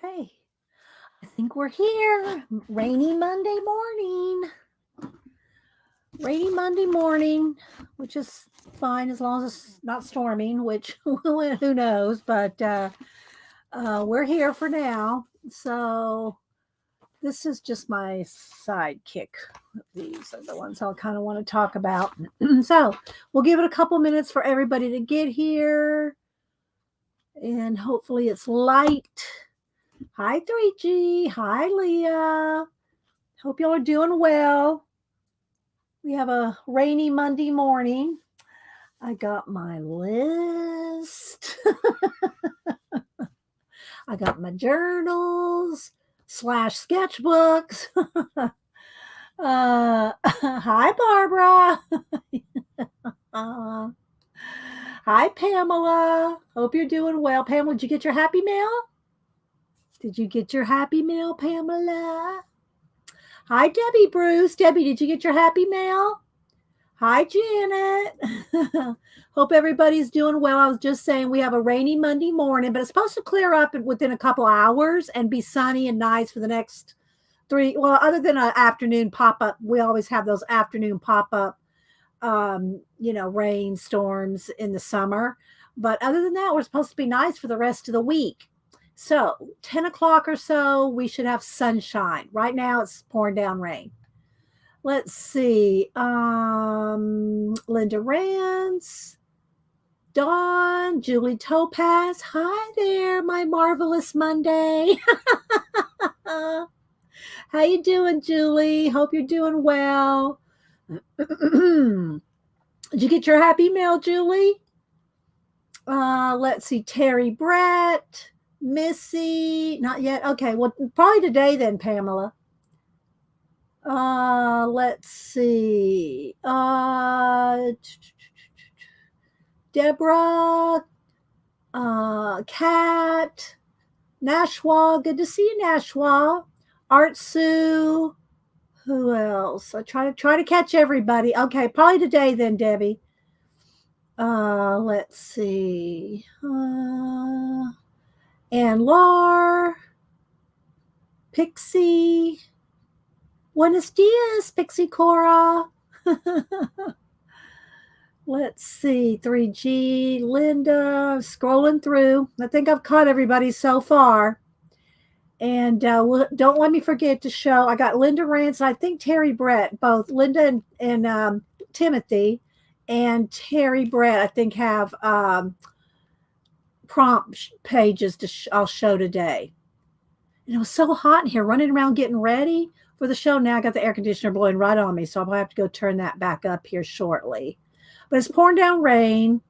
Okay, I think we're here. Rainy Monday morning. Rainy Monday morning, which is fine as long as it's not storming, which who knows, but we're here for now. So this is just my sidekick. These are the ones I'll kind of want to talk about. So we'll give it a couple minutes for everybody to get here. And hopefully it's light. Hi, 3G. Hi, Leah. Hope y'all are doing well. We have a rainy Monday morning. I got my list. I got my journals / sketchbooks. Hi, Barbara. Hi, Pamela. Hope you're doing well. Pamela, did you get your happy mail? Did you get your happy mail, Pamela? Hi, Debbie Bruce. Debbie, did you get your happy mail? Hi, Janet. Hope everybody's doing well. I was just saying we have a rainy Monday morning, but it's supposed to clear up within a couple hours and be sunny and nice for the next 3. Well, other than an afternoon pop-up, we always have those afternoon pop-up, rain storms in the summer. But other than that, we're supposed to be nice for the rest of the week. So 10 o'clock or so, we should have sunshine. Right now, it's pouring down rain. Let's see. Linda Rance, Dawn, Julie Topaz. Hi there, my marvelous Monday. How you doing, Julie? Hope you're doing well. Did you get your happy mail, Julie? Let's see. Terry Brett. Missy, not yet. Okay, well, probably today then, Pamela. Let's see. Deborah, Kat, Nashwa. Good to see you, Nashwa. Art Sue. Who else? I try to catch everybody. Okay, probably today then, Debbie. Let's see. And Lar, Pixie, Buenos dias, Pixie Cora. Let's see, 3G, Linda, scrolling through. I think I've caught everybody so far. And don't let me forget to show, I got Linda Rance, I think Terry Brett, both Linda and Timothy and Terry Brett, I think have prompt pages I'll show today. And it was so hot in here, running around getting ready for the show. Now I got the air conditioner blowing right on me, so I'll have to go turn that back up here shortly. But it's pouring down rain.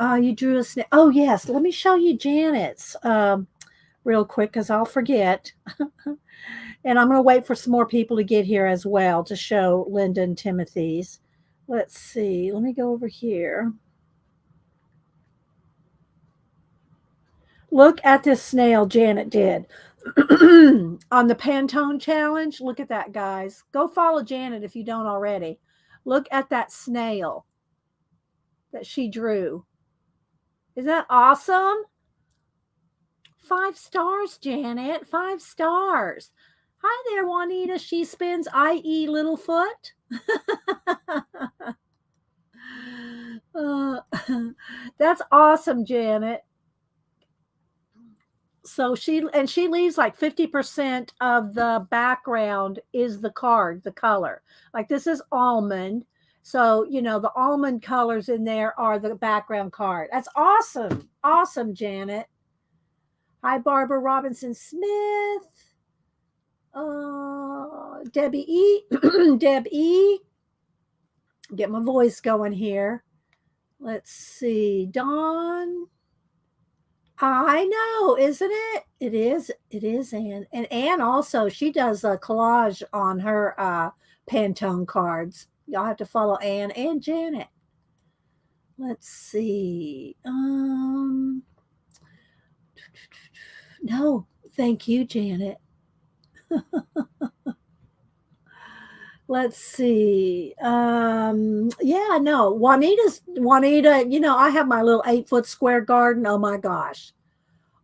You drew a snake. Oh, yes. Let me show you Janet's real quick because I'll forget. And I'm going to wait for some more people to get here as well to show Linda and Timothy's. Let's see. Let me go over here. Look at this snail Janet did on the Pantone challenge. Look at that, guys. Go follow Janet if you don't already. Look at that snail that she drew. Isn't that awesome? 5 stars, Janet. 5 stars. Hi there, Juanita. She spins, i.e. Littlefoot. That's awesome, Janet. So she leaves like 50% of the background is the card, the color. Like this is almond. So, the almond colors in there are the background card. That's awesome. Awesome, Janet. Hi, Barbara Robinson Smith. Debbie E. Deb E. Get my voice going here. Let's see. Dawn. I know, isn't it? It is, Anne. And Anne also, she does a collage on her Pantone cards. Y'all have to follow Anne and Janet. Let's see. No, thank you, Janet. Let's see. Yeah, no. Juanita, I have my little 8-foot square garden. Oh my gosh.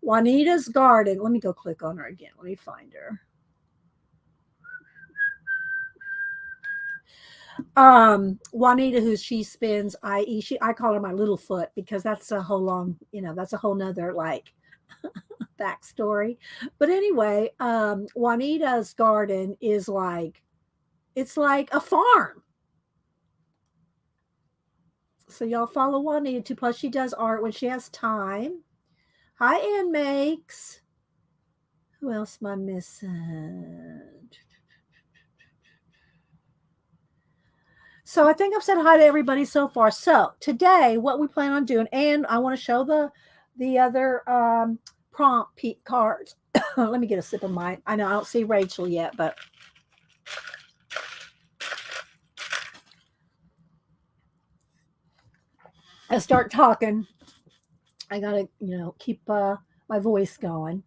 Juanita's Garden. Let me go click on her again. Let me find her. Juanita, who she spins, I call her my little foot because that's a whole long, that's a whole nother like backstory. But anyway, Juanita's Garden is like, it's like a farm. So y'all follow Juanita too. Plus she does art when she has time. Hi, Ann Makes. Who else am I missing? So I think I've said hi to everybody so far. So today, what we plan on doing, and I want to show the other prompt cards. Let me get a sip of mine. I know I don't see Rachel yet, but I start talking. I gotta, keep my voice going.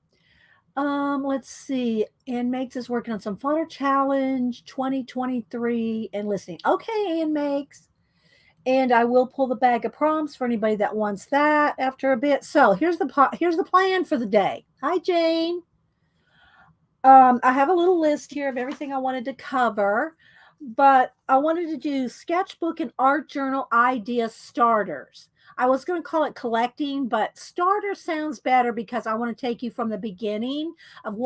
Let's see. Ann Makes is working on some photo challenge 2023 and listening. Okay, Ann Makes. And I will pull the bag of prompts for anybody that wants that after a bit. So here's the plan for the day. Hi, Jane. I have a little list here of everything I wanted to cover, but I wanted to do sketchbook and art journal idea starters. I was going to call it collecting, but starter sounds better because I want to take you from the beginning of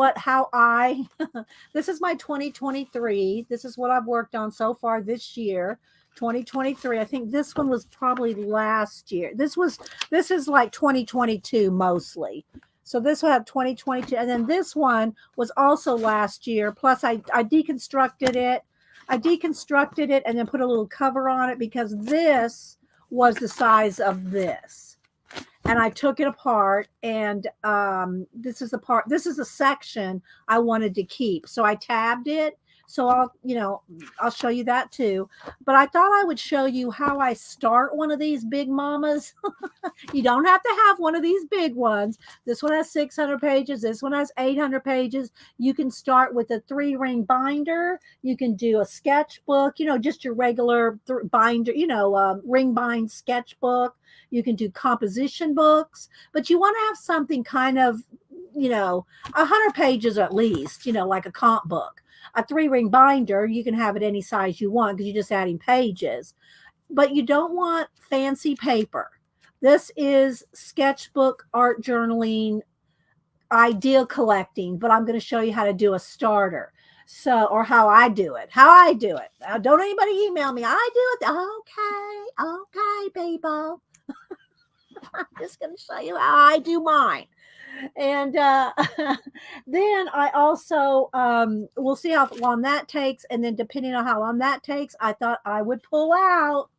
this is my 2023. This is what I've worked on so far this year. 2023. I think this one was probably last year. This is like 2022 mostly. So this will have 2022. And then this one was also last year. Plus I deconstructed it. And then put a little cover on it because this was the size of this. And I took it apart and this is the section I wanted to keep. So I tabbed it. So I'll show you that too. But I thought I would show you how I start one of these big mamas. You don't have to have one of these big ones. This one has 600 pages. This one has 800 pages. You can start with a 3-ring binder. You can do a sketchbook, just your regular binder, ring bind sketchbook. You can do composition books, but you want to have something kind of, 100 pages at least, like a comp book. A 3-ring binder, you can have it any size you want because you're just adding pages. But you don't want fancy paper. This is sketchbook, art journaling, idea collecting, but I'm going to show you how to do a starter. So, or how I do it. Don't anybody email me. I do it. Okay, people. I'm just going to show you how I do mine. And then I also we'll see how long that takes, and then depending on how long that takes, I thought I would pull out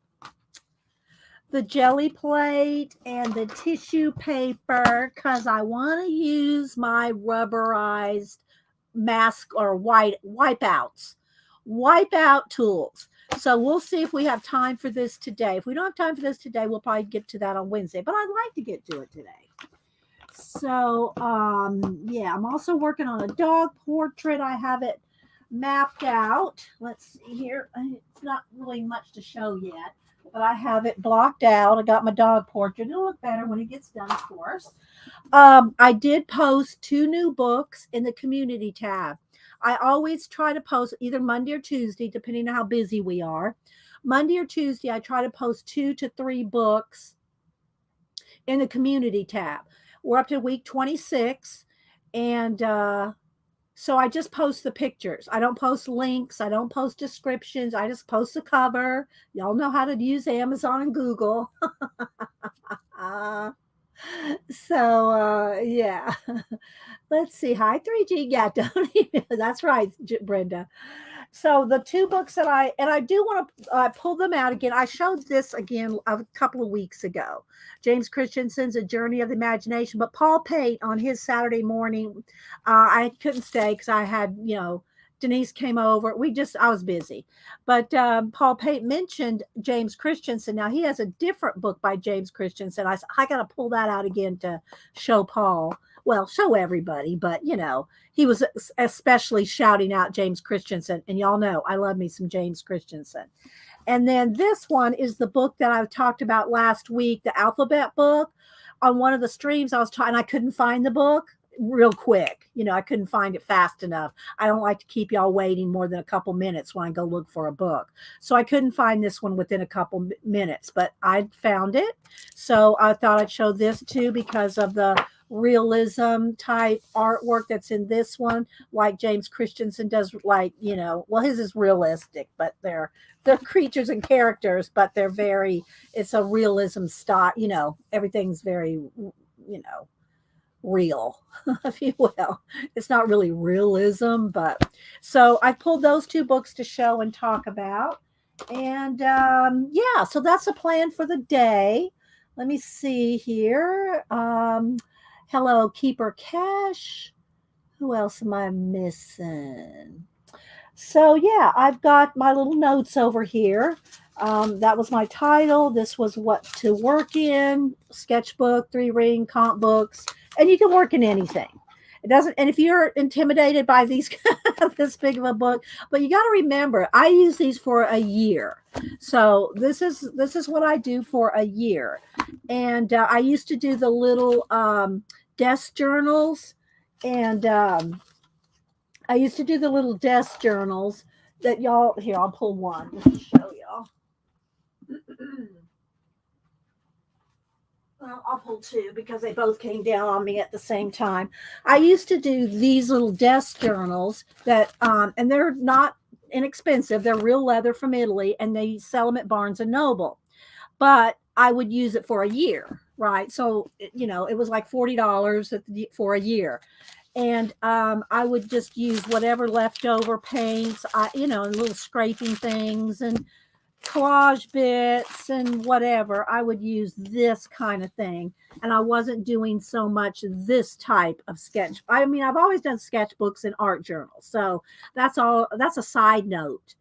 the jelly plate and the tissue paper because I want to use my rubberized mask or wipeout tools. So we'll see if we have time for this today. If we don't have time for this today, we'll probably get to that on Wednesday, but I'd like to get to it today. So, yeah, I'm also working on a dog portrait. I have it mapped out. Let's see here. It's not really much to show yet, but I have it blocked out. I got my dog portrait. It'll look better when it gets done, of course. I did post 2 new books in the community tab. I always try to post either Monday or Tuesday, depending on how busy we are. Monday or Tuesday, I try to post 2 to 3 books in the community tab. We're up to week 26. And so I just post the pictures. I don't post links. I don't post descriptions. I just post the cover. Y'all know how to use Amazon and Google. So, yeah. Let's see. Hi, 3G. Yeah, don't even. That's right, Brenda. So the 2 books that I do want to pull them out again. I showed this again a couple of weeks ago. James Christensen's A Journey of the Imagination, but Paul Pate on his Saturday morning, I couldn't stay because I had, Denise came over. I was busy. But Paul Pate mentioned James Christensen. Now he has a different book by James Christensen. I got to pull that out again to show Paul. Well, show everybody, but he was especially shouting out James Christensen. And y'all know I love me some James Christensen. And then this one is the book that I talked about last week, the alphabet book. on one of the streams I was trying, I couldn't find the book real quick. I couldn't find it fast enough. I don't like to keep y'all waiting more than a couple minutes when I go look for a book. So I couldn't find this one within a couple minutes, but I found it. So I thought I'd show this too because of the realism type artwork that's in this one, like James Christensen does. Like, well, his is realistic, but they're creatures and characters, but it's a realism style. Everything's very, real, if you will. It's not really realism, but so I pulled those two books to show and talk about. And yeah, so that's the plan for the day. Let me see here. Hello, Keeper Cash. Who else am I missing? So yeah, I've got my little notes over here. That was my title. This was what to work in: sketchbook, 3-ring, comp books, and you can work in anything. It doesn't. And if you're intimidated by these this big of a book, but you got to remember, I use these for a year. So this is what I do for a year. And I used to do the little desk journals, and I used to do the little desk journals that y'all, here, I'll pull one just to show y'all. Well, I'll pull two because they both came down on me at the same time. I used to do these little desk journals that, and they're not inexpensive. They're real leather from Italy, and they sell them at Barnes and Noble. But I would use it for a year, right? So, it was like $40 for a year. And I would just use whatever leftover paints, and little scraping things and collage bits and whatever. I would use this kind of thing. And I wasn't doing so much this type of sketch. I mean, I've always done sketchbooks and art journals. So that's all. That's a side note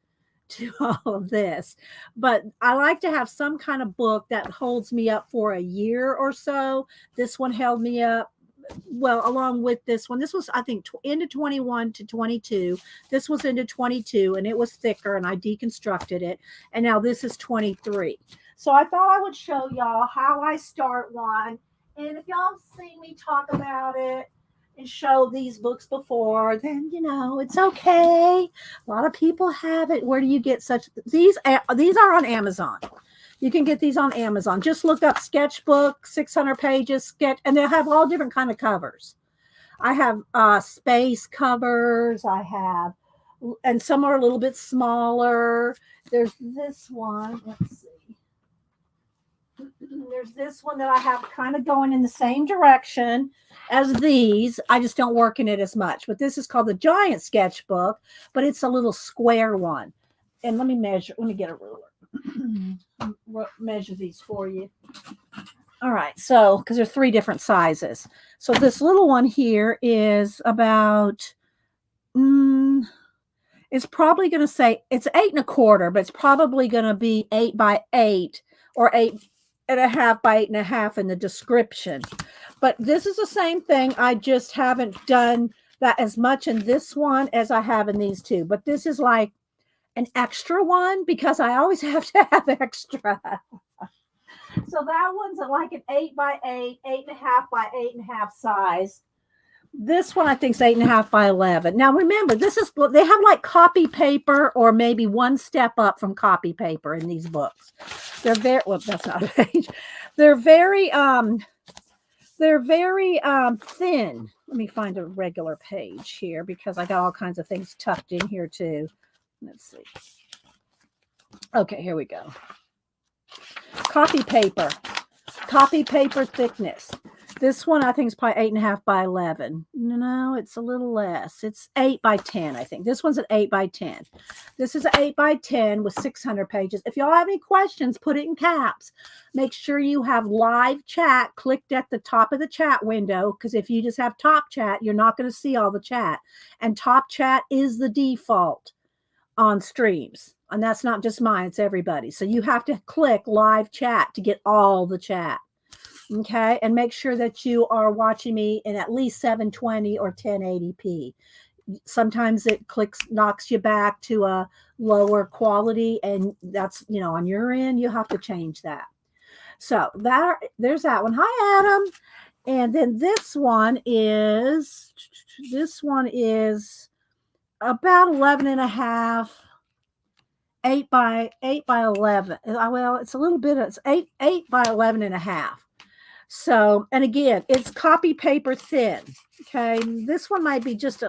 to all of this. But I like to have some kind of book that holds me up for a year or so. This one held me up. Well, along with this one, this was, I think, into 21 to 22. This was into 22, and it was thicker, and I deconstructed it. And now this is 23. So I thought I would show y'all how I start one. And if y'all have seen me talk about it and show these books before, then, it's okay. A lot of people have it. Where do you get these are on Amazon. You can get these on Amazon. Just look up Sketchbook, 600 pages, and they'll have all different kind of covers. I have space covers. And some are a little bit smaller. There's this one. Let's see. There's this one that I have kind of going in the same direction as these. I just don't work in it as much. But this is called the Giant Sketchbook, but it's a little square one. And let me get a ruler. Measure these for you. All right, so because there's 3 different sizes. So this little one here is about it's probably going to say it's 8 1/4, but it's probably going to be 8 by 8 or 8.5 by 8.5 in the description. But this is the same thing. I just haven't done that as much in this one as I have in these two. But this is like an extra one because I always have to have extra. So that one's like an 8 by 8, 8.5 by 8.5 size. This one I think is 8.5 by 11. Now remember, they have like copy paper or maybe one step up from copy paper in these books. They're very, well, that's not a page. They're very thin. Let me find a regular page here because I got all kinds of things tucked in here too. Let's see. Okay, here we go. Copy paper thickness. This one I think is probably 8.5 by 11. No, it's a little less. It's 8 by 10, I think. This one's an 8 by 10. This is an 8 by 10 with 600 pages. If y'all have any questions, put it in caps. Make sure you have live chat clicked at the top of the chat window, because if you just have top chat, you're not going to see all the chat. And top chat is the default on streams. And that's not just mine, it's everybody. So you have to click live chat to get all the chat. Okay, and make sure that you are watching me in at least 720 or 1080p. Sometimes it knocks you back to a lower quality, and that's, on your end, you have to change that. So there's that one. Hi, Adam. And then this one is about 11 and a half, 8 by 11. Well, it's a little bit, it's eight by 11 and a half. So, and again, it's copy paper thin. Okay. This one might be just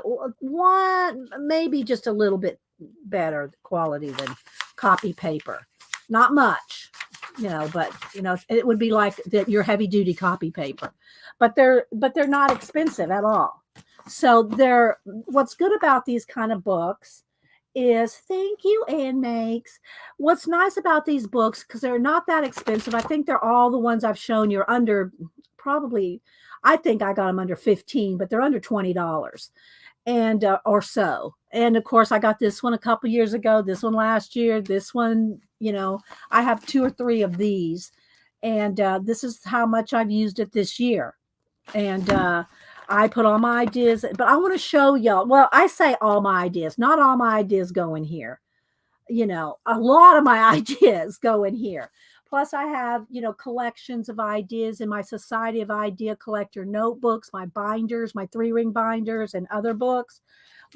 maybe just a little bit better quality than copy paper. Not much, but it would be like your heavy duty copy paper, but they're not expensive at all. So what's good about these kind of books is, thank you, Ann Makes. What's nice about these books, because they're not that expensive. I think they're all the ones I've shown you are under, probably, I think I got them under 15, but they're under $20 and or so. And of course, I got this one a couple years ago, this one last year, this one, I have 2 or 3 of these, and this is how much I've used it this year. And I put all my ideas, but I want to show y'all. Well, I say all my ideas, not all my ideas go in here. A lot of my ideas go in here. Plus, I have, collections of ideas in my Society of Idea Collector notebooks, my binders, my 3-ring binders, and other books.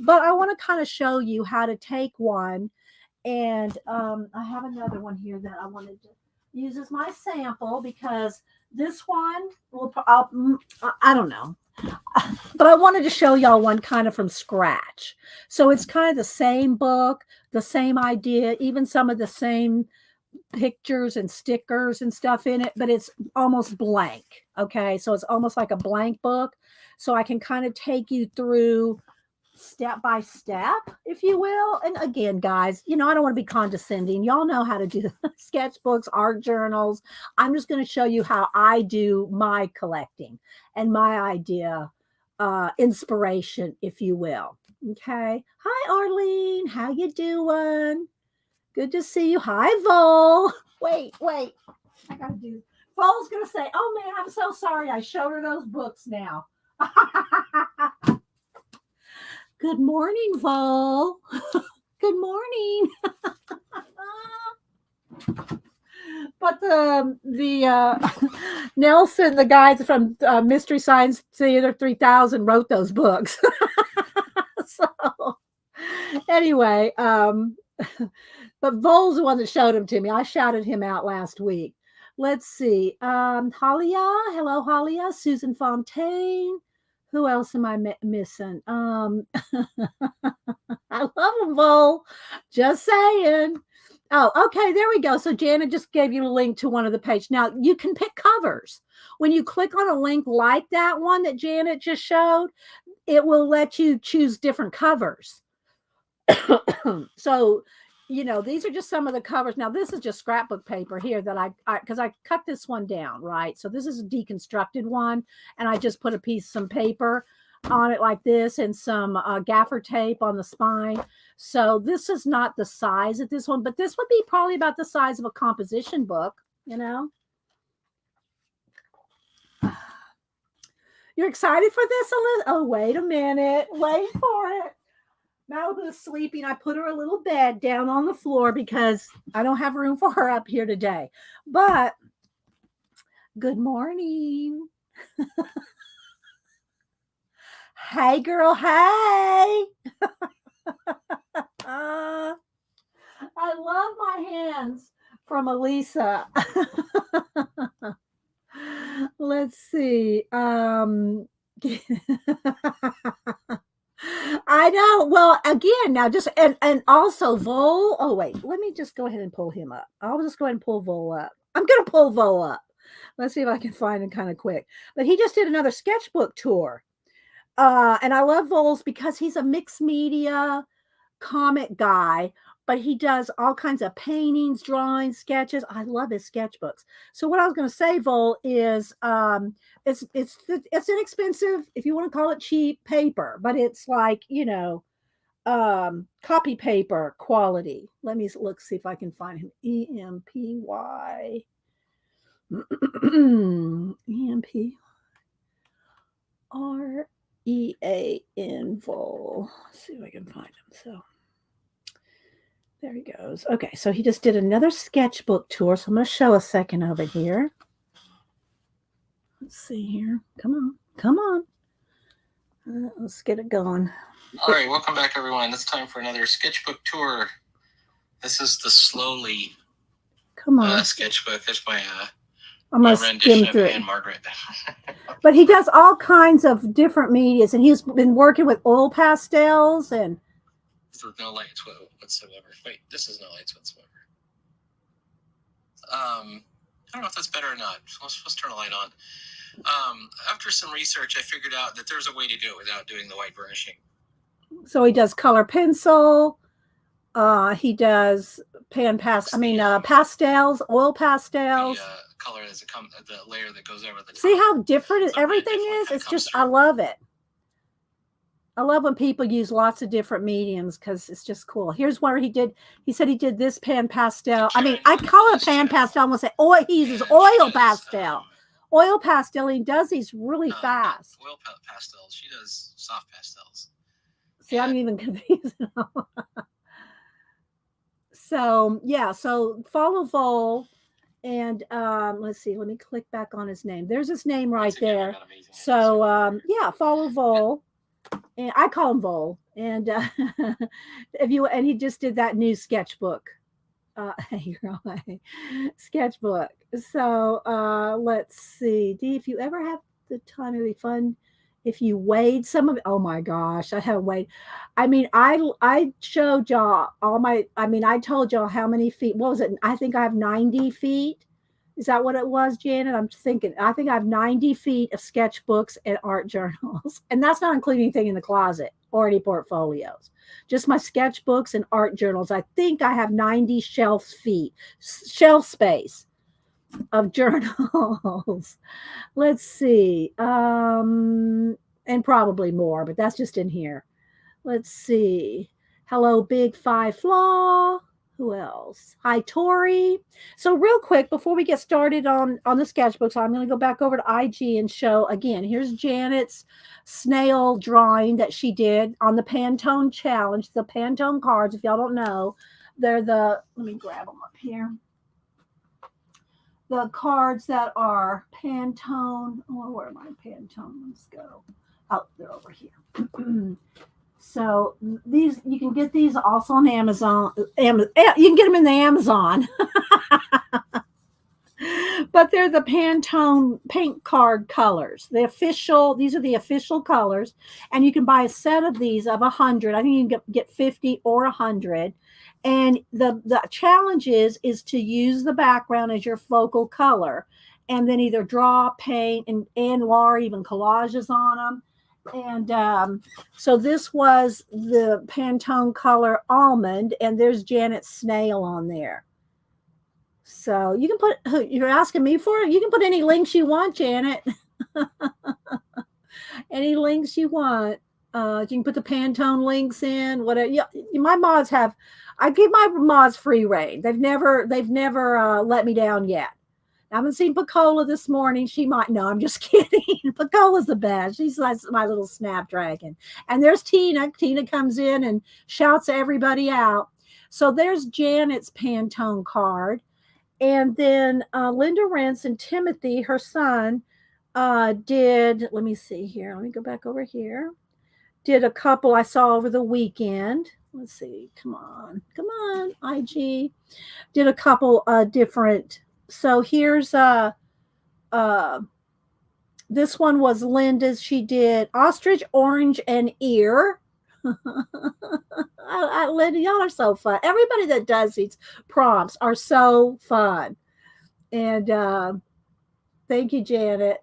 But I want to kind of show you how to take one. And I have another one here that I wanted to use as my sample, because this one I don't know. But I wanted to show y'all one kind of from scratch. So it's kind of the same book, the same idea, even some of the same pictures and stickers and stuff in it, but it's almost blank. Okay. So it's almost like a blank book. So I can kind of take you through step by step, if you will. And again, guys, I don't want to be condescending. Y'all know how to do sketchbooks, art journals. I'm just going to show you how I do my collecting and my idea inspiration, if you will. Okay. Hi, Arlene. How you doing? Good to see you. Hi, Vol. Wait. I gotta do. Vol's gonna say, "Oh man, I'm so sorry. I showed her those books now." Good morning, Vol. Good morning. But the Nelson, the guys from Mystery Science Theater 3000 wrote those books. So anyway, but Vol's the one that showed them to me. I shouted him out last week. Let's see. Halia. Hello, Halia. Susan Fontaine. Who else am I missing? I love them, Vol. Just saying. Oh, okay. There we go. So Janet just gave you a link to one of the pages. Now you can pick covers. When you click on a link like that one that Janet just showed, it will let you choose different covers. So, these are just some of the covers. Now, this is just scrapbook paper here that because I cut this one down, right? So this is a deconstructed one, and I just put some paper on it like this and some gaffer tape on the spine. So this is not the size of this one, but this would be probably about the size of a composition book, You're excited for this, Elizabeth? Oh, wait a minute. Wait for it. Malibu is sleeping. I put her a little bed down on the floor because I don't have room for her up here today. But good morning. Hey, girl. Hey. I love my hands from Elisa. Let's see. I know. Well, again, now just and also Vol. Oh wait, let me just go ahead and pull him up. I'll just go ahead and pull Vol up. I'm gonna pull Vol up. Let's see if I can find him kind of quick. But he just did another sketchbook tour. And I love Vol's because he's a mixed media comic guy, but he does all kinds of paintings, drawings, sketches. I love his sketchbooks. So what I was going to say, Vol, is it's inexpensive, if you want to call it cheap paper, but it's like, copy paper quality. Let me see if I can find him. EMPY. EMPREAN Vol. Let's see if I can find him. So there he goes. Okay, so he just did another sketchbook tour. So I'm going to show a second over here. Let's see here. Come on. Come on. Let's get it going. All right, welcome back, everyone. It's time for another sketchbook tour. This is the Slowly sketchbook. There's my rendition of Anne Margaret. But he does all kinds of different medias, and he's been working with oil pastels and for no lights whatsoever. Wait, this is no lights whatsoever. I don't know if that's better or not. Let's turn a light on. After some research, I figured out that there's a way to do it without doing the white burnishing. So he does color pencil. He does pastels, oil pastels. The color as the layer that goes over the top. See how different everything is? It's just, I love it. I love when people use lots of different mediums because it's just cool. Here's where he said he did this pan pastel. I mean, I call it a pan pastel. I'm going to say, he uses oil pastel. Oil pastel, he does these really fast. Oil pastels. She does soft pastels. See, I'm even confused now. So, yeah, so follow Vol. And let's see, let me click back on his name. There's his name right there. So, yeah, follow Vol. And I call him Vol. And and he just did that new sketchbook. Sketchbook. So let's see. Dee, if you ever have the time, it'd be fun if you weighed some of it. Oh my gosh, I have weighed. I mean, I showed y'all I told y'all how many feet. What was it? I think I have 90 feet. Is that what it was, Janet? I think I have 90 feet of sketchbooks and art journals. And that's not including anything in the closet or any portfolios. Just my sketchbooks and art journals. I think I have 90 shelf space of journals. Let's see. And probably more, but that's just in here. Let's see. Hello, Big Five Flaw. Who else? Hi, Tori. So real quick, before we get started on the sketchbooks, I'm going to go back over to IG and show again. Here's Janet's snail drawing that she did on the Pantone challenge. The Pantone cards, if y'all don't know, they're let me grab them up here. The cards that are Pantone. Oh, where are my Pantone? Let's go. Oh, they're over here. So these, you can get these also on Amazon. You can get them in the Amazon. But they're the Pantone paint card colors. These are the official colors. And you can buy a set of these of 100. I think you can get 50 or 100. And the challenge is to use the background as your focal color. And then either draw, paint, and Laura even collages on them. And so this was the Pantone color almond, and there's Janet's snail on there. So you can put, you're asking me for it? You can put any links you want, Janet. Any links you want. You can put the Pantone links in, whatever. My mods I give my mods free reign. They've never let me down yet. I haven't seen Picola this morning. She might. No, I'm just kidding. Picola's the best. She's like my little snapdragon. And there's Tina. Tina comes in and shouts everybody out. So there's Janet's Pantone card. And then Linda Rentz and Timothy, her son, did, let me see here. Let me go back over here. Did a couple I saw over the weekend. Let's see. Come on, IG. Did a couple different. So here's this one was Linda's. She did ostrich, orange, and ear. Linda, y'all are so fun. Everybody that does these prompts are so fun. And thank you, Janet.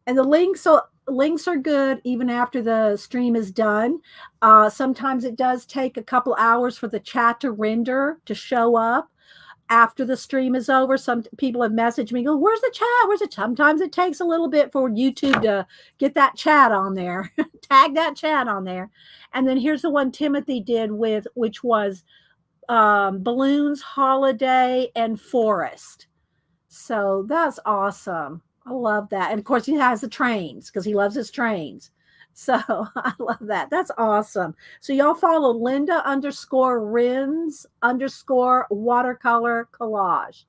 And the links are good even after the stream is done. Sometimes it does take a couple hours for the chat to render, to show up after the stream is over. Some people have messaged me, go, where's the chat? Sometimes it takes a little bit for YouTube to get that chat on there, tag that chat on there. And then here's the one Timothy did which was balloons, holiday, and forest. So that's awesome. I love that. And of course he has the trains because he loves his trains. So I love that. That's awesome. So y'all follow Linda_Rins_watercolor collage.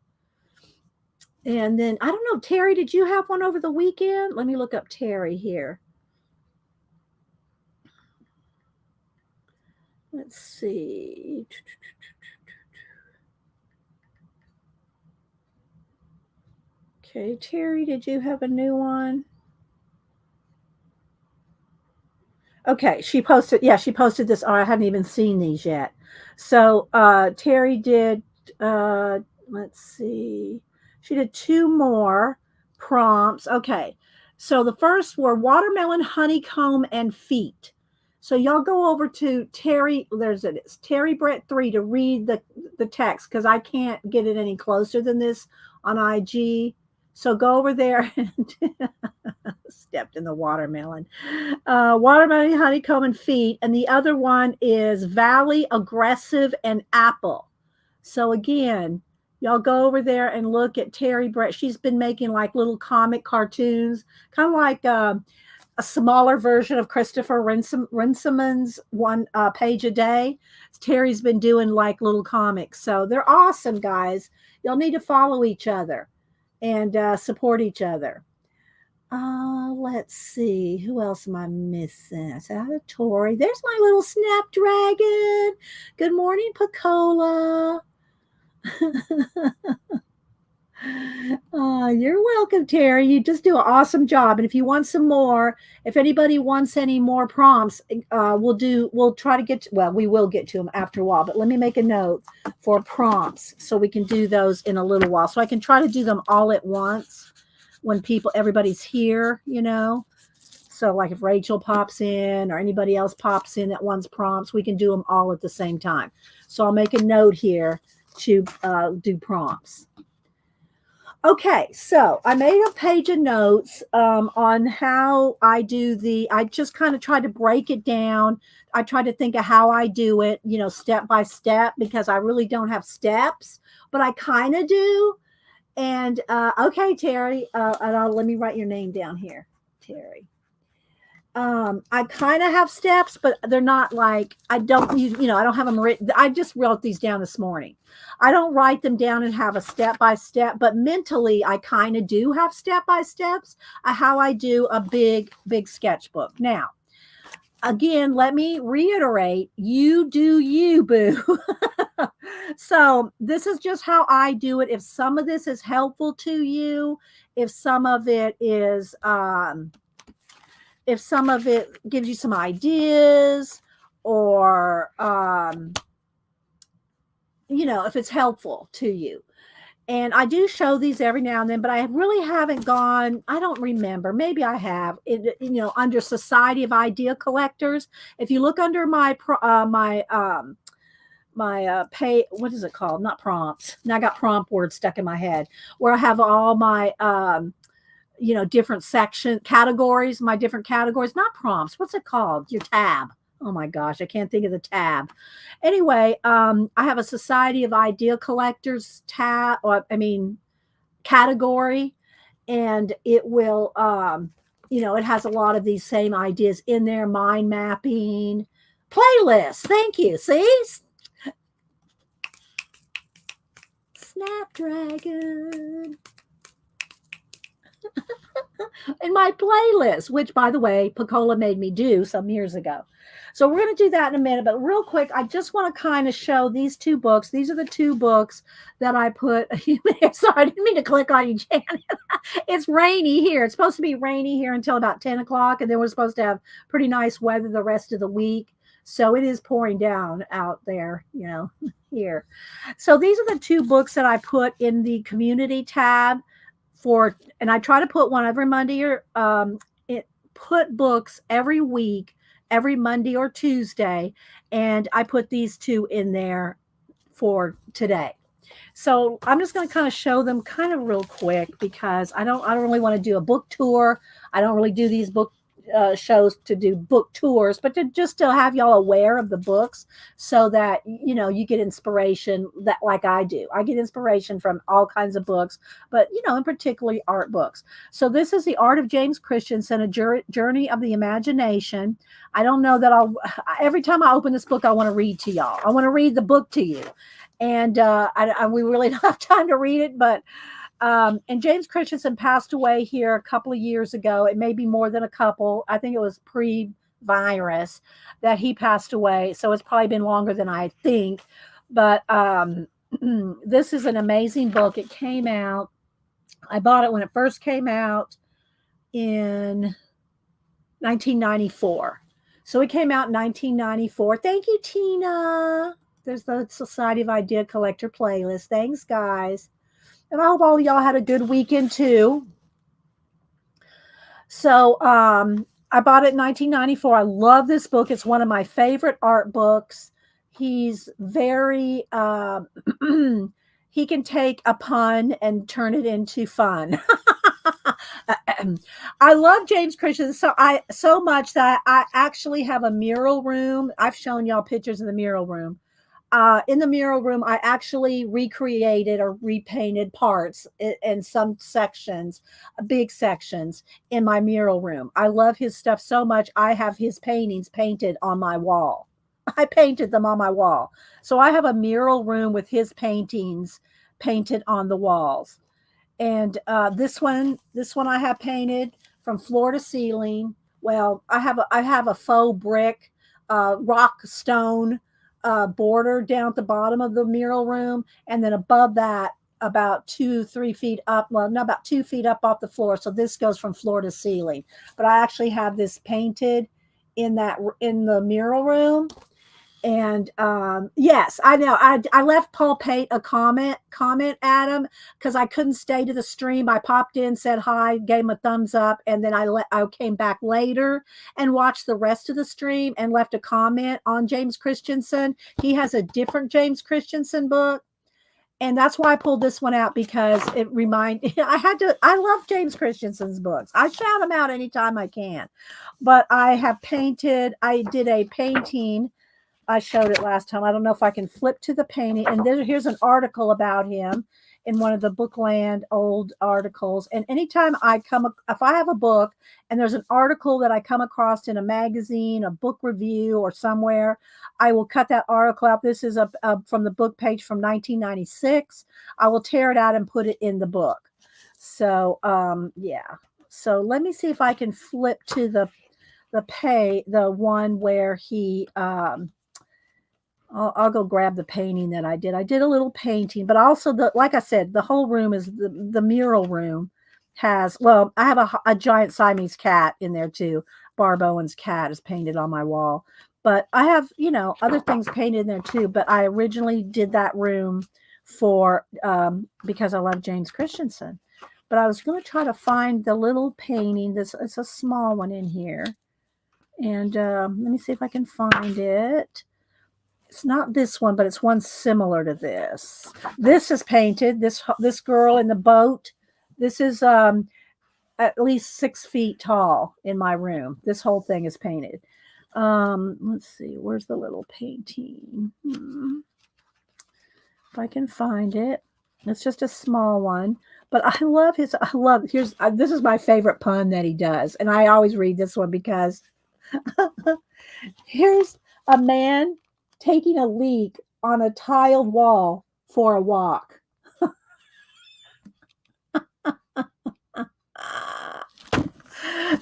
And then, I don't know, Terry, did you have one over the weekend? Let me look up Terry here. Let's see. Okay, Terry, did you have a new one? Okay, she posted this. Oh, I hadn't even seen these yet. So Terry did let's see. She did 2 more prompts. Okay. So the first were watermelon, honeycomb, and feet. So y'all go over to Terry, it's Terry Brett 3 to read the text because I can't get it any closer than this on IG. So go over there and stepped in the watermelon. Watermelon, honeycomb, and feet. And the other one is Valley, aggressive, and apple. So again, y'all go over there and look at Terry Brett. She's been making like little comic cartoons, kind of like a smaller version of Christopher Runciman's one page a day. Terry's been doing like little comics. So they're awesome, guys. Y'all need to follow each other and support each other. Let's see. Who else am I missing? I said Tori. There's my little Snapdragon. Good morning, Pacola. You're welcome, Terry. You just do an awesome job. And if you want some more, if anybody wants any more prompts, we'll try to we will get to them after a while, but let me make a note for prompts so we can do those in a little while. So I can try to do them all at once when everybody's here, So like if Rachel pops in or anybody else pops in that wants prompts, we can do them all at the same time. So I'll make a note here to do prompts. Okay, so I made a page of notes on how I do I just kind of try to break it down. I try to think of how I do it, step by step, because I really don't have steps, but I kind of do. And okay, Terry, let me write your name down here, Terry. I kind of have steps, but they're not like, I don't have them written. I just wrote these down this morning. I don't write them down and have a step by step, but mentally I kind of do have step by steps how I do a big sketchbook. Now, again, let me reiterate, you do you, boo. So this is just how I do it. If some of this is helpful to you, if some of it is, if some of it gives you some ideas, or, if it's helpful to you. And I do show these every now and then, but I really haven't gone, I don't remember. Maybe I have, under Society of Idea Collectors. If you look under my pay, what is it called? Not prompts. Now I got prompt words stuck in my head, where I have all my, different categories, my different categories, not prompts. What's it called? Your tab. Oh my gosh, I can't think of the tab. Anyway, I have a Society of Idea Collectors category, and it will, it has a lot of these same ideas in there, mind mapping, playlists. Thank you. See? Snapdragon. In my playlist, which, by the way, Pacola made me do some years ago. So we're going to do that in a minute. But real quick, I just want to kind of show these 2 books. These are the 2 books that I put. Sorry, I didn't mean to click on you, Janet. It's rainy here. It's supposed to be rainy here until about 10 o'clock. And then we're supposed to have pretty nice weather the rest of the week. So it is pouring down out there, here. So these are the 2 books that I put in the community tab. And I try to put one every Monday, or put books every week, every Monday or Tuesday, and I put these 2 in there for today. So I'm just going to kind of show them kind of real quick, because I don't really want to do a book tour. I don't really do these book shows to do book tours, but to just to have y'all aware of the books, so that you get inspiration, that like I do. I get inspiration from all kinds of books, but in particularly art books. So this is The Art of James Christensen, a journey of the imagination. I don't know that every time I open this book, I want to read to y'all. I want to read the book to you, and we really don't have time to read it, but And James Christensen passed away here a couple of years ago. It may be more than a couple. I think it was pre-virus that he passed away. So it's probably been longer than I think. But this is an amazing book. It came out. I bought it when it first came out in 1994. So it came out in 1994. Thank you, Tina. There's the Society of Idea Collector playlist. Thanks, guys. And I hope all of y'all had a good weekend too. So I bought it in 1994. I love this book. It's one of my favorite art books. He's very he can take a pun and turn it into fun. I love James Christensen so much that I actually have a mural room. I've shown y'all pictures in the mural room. In the mural room, I actually recreated or repainted parts in some sections, big sections in my mural room. I love his stuff so much. I have his paintings painted on my wall. I painted them on my wall. So I have a mural room with his paintings painted on the walls. And this one I have painted from floor to ceiling. Well, I have a faux brick, rock stone border down at the bottom of the mural room, and then above that, about 2-3 feet up. Well, no, about 2 feet up off the floor. So this goes from floor to ceiling. But I actually have this painted in the mural room. And yes, I know. I left Paul Pate a comment, Adam, because I couldn't stay to the stream. I popped in, said hi, gave him a thumbs up, and then I came back later and watched the rest of the stream and left a comment on James Christensen. He has a different James Christensen book. And that's why I pulled this one out, because it I love James Christensen's books. I shout them out anytime I can. But I did a painting. I showed it last time. I don't know if I can flip to the painting. And here's an article about him in one of the Bookland old articles. And anytime if I have a book and there's an article that I come across in a magazine, a book review, or somewhere, I will cut that article out. This is from the book page from 1996. I will tear it out and put it in the book. So, yeah. So let me see if I can flip to the one where he, I'll go grab the painting that I did. I did a little painting, but also like I said, the whole room is the mural room has, well, I have a giant Siamese cat in there too. Barb Owen's cat is painted on my wall, but I have, other things painted in there too. But I originally did that room because I love James Christensen, but I was going to try to find the little painting. It's a small one in here. And let me see if I can find it. It's not this one, but it's one similar to this. This is painted. This girl in the boat. This is at least 6 feet tall in my room. This whole thing is painted. Let's see. Where's the little painting? If I can find it. It's just a small one. But this is my favorite pun that he does. And I always read this one because here's a man taking a leak on a tiled wall for a walk.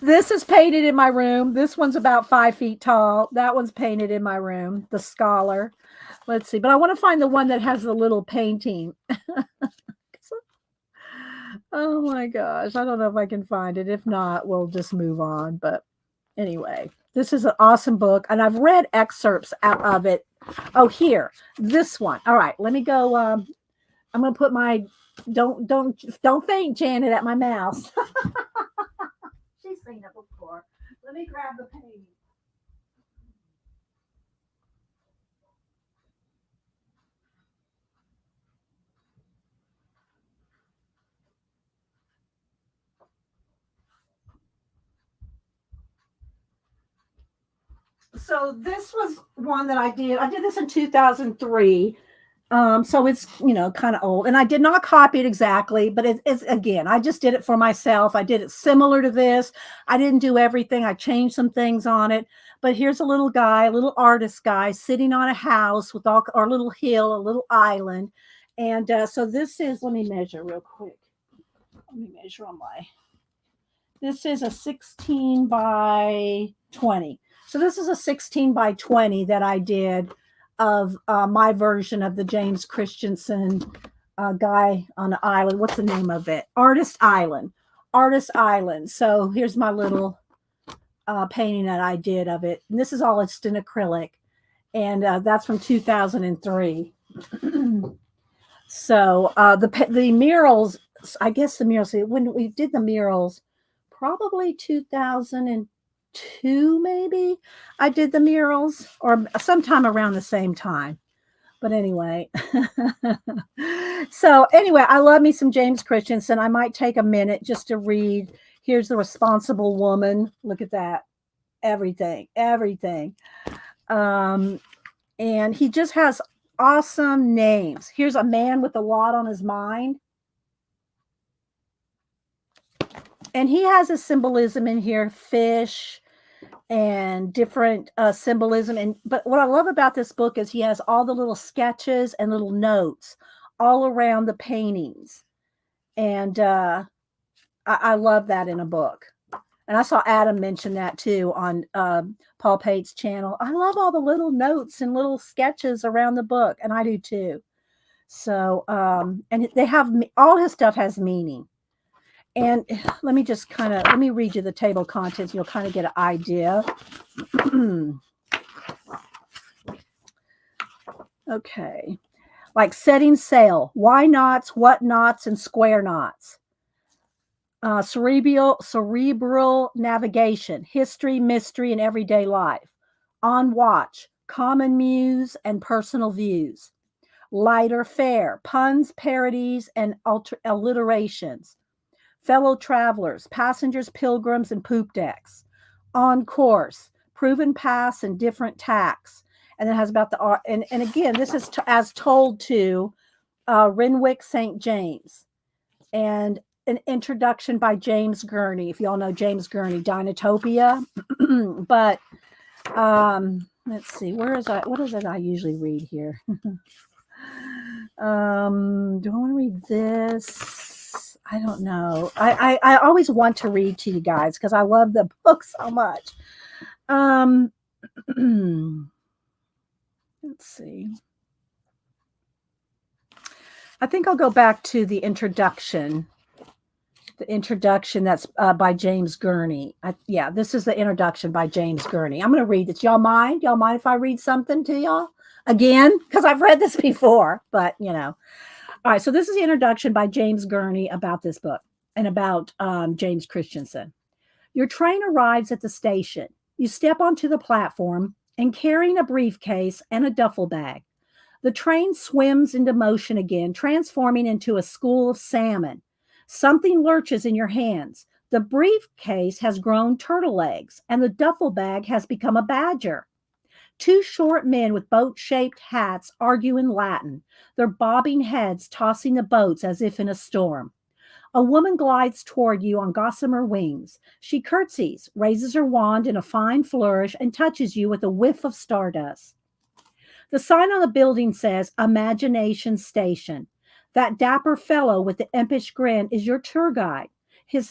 This is painted in my room. This one's about 5 feet tall. That one's painted in my room. The Scholar. Let's see. But I want to find the one that has the little painting. Oh my gosh. I don't know if I can find it. If not, we'll just move on. But anyway. This is an awesome book, and I've read excerpts out of it. Oh, here, this one. All right, let me go. I'm going to put my don't faint, Janet, at my mouse. She's seen it before. Let me grab the painting. So this was one that I did. I did this in 2003. So it's, kind of old, and I did not copy it exactly, but it's again, I just did it for myself. I did it similar to this. I didn't do everything. I changed some things on it, but here's a little guy, a little artist guy sitting on a house with or a little hill, a little island. And so this is, let me measure real quick. let me measure on my, this is a 16 by 20. So this is a 16 by 20 that I did of my version of the James Christensen guy on the island. What's the name of it? Artist Island. Artist Island. So here's my little painting that I did of it. And this is all just in acrylic. And that's from 2003. So the murals, I guess the murals, when we did the murals, probably 2002, maybe I did the murals, or sometime around the same time. But anyway, so anyway, I love me some James Christensen. I might take a minute just to read. Here's The Responsible Woman. Look at that. Everything. And he just has awesome names. Here's a man with a lot on his mind. And he has a symbolism in here, fish and different symbolism. But what I love about this book is he has all the little sketches and little notes all around the paintings. And I love that in a book. And I saw Adam mention that too on Paul Pate's channel. I love all the little notes and little sketches around the book. And I do too. So, and they have, all his stuff has meaning. And let me read you the table of contents. You'll kind of get an idea. Okay. Like setting sail, why knots, what knots, and square knots. Cerebral navigation, history, mystery, and everyday life. On watch, common muse and personal views. Lighter fare, puns, parodies, and alliterations. Fellow travelers, passengers, pilgrims, and poop decks. On course, proven paths and different tacks. And it has about the art. And again, this is as told to Renwick St. James. And an introduction by James Gurney. If y'all know James Gurney, Dinotopia. But let's see, what is it I usually read here? Do I want to read this? I don't know. I always want to read to you guys because I love the book so much. Let's see. I think I'll go back to the introduction. The introduction that's by James Gurney. This is the introduction by James Gurney. I'm going to read this. Y'all mind? Y'all mind if I read something to y'all again? Because I've read this before, but you know. All right, so this is the introduction by James Gurney about this book and about James Christensen. Your train arrives at the station. You step onto the platform and carrying a briefcase and a duffel bag. The train swims into motion again, transforming into a school of salmon. Something lurches in your hands. The briefcase has grown turtle legs, and the duffel bag has become a badger. Two short men with boat-shaped hats argue in Latin, their bobbing heads tossing the boats as if in a storm. A woman glides toward you on gossamer wings. She curtsies, raises her wand in a fine flourish, and touches you with a whiff of stardust. The sign on the building says, Imagination Station. That dapper fellow with the impish grin is your tour guide.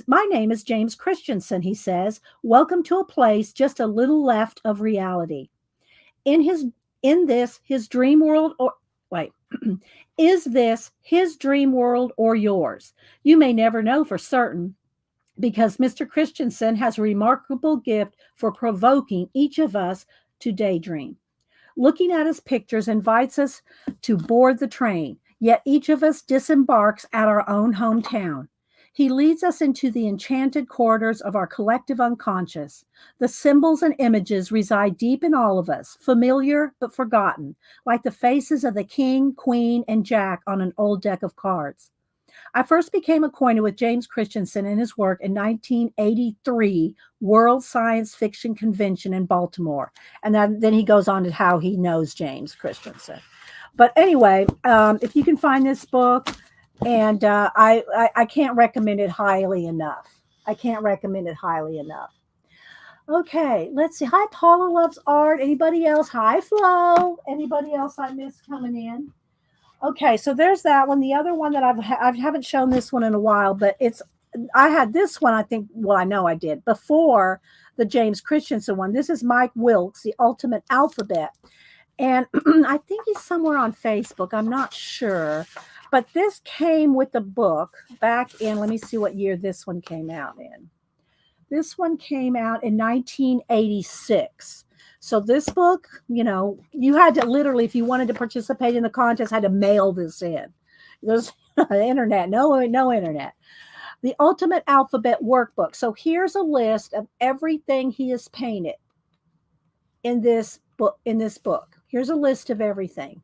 My name is James Christensen, he says. Welcome to a place just a little left of reality. Is this his dream world or yours? You may never know for certain, because Mr. Christensen has a remarkable gift for provoking each of us to daydream. Looking at his pictures invites us to board the train, yet each of us disembarks at our own hometown. He leads us into the enchanted corridors of our collective unconscious. The symbols and images reside deep in all of us, familiar but forgotten, like the faces of the king, queen, and jack on an old deck of cards. I first became acquainted with James Christensen and his work in 1983 World Science Fiction Convention in Baltimore. And then he goes on to how he knows James Christensen. But anyway, if you can find this book, and I can't recommend it highly enough. Okay, let's see. Hi, Paula loves art. Anybody else? Hi, Flo. Anybody else I missed coming in? Okay, so there's that one. The other one that I haven't shown this one in a while, but it's I had this one, I think, well, I know I did before the James Christensen one. This is Mike Wilkes, The Ultimate Alphabet. And I think he's somewhere on Facebook. I'm not sure. But this came with the book back in, let me see what year this one came out in. This one came out in 1986. So this book, you had to literally, if you wanted to participate in the contest, had to mail this in. There's internet, no internet. The Ultimate Alphabet Workbook. So here's a list of everything he has painted in this book. Here's a list of everything.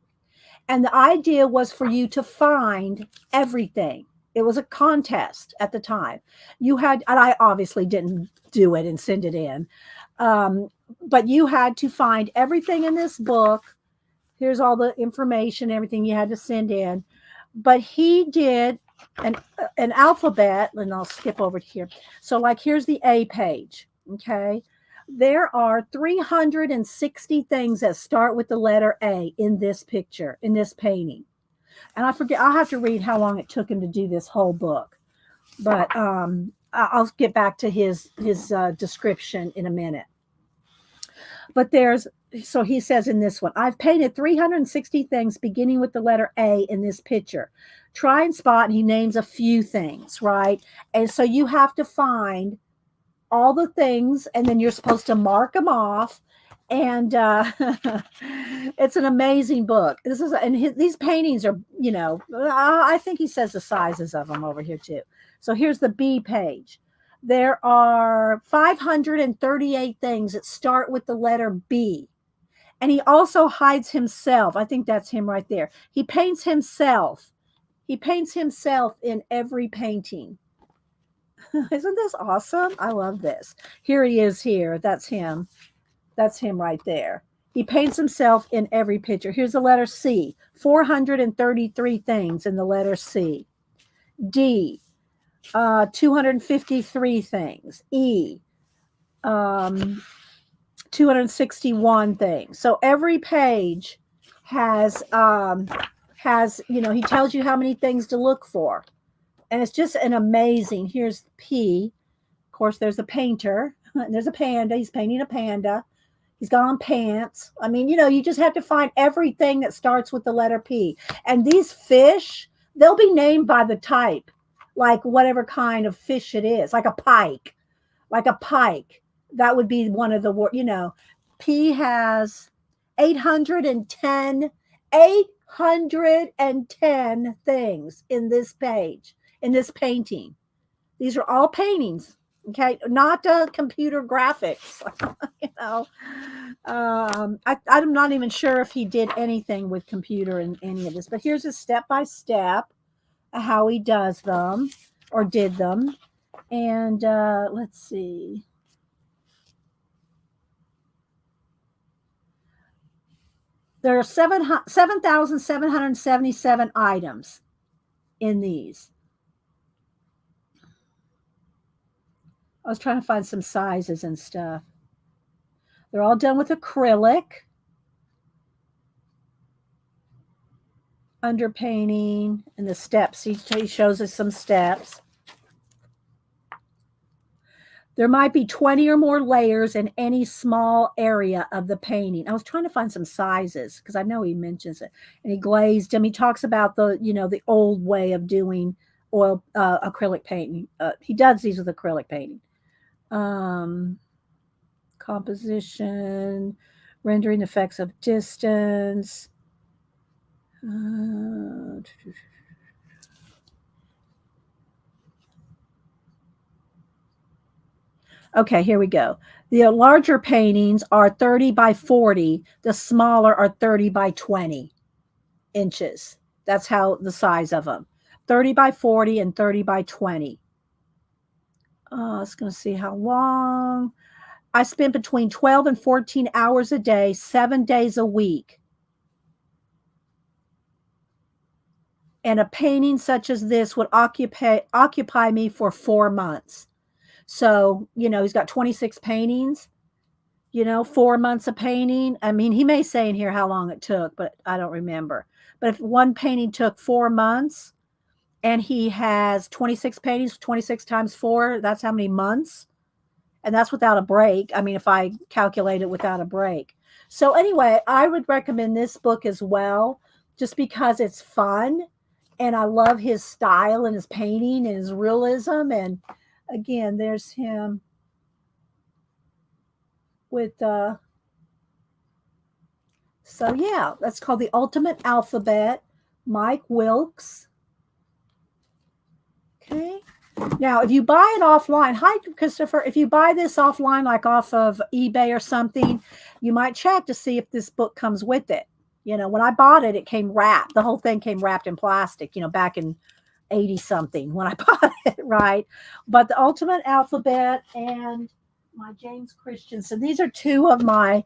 And the idea was for you to find everything. It was a contest at the time. And I obviously didn't do it and send it in. But you had to find everything in this book. Here's all the information, everything you had to send in. But he did an alphabet, and I'll skip over to here. So like, here's the A page, okay? There are 360 things that start with the letter A in this picture, in this painting. And I forget, I'll have to read how long it took him to do this whole book. But I'll get back to his description in a minute. But so he says in this one, I've painted 360 things beginning with the letter A in this picture. Try and spot, and he names a few things, right? And so you have to find all the things, and then you're supposed to mark them off. And it's an amazing book. These paintings are, I think he says the sizes of them over here too. So here's the B page. There are 538 things that start with the letter B. And he also hides himself. I think that's him right there. He paints himself. He paints himself in every painting. Isn't this awesome? I love this. Here he is here. That's him. That's him right there. He paints himself in every picture. Here's the letter C. 433 things in the letter C. D. 253 things. E. 261 things. So every page has he tells you how many things to look for. And it's just an amazing. Here's P. Of course, there's a painter. And there's a panda. He's painting a panda. He's got on pants. I mean, you just have to find everything that starts with the letter P. And these fish, they'll be named by the type, like whatever kind of fish it is, like a pike. Like a pike. That would be one of the, P has 810 things in this page, in this painting. These are all paintings, okay? Not computer graphics, I'm not even sure if he did anything with computer in any of this, but here's a step-by-step how he does them or did them. And let's see. There are 7,777 items in these. I was trying to find some sizes and stuff. They're all done with acrylic. Underpainting and the steps. He shows us some steps. There might be 20 or more layers in any small area of the painting. I was trying to find some sizes because I know he mentions it. And he glazed them. He talks about the old way of doing oil acrylic painting. He does these with acrylic painting. Composition, rendering effects of distance. Okay, here we go. The larger paintings are 30 by 40. The smaller are 30 by 20 inches. That's how the size of them. 30 by 40 and 30 by 20. I was going to see how long. I spent between 12 and 14 hours a day, 7 days a week. And a painting such as this would occupy me for 4 months. So, he's got 26 paintings, 4 months of painting. I mean, he may say in here how long it took, but I don't remember. But if one painting took 4 months, and he has 26 paintings, 26 times 4. That's how many months. And that's without a break. I mean, if I calculate it without a break. So anyway, I would recommend this book as well, just because it's fun. And I love his style and his painting and his realism. And again, there's him with, so yeah, that's called The Ultimate Alphabet, Mike Wilkes. Okay. Now, if you buy it offline, hi, Christopher, if you buy this offline, like off of eBay or something, you might check to see if this book comes with it. You know, when I bought it, it came wrapped. The whole thing came wrapped in plastic, you know, back in 80 something when I bought it, right? But The Ultimate Alphabet and my James Christensen, these are two of my,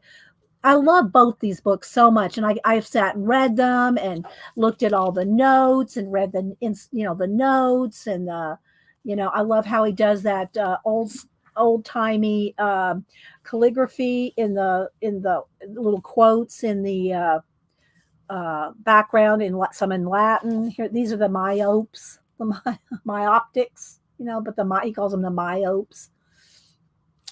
I love both these books so much. And I've sat and read them and looked at all the notes and read the, you know, the notes and the, you know, I love how he does that old timey calligraphy in the little quotes in the background, in some in Latin. Here, these are the myopes, the myoptics, you know, but he calls them the myopes.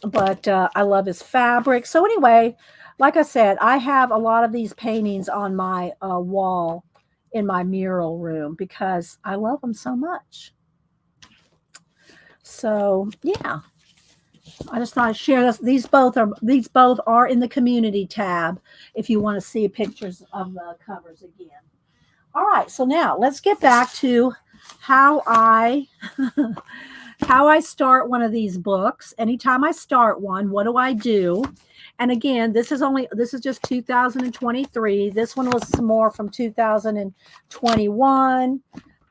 But I love his fabric. So anyway, like I said, I have a lot of these paintings on my wall in my mural room because I love them so much. So yeah, I just thought I'd share this. These both are in the community tab if you want to see pictures of the covers again. All right, so now let's get back to how I how I start one of these books. Anytime I start one, what do I do? And again, this is just 2023. This one was some more from 2021.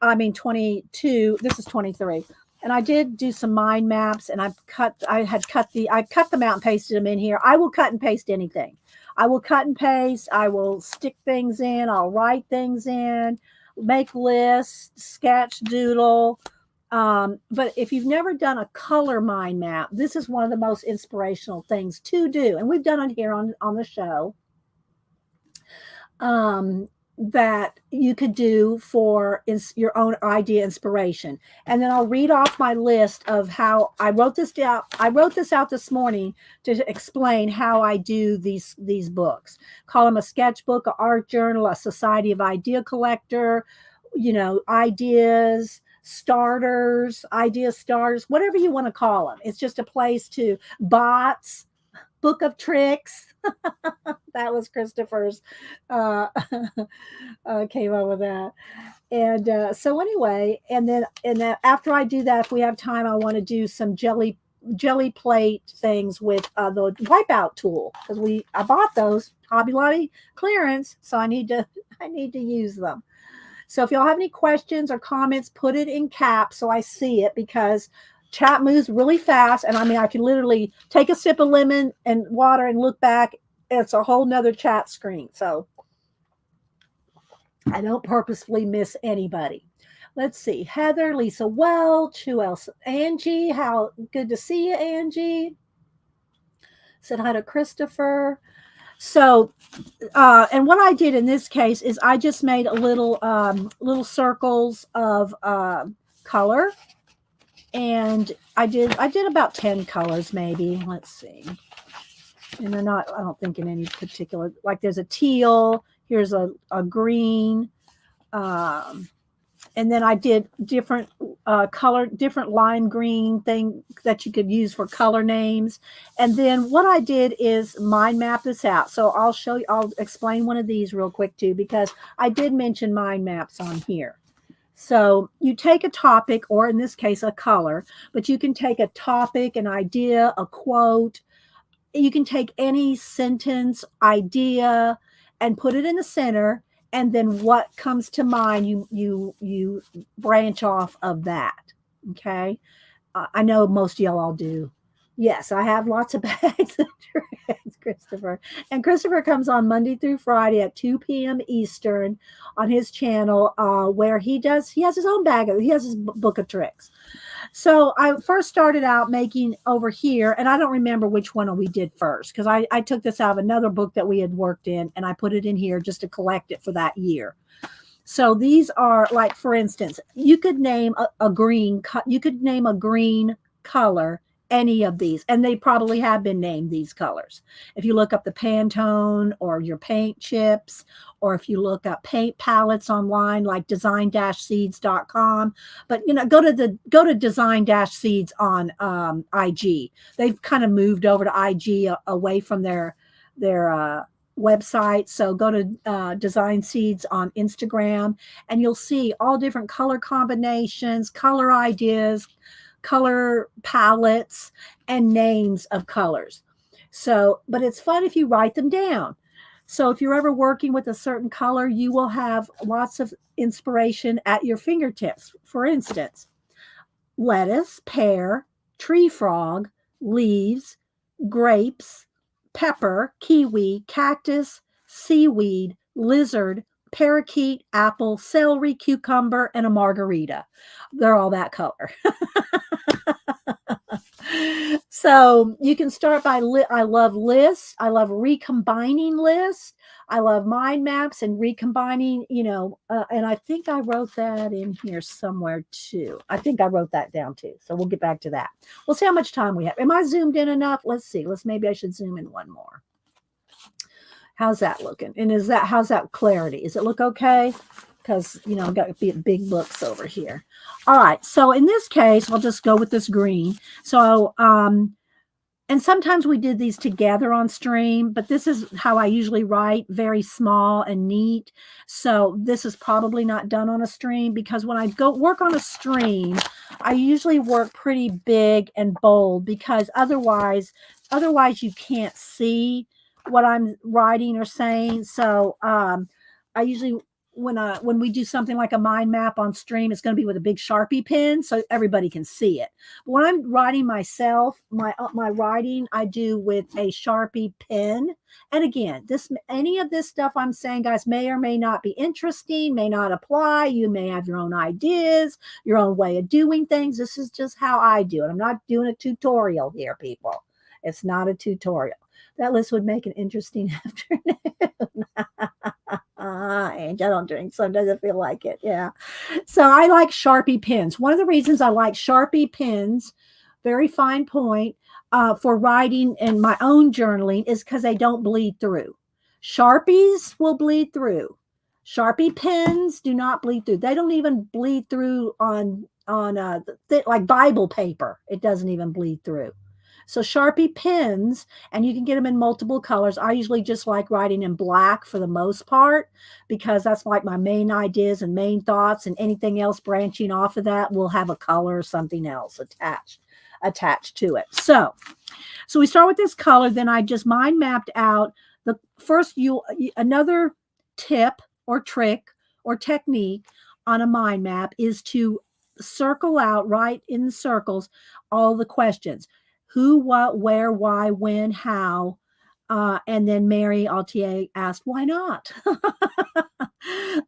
I mean 22. This is 23. And I did do some mind maps, and I cut them out and pasted them in here. I will cut and paste anything. I will cut and paste. I will stick things in. I'll write things in, make lists, sketch, doodle. But if you've never done a color mind map, this is one of the most inspirational things to do. And we've done it here on the show. That you could do for your own idea inspiration. And then I'll read off my list of how I wrote this down. I wrote this out this morning to explain how I do these books. Call them a sketchbook, an art journal, a society of idea collector, you know, idea starters, whatever you want to call them. It's just a place to bots, book of tricks. That was Christopher's came up with that. And so anyway, and then after I do that, if we have time, I want to do some jelly plate things with the wipeout tool, because I bought those Hobby Lobby clearance, so I need to use them. So if y'all have any questions or comments, put it in caps so I see it, because chat moves really fast. And I mean, I can literally take a sip of lemon and water and look back. It's a whole nother chat screen. So I don't purposefully miss anybody. Let's see. Heather, Lisa Welch, who else? Angie, how good to see you, Angie. Said hi to Christopher. So, and what I did in this case is I just made a little circles of color. And I did about 10 colors, maybe. Let's see. And they're not, I don't think in any particular, like there's a teal, here's a green. And then I did different different lime green thing that you could use for color names. And then what I did is mind map this out. So I'll explain one of these real quick too, because I did mention mind maps on here. So you take a topic, or in this case, a color, but you can take a topic, an idea, a quote. You can take any sentence, idea, and put it in the center. And then what comes to mind, you branch off of that. Okay. I know most of y'all all do. Yes, I have lots of bags of tricks, Christopher. And Christopher comes on Monday through Friday at 2 p.m. Eastern on his channel, where he has his own he has his book of tricks. So I first started out making over here, and I don't remember which one we did first, because I took this out of another book that we had worked in, and I put it in here just to collect it for that year. So these are like, for instance, you could name a green, you could name a green color, any of these, and they probably have been named these colors. If you look up the Pantone or your paint chips, or if you look up paint palettes online like design-seeds.com, but go to design-seeds on IG. They've kind of moved over to IG away from their website. So go to Design Seeds on Instagram, and you'll see all different color combinations, color ideas, color palettes, and names of colors. So, but it's fun if you write them down. So if you're ever working with a certain color, you will have lots of inspiration at your fingertips. For instance, lettuce, pear, tree frog, leaves, grapes, pepper, kiwi, cactus, seaweed, lizard, parakeet, apple, celery, cucumber, and a margarita. They're all that color. So you can start by I love lists. I love recombining lists. I love mind maps and recombining, and I think I wrote that in here somewhere too. I think I wrote that down too. So we'll get back to that. We'll see how much time we have. Am I zoomed in enough? Let's see. Maybe I should zoom in one more. How's that looking? And how's that clarity? Does it look okay? Because, I've got big books over here. All right. So in this case, I'll just go with this green. So, and sometimes we did these together on stream, but this is how I usually write, very small and neat. So this is probably not done on a stream, because when I go work on a stream, I usually work pretty big and bold, because otherwise you can't see what I'm writing or saying. So I usually, when we do something like a mind map on stream, it's going to be with a big Sharpie pen so everybody can see it. But when I'm writing myself, my writing, I do with a Sharpie pen. And again, any of this stuff I'm saying, guys, may or may not be interesting, may not apply. You may have your own ideas, your own way of doing things. This is just how I do it. I'm not doing a tutorial here, people. It's not a tutorial. That list would make an interesting afternoon. I don't drink, so it doesn't feel like it. Yeah. So I like Sharpie pens. One of the reasons I like Sharpie pens, very fine point, for writing and my own journaling is because they don't bleed through. Sharpies will bleed through. Sharpie pens do not bleed through. They don't even bleed through on like Bible paper. It doesn't even bleed through. So Sharpie pens, and you can get them in multiple colors. I usually just like writing in black for the most part, because that's like my main ideas and main thoughts, and anything else branching off of that will have a color or something else attached to it. So we start with this color. Then I just mind mapped out the first. Another tip or trick or technique on a mind map is to circle out, right in the circles, all the questions. Who, what, where, why, when, how, and then Mary Altier asked, why not?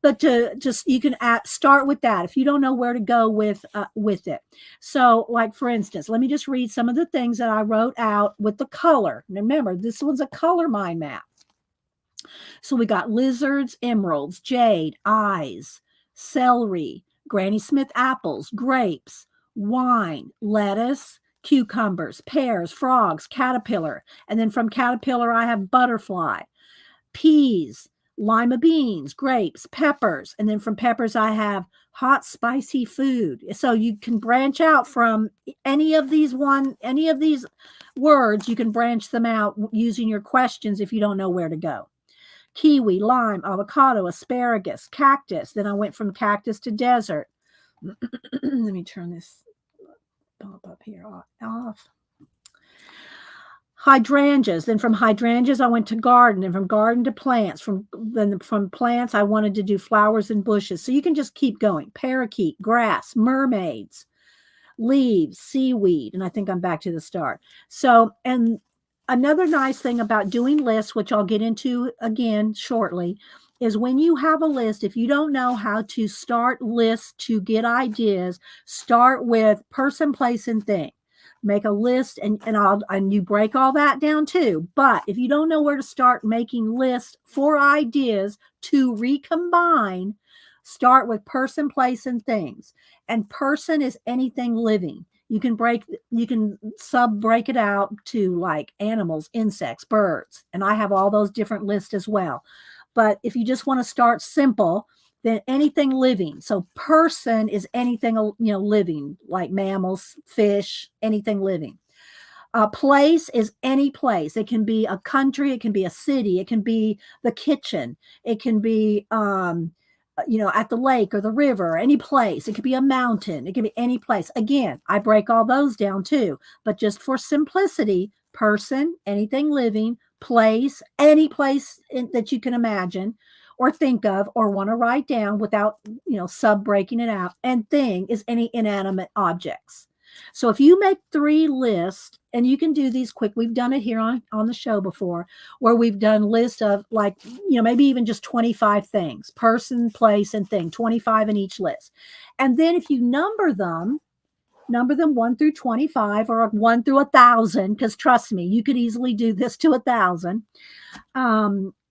But you can start with that if you don't know where to go with it. So, like, for instance, let me just read some of the things that I wrote out with the color. Remember, this one's a color mind map. So we got lizards, emeralds, jade, eyes, celery, Granny Smith apples, grapes, wine, lettuce, cucumbers, pears, frogs, caterpillar. And then from caterpillar, I have butterfly, peas, lima beans, grapes, peppers. And then from peppers, I have hot, spicy food. So you can branch out from any of these words. You can branch them out using your questions if you don't know where to go. Kiwi, lime, avocado, asparagus, cactus. Then I went from cactus to desert. Let me turn this bump up here off. Hydrangeas. Then from hydrangeas, I went to garden, and from garden to plants. From plants, I wanted to do flowers and bushes. So you can just keep going. Parakeet, grass, mermaids, leaves, seaweed. And I think I'm back to the start. So, and another nice thing about doing lists, which I'll get into again shortly, is when you have a list, if you don't know how to start lists to get ideas, start with person, place, and thing. Make a list, and you break all that down too. But if you don't know where to start making lists for ideas to recombine, Start with person, place, and things. And person is anything living. You can sub break it out to like animals, insects, birds, and I have all those different lists as well. But if you just want to start simple, then anything living. So person is anything living, like mammals, fish, anything living. A place is any place. It can be a country, it can be a city, it can be the kitchen, it can be at the lake or the river, any place. It could be a mountain, it can be any place. Again, I break all those down too, but just for simplicity, person, anything living, place, any place that you can imagine or think of or want to write down without sub breaking it out, and thing is any inanimate objects. So if you make 3 lists, and you can do these quick, we've done it here on the show before, where we've done lists of like, maybe even just 25 things, person, place, and thing, 25 in each list. And then if you number them 1 through 25 or 1 through 1,000, because trust me, you could easily do this to 1,000.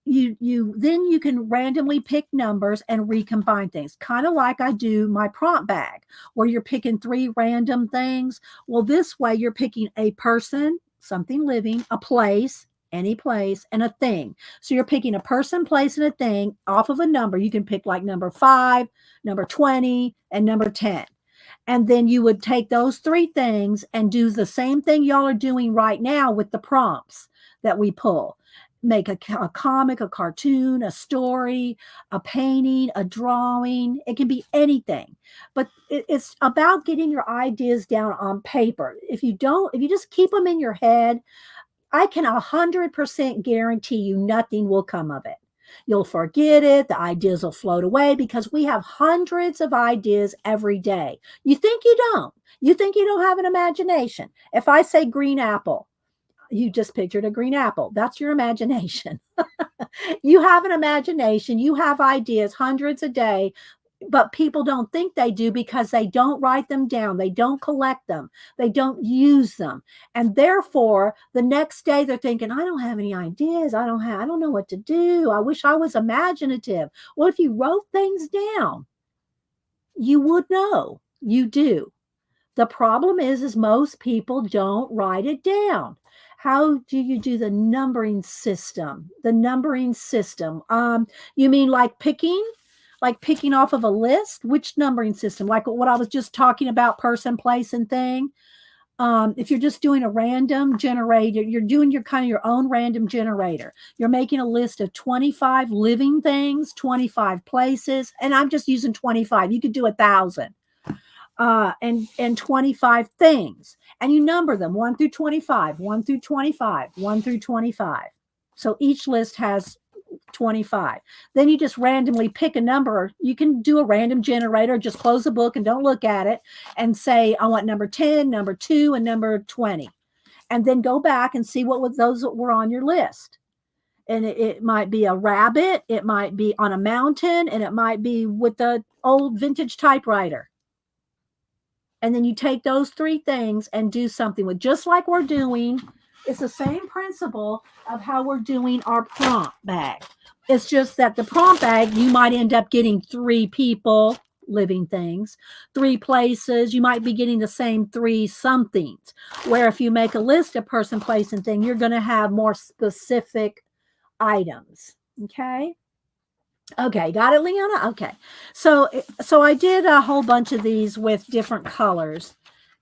You can randomly pick numbers and recombine things, kind of like I do my prompt bag, where you're picking 3 random things. Well, this way you're picking a person, something living, a place, any place, and a thing. So you're picking a person, place, and a thing off of a number. You can pick like number 5, number 20, and number 10. And then you would take those 3 things and do the same thing y'all are doing right now with the prompts that we pull. Make a comic, a cartoon, a story, a painting, a drawing. It can be anything, but it's about getting your ideas down on paper. If you just keep them in your head, I can 100% guarantee you nothing will come of it. You'll forget it. The ideas will float away because we have hundreds of ideas every day. You think you don't. You think you don't have an imagination. If I say green apple, you just pictured a green apple. That's your imagination. You have an imagination. You have ideas, hundreds a day, but people don't think they do because they don't write them down. They don't collect them. They don't use them. And therefore, the next day they're thinking, I don't have any ideas. I don't know what to do. I wish I was imaginative. Well, if you wrote things down, you would know. You do. The problem is most people don't write it down. How do you do the numbering system? The numbering system. You mean like picking off of a list? Which numbering system? Like what I was just talking about, person, place, and thing. If you're just doing a random generator, you're doing your own random generator. You're making a list of 25 living things, 25 places, and I'm just using 25. You could do 1,000. And 25 things, and you number them 1 through 25, 1 through 25, 1 through 25. So each list has 25. Then you just randomly pick a number. You can do a random generator, just close the book and don't look at it and say, I want number 10, number 2, and number 20. And then go back and see what those were on your list. And it might be a rabbit, it might be on a mountain, and it might be with the old vintage typewriter. And then you take those 3 things and do something with, just like we're doing. It's the same principle of how we're doing our prompt bag. It's just that the prompt bag, you might end up getting 3 people, living things, 3 places. You might be getting the same 3 somethings. Where if you make a list of person, place, and thing, you're going to have more specific items. Okay. Okay, got it, Leona? Okay. So I did a whole bunch of these with different colors.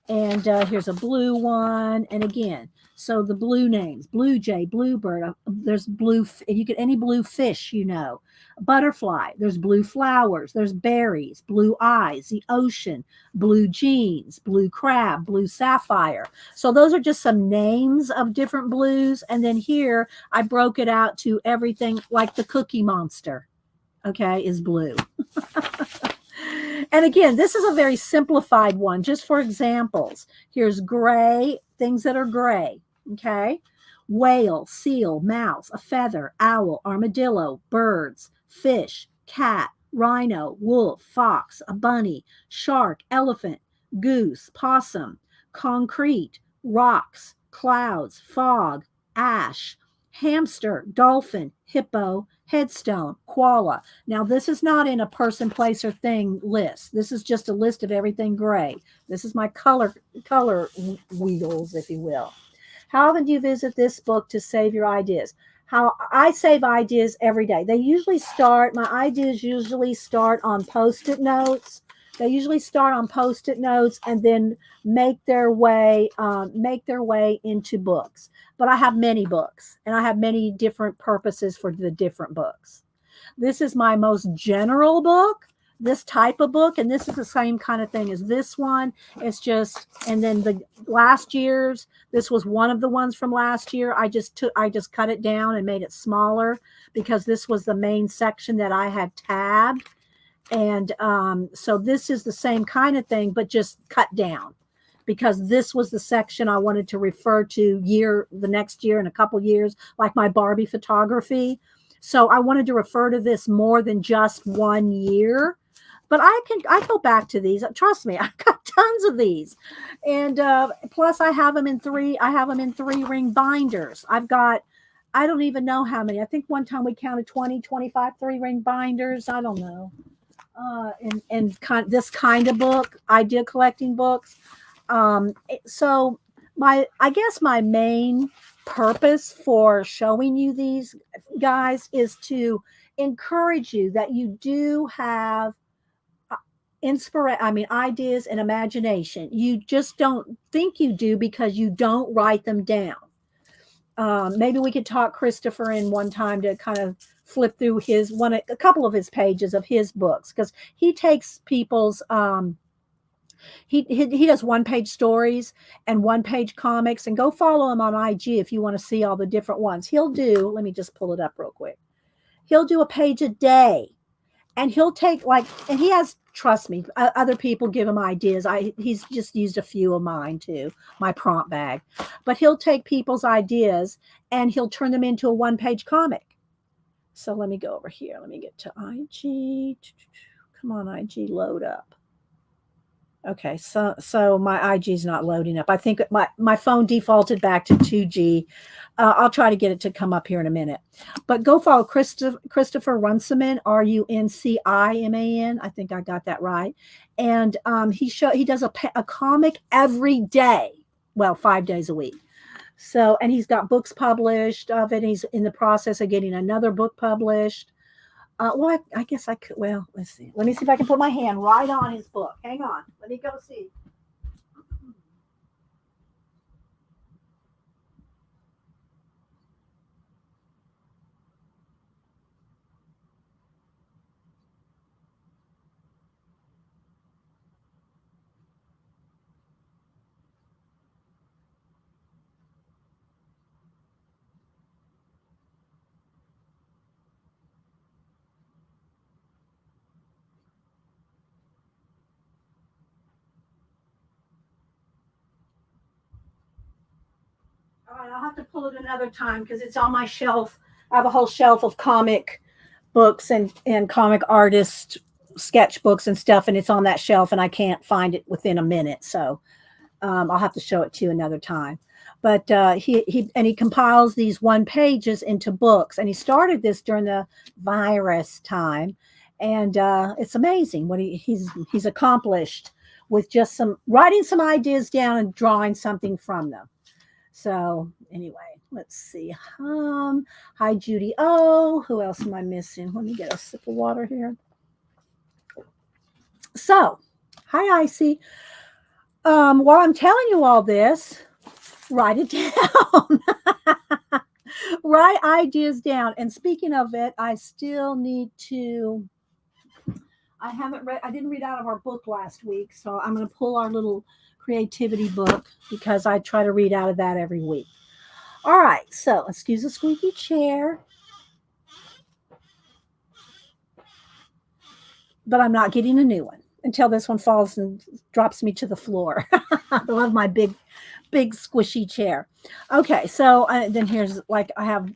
And here's a blue one. And again, so the blue names, blue jay, bluebird, there's blue, you get any blue fish, butterfly, there's blue flowers, there's berries, blue eyes, the ocean, blue jeans, blue crab, blue sapphire. So those are just some names of different blues. And then here I broke it out to everything like the Cookie Monster. Okay, is blue. And again, this is a very simplified one, just for examples. Here's gray, things that are gray. Okay, whale, seal, mouse, a feather, owl, armadillo, birds, fish, cat, rhino, wolf, fox, a bunny, shark, elephant, goose, possum, concrete, rocks, clouds, fog, ash, hamster, dolphin, hippo, headstone, koala. Now, this is not in a person, place, or thing list. This is just a list of everything gray. This is my color wheels, if you will. How often do you visit this book to save your ideas? How I save ideas every day. My ideas usually start on Post-it notes. They usually start on Post-it notes and then make their way into books. But I have many books, and I have many different purposes for the different books. This is my most general book, this type of book, and this is the same kind of thing as this one. It's just, and then the last year's, this was one of the ones from last year. I just cut it down and made it smaller because this was the main section that I had tabbed. And so this is the same kind of thing, but just cut down, because this was the section I wanted to refer to the next year in a couple years, like my Barbie photography. So I wanted to refer to this more than just 1 year. But I go back to these. Trust me, I've got tons of these. And plus I have them in three ring binders. I don't even know how many. I think one time we counted 20, 25 3-ring binders. I don't know. This kind of book, idea collecting books. So I guess my main purpose for showing you these guys is to encourage you that you do have ideas and imagination. You just don't think you do because you don't write them down. Maybe we could talk Christopher in one time to kind of flip through a couple of his pages of his books, because he takes people's he does 1-page stories and 1-page comics, and go follow him on IG if you want to see all the different ones. Let me just pull it up real quick. He'll do a page a day, and he'll take and he has, trust me, other people give him ideas. He's just used a few of mine too, my prompt bag, but he'll take people's ideas and he'll turn them into a 1-page comic. So let me go over here. Let me get to IG. Come on, IG, load up. Okay, so my IG is not loading up. I think my phone defaulted back to 2G. I'll try to get it to come up here in a minute. But go follow Christopher Runciman, Runciman. I think I got that right. And he does a comic every day. Well, 5 days a week. So, and he's got books published of it. He's in the process of getting another book published. I guess I could. Well, let's see. Let me see if I can put my hand right on his book. Hang on. Let me go see. All right, I'll have to pull it another time because it's on my shelf. I have a whole shelf of comic books and comic artist sketchbooks and stuff, and it's on that shelf, and I can't find it within a minute. So I'll have to show it to you another time. But he compiles these 1-pages into books, and he started this during the virus time, and it's amazing what he's accomplished with just writing some ideas down and drawing something from them. So anyway, let's see. Hi, Judy. Oh, who else am I missing? Let me get a sip of water here. So, hi, Icy. While I'm telling you all this, write it down. Write ideas down. And speaking of it, I still need to. I didn't read out of our book last week, so I'm going to pull our little creativity book because I try to read out of that every week. All right, so excuse the squeaky chair. But I'm not getting a new one until this one falls and drops me to the floor. I love my big squishy chair. Okay, so then here's I have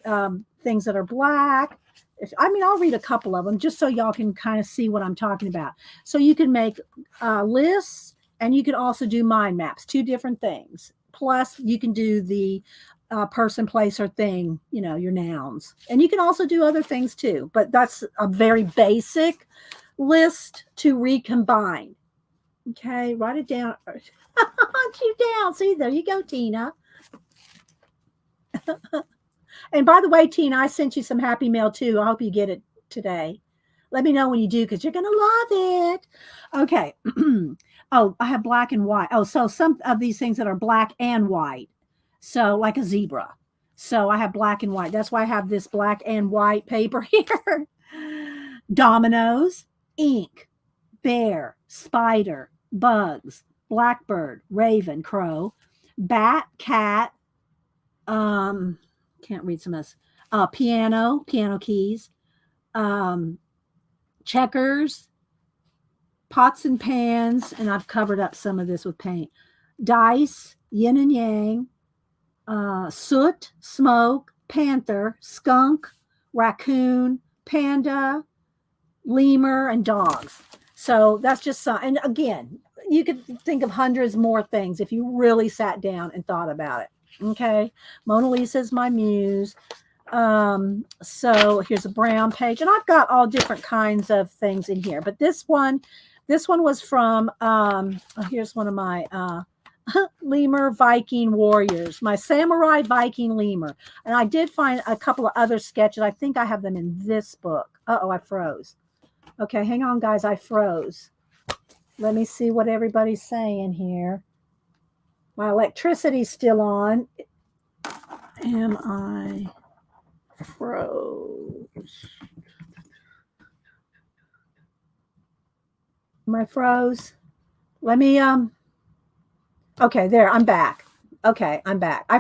things that are black. I'll read a couple of them just so y'all can kind of see what I'm talking about. So you can make lists, and you can also do mind maps, 2 different things. Plus, you can do the person, place, or thing, your nouns. And you can also do other things too, but that's a very basic list to recombine. Okay, write it down. Hunt you down. See, there you go, Tina. And by the way, Tina, I sent you some happy mail too. I hope you get it today. Let me know when you do, because you're going to love it. Okay. Oh, I have black and white. Oh, so some of these things that are black and white. So like a zebra. So I have black and white. That's why I have this black and white paper here. Dominoes, ink, bear, spider, bugs, blackbird, raven, crow, bat, cat, can't read some of this, piano keys, checkers, pots and pans, and I've covered up some of this with paint, dice, yin and yang, soot, smoke, panther, skunk, raccoon, panda, lemur, and dogs. So that's just some, and again, you could think of hundreds more things if you really sat down and thought about it. Okay. Mona Lisa is my muse. So here's a brown page, and I've got all different kinds of things in here, but this one was from, here's one of my, lemur Viking warriors, my samurai Viking lemur. And I did find a couple of other sketches. I think I have them in this book. Uh-oh, I froze. Okay, hang on, guys. I froze. Let me see what everybody's saying here. My electricity's still on. Am I froze? Am I froze? Let me, okay, there, I'm back. Okay, I'm back. I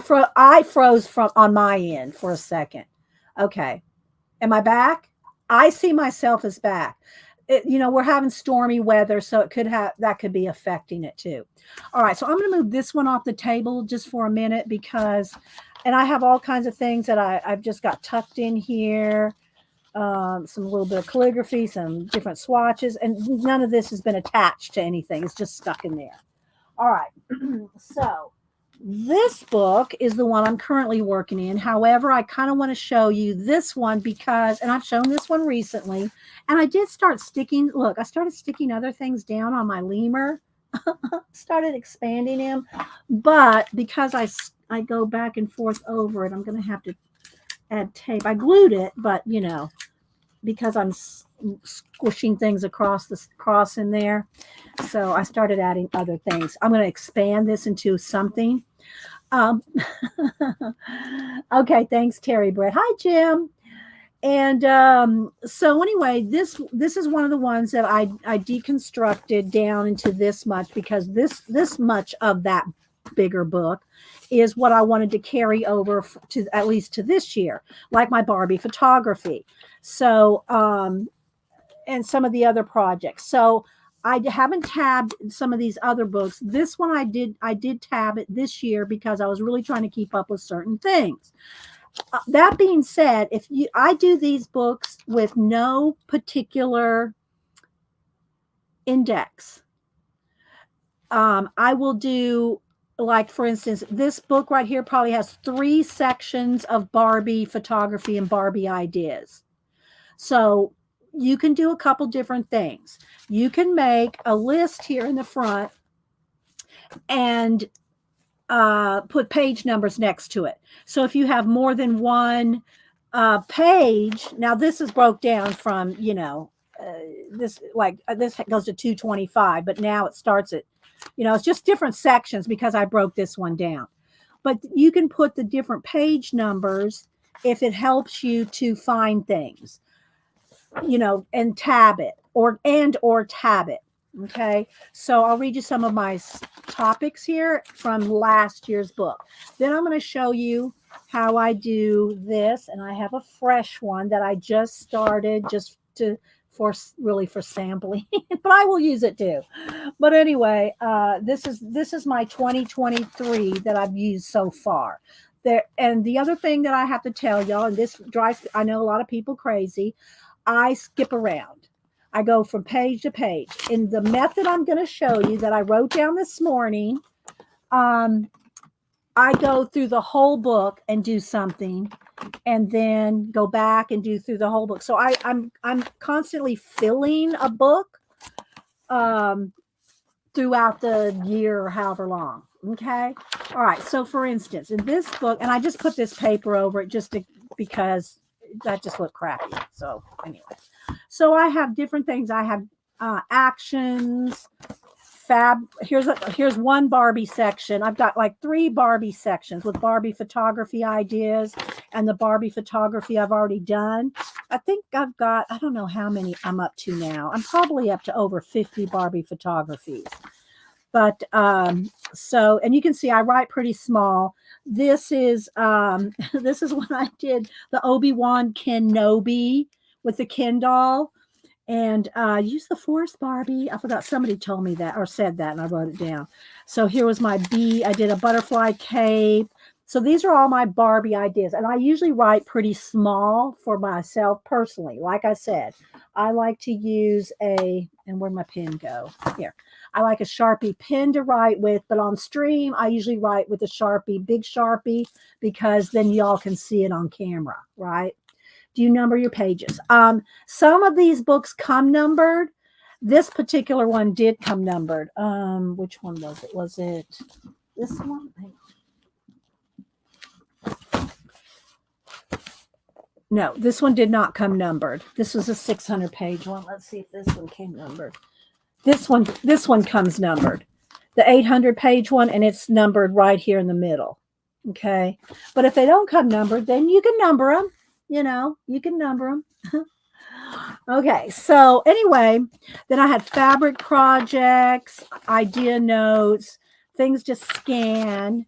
froze from on my end for a second. Okay. Am I back? I see myself as back. We're having stormy weather, so that could be affecting it too. All right, so I'm going to move this one off the table just for a minute and I have all kinds of things that I've just got tucked in here. Some little bit of calligraphy, some different swatches, and none of this has been attached to anything. It's just stuck in there. All right, so this book is the one I'm currently working in. However, I kind of want to show you this one and I've shown this one recently, and I did start sticking, I started sticking other things down on my lemur, started expanding him, but because I go back and forth over it, I'm going to have to add tape. I glued it, but because I'm squishing things across in there. So I started adding other things. I'm going to expand this into something. Okay, thanks, Terry Brett. Hi, Jim. And so anyway, this is one of the ones that I deconstructed down into this much, because this much of that bigger book is what I wanted to carry over to at least to this year, like my Barbie photography. So, and some of the other projects. So I haven't tabbed some of these other books. This one I did tab it this year because I was really trying to keep up with certain things. That being said, I do these books with no particular index. I will do, like, for instance, this book right here probably has 3 sections of Barbie photography and Barbie ideas. So you can do a couple different things. You can make a list here in the front and put page numbers next to it. So if you have more than one page, now this is broke down from, this goes to 225, but now it starts at, it's just different sections because I broke this one down. But you can put the different page numbers if it helps you to find things, and tab it or tab it. Okay, so I'll read you some of my topics here from last year's book. Then I'm going to show you how I do this, and I have a fresh one that I just started for sampling, but I will use it too. But anyway, this is my 2023 that I've used so far. There, and the other thing that I have to tell y'all, and this drives, I know a lot of people crazy, I skip around. I go from page to page. In the method I'm going to show you that I wrote down this morning, I go through the whole book and do something, and then go back and do through the whole book. So I'm constantly filling a book throughout the year or however long. Okay. All right. So for instance, in this book, and I just put this paper over it because that just looked crappy. So anyway, so I have different things. I have actions, here's one Barbie section. I've got like 3 Barbie sections with Barbie photography ideas, and the Barbie photography I've already done. I think I've got, I don't know how many I'm up to now. I'm probably up to over 50 Barbie photographies. But so, and you can see I write pretty small. This is this is when I did the Obi-Wan Kenobi with the Ken doll. And use the force, Barbie. I forgot, somebody told me that or said that, and I wrote it down. So here was my bee. I did a butterfly cape. So these are all my Barbie ideas. And I usually write pretty small for myself personally. Like I said, I like to use and where'd my pen go? Here. I like a Sharpie pen to write with, but on stream, I usually write with a Sharpie, big Sharpie, because then y'all can see it on camera, right? Do you number your pages? Some of these books come numbered. This particular one did come numbered. Which one was it? Was it this one? No, this one did not come numbered. This was a 600-page one. Let's see if this one came numbered. This one comes numbered. The 800-page one, and it's numbered right here in the middle. Okay. But if they don't come numbered, then you can number them. You know, you can number them. Okay, so anyway, then I had fabric projects, idea notes, things to scan,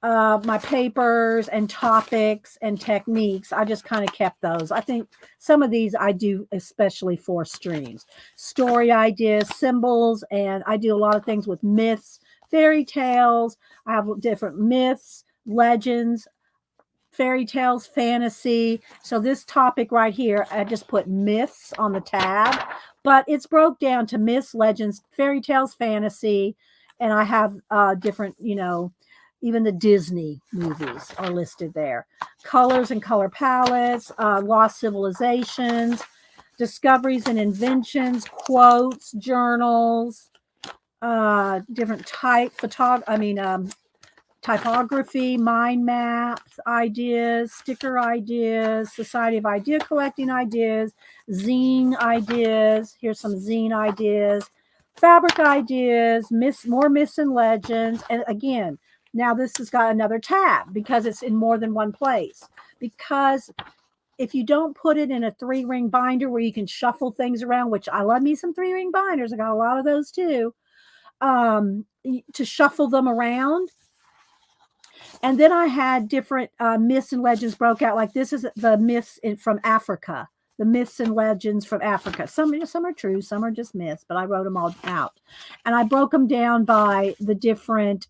my papers and topics and techniques. I just kind of kept those. I think some of these I do especially for streams. Story ideas, symbols, and I do a lot of things with myths, fairy tales. I have different myths, legends, fairy tales, fantasy. So this topic right here, I just put myths on the tab, but it's broke down to myths, legends, fairy tales, fantasy. And I have different, you know, even the Disney movies are listed there. Colors and color palettes, lost civilizations, discoveries and inventions, quotes, journals, different typography, mind maps, ideas, sticker ideas, Society of Idea Collecting ideas, zine ideas. Here's some zine ideas, fabric ideas, more myths and legends. And again, now this has got another tab because it's in more than one place. Because if you don't put it in a 3-ring binder where you can shuffle things around, which I love me some 3-ring binders. I got a lot of those too, to shuffle them around. And then I had different myths and legends broke out. Like this is the myths from Africa, the myths and legends from Africa. Some are true, some are just myths, but I wrote them all out. And I broke them down by the different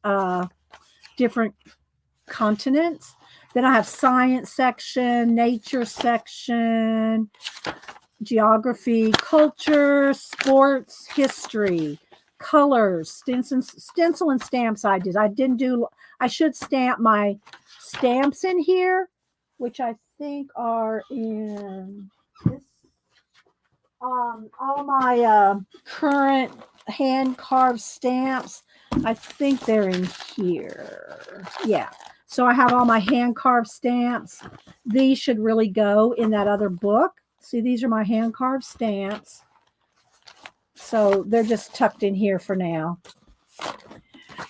continents. Then I have science section, nature section, geography, culture, sports, history, colors, stencil and stamps ideas. I should stamp my stamps in here, which I think are in this. All my current hand carved stamps, I think they're in here. Yeah. So I have all my hand carved stamps. These should really go in that other book. See, these are my hand carved stamps. So they're just tucked in here for now.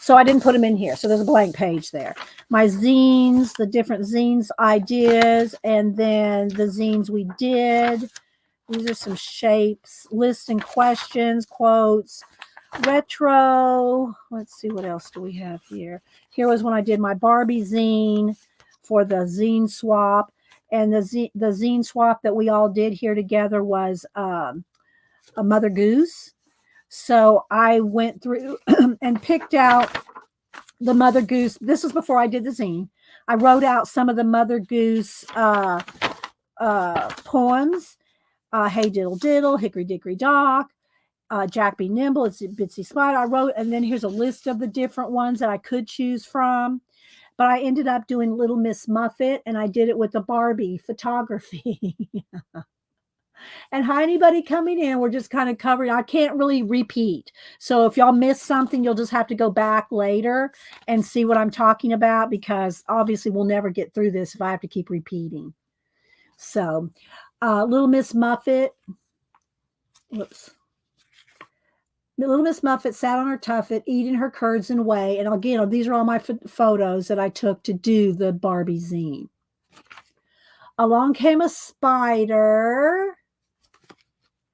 So I didn't put them in here. So there's a blank page there. My zines, the different zines ideas, and then the zines we did. These are some shapes, lists and questions, quotes, retro. Let's see, what else do we have here? Here was when I did my Barbie zine for the zine swap. And the zine swap that we all did here together was a Mother Goose. So I went through and picked out the Mother Goose. This was before I did the zine. I wrote out some of the Mother Goose poems. Hey Diddle Diddle, Hickory Dickory Dock, Jack Be Nimble, It's a Bitsy Spider. I wrote, and then here's a list of the different ones that I could choose from. but I ended up doing Little Miss Muffet, and I did it with the Barbie photography. And hi, anybody coming in, we're just kind of covering. I can't really repeat. So if y'all miss something, you'll just have to go back later and see what I'm talking about, because obviously we'll never get through this if I have to keep repeating. So Little Miss Muffet, whoops. Little Miss Muffet sat on her tuffet, eating her curds and whey. And again, these are all my photos that I took to do the Barbie zine. Along came a spider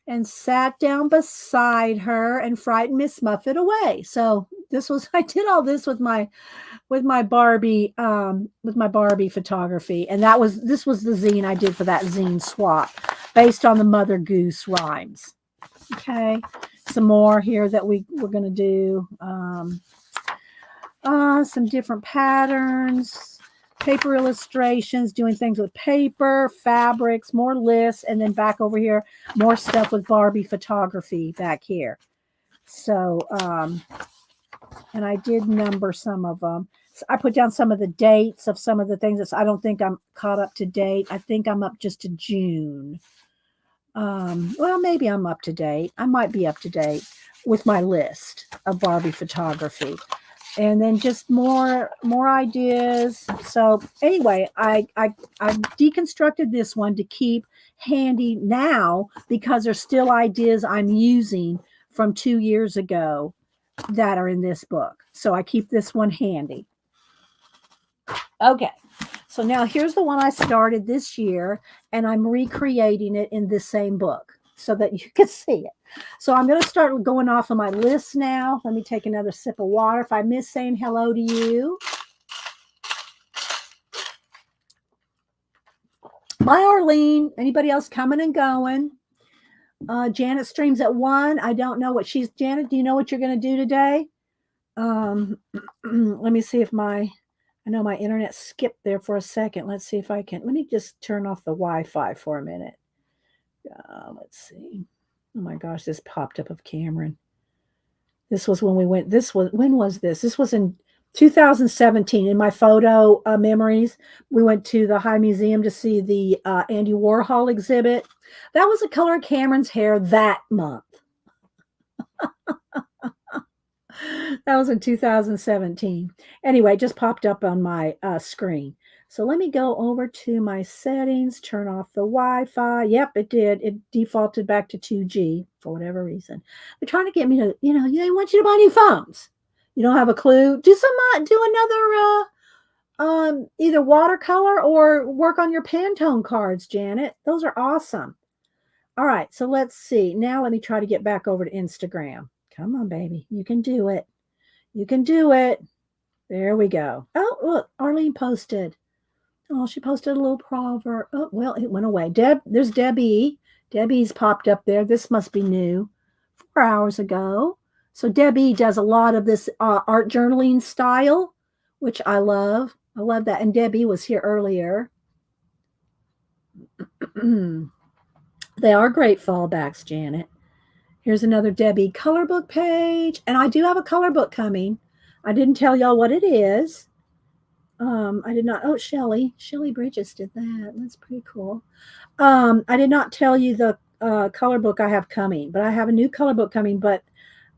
and sat down beside her and frightened Miss Muffet away. So this was, I did all this with my Barbie photography. And this was the zine I did for that zine swap based on the Mother Goose rhymes. Okay. Some more here that we're going to do. Some different patterns, paper illustrations, doing things with paper, fabrics, more lists, and then back over here, more stuff with Barbie photography back here. So, and I did number some of them. So I put down some of the dates of some of the things that I don't think I'm caught up to date. I think I'm up just to June. Well, maybe I'm up to date. I might be up to date with my list of Barbie photography. And then just more ideas. So anyway, I deconstructed this one to keep handy now, because there's still ideas I'm using from 2 years ago that are in this book. So I keep this one handy. Okay. So now here's the one I started this year, and I'm recreating it in this same book so that you can see it. So I'm going to start going off of my list now. Let me take another sip of water. If I miss saying hello to you. Bye, Arlene. Anybody else coming and going? Janet streams at 1. I don't know what Janet, do you know what you're going to do today? Let me see if I know my internet skipped there for a second. Let's see if I can. Let me just turn off the Wi-Fi for a minute. Let's see. Oh my gosh, this popped up of Cameron. This was when we went. When was this? This was in 2017. In my photo memories, we went to the High Museum to see the Andy Warhol exhibit. That was the color of Cameron's hair that month. That was in 2017. Anyway, it just popped up on my screen. So let me go over to my settings, turn off the Wi-Fi. Yep, it did. It defaulted back to 2G for whatever reason. They're trying to get me to, they want you to buy new phones. You don't have a clue. Do another either watercolor or work on your Pantone cards, Janet. Those are awesome. All right, so let's see. Now let me try to get back over to Instagram. Come on, baby. You can do it. You can do it. There we go. Oh, look, Arlene posted. Oh, she posted a little proverb. Oh, well, it went away. There's Debbie. Debbie's popped up there. This must be new. 4 hours ago. So Debbie does a lot of this art journaling style, which I love. I love that. And Debbie was here earlier. They are great fallbacks, Janet. Here's another Debbie color book page. And I do have a color book coming. I didn't tell y'all what it is. I did not. Oh, Shelly Bridges did that. That's pretty cool. I did not tell you the color book I have coming, but I have a new color book coming, but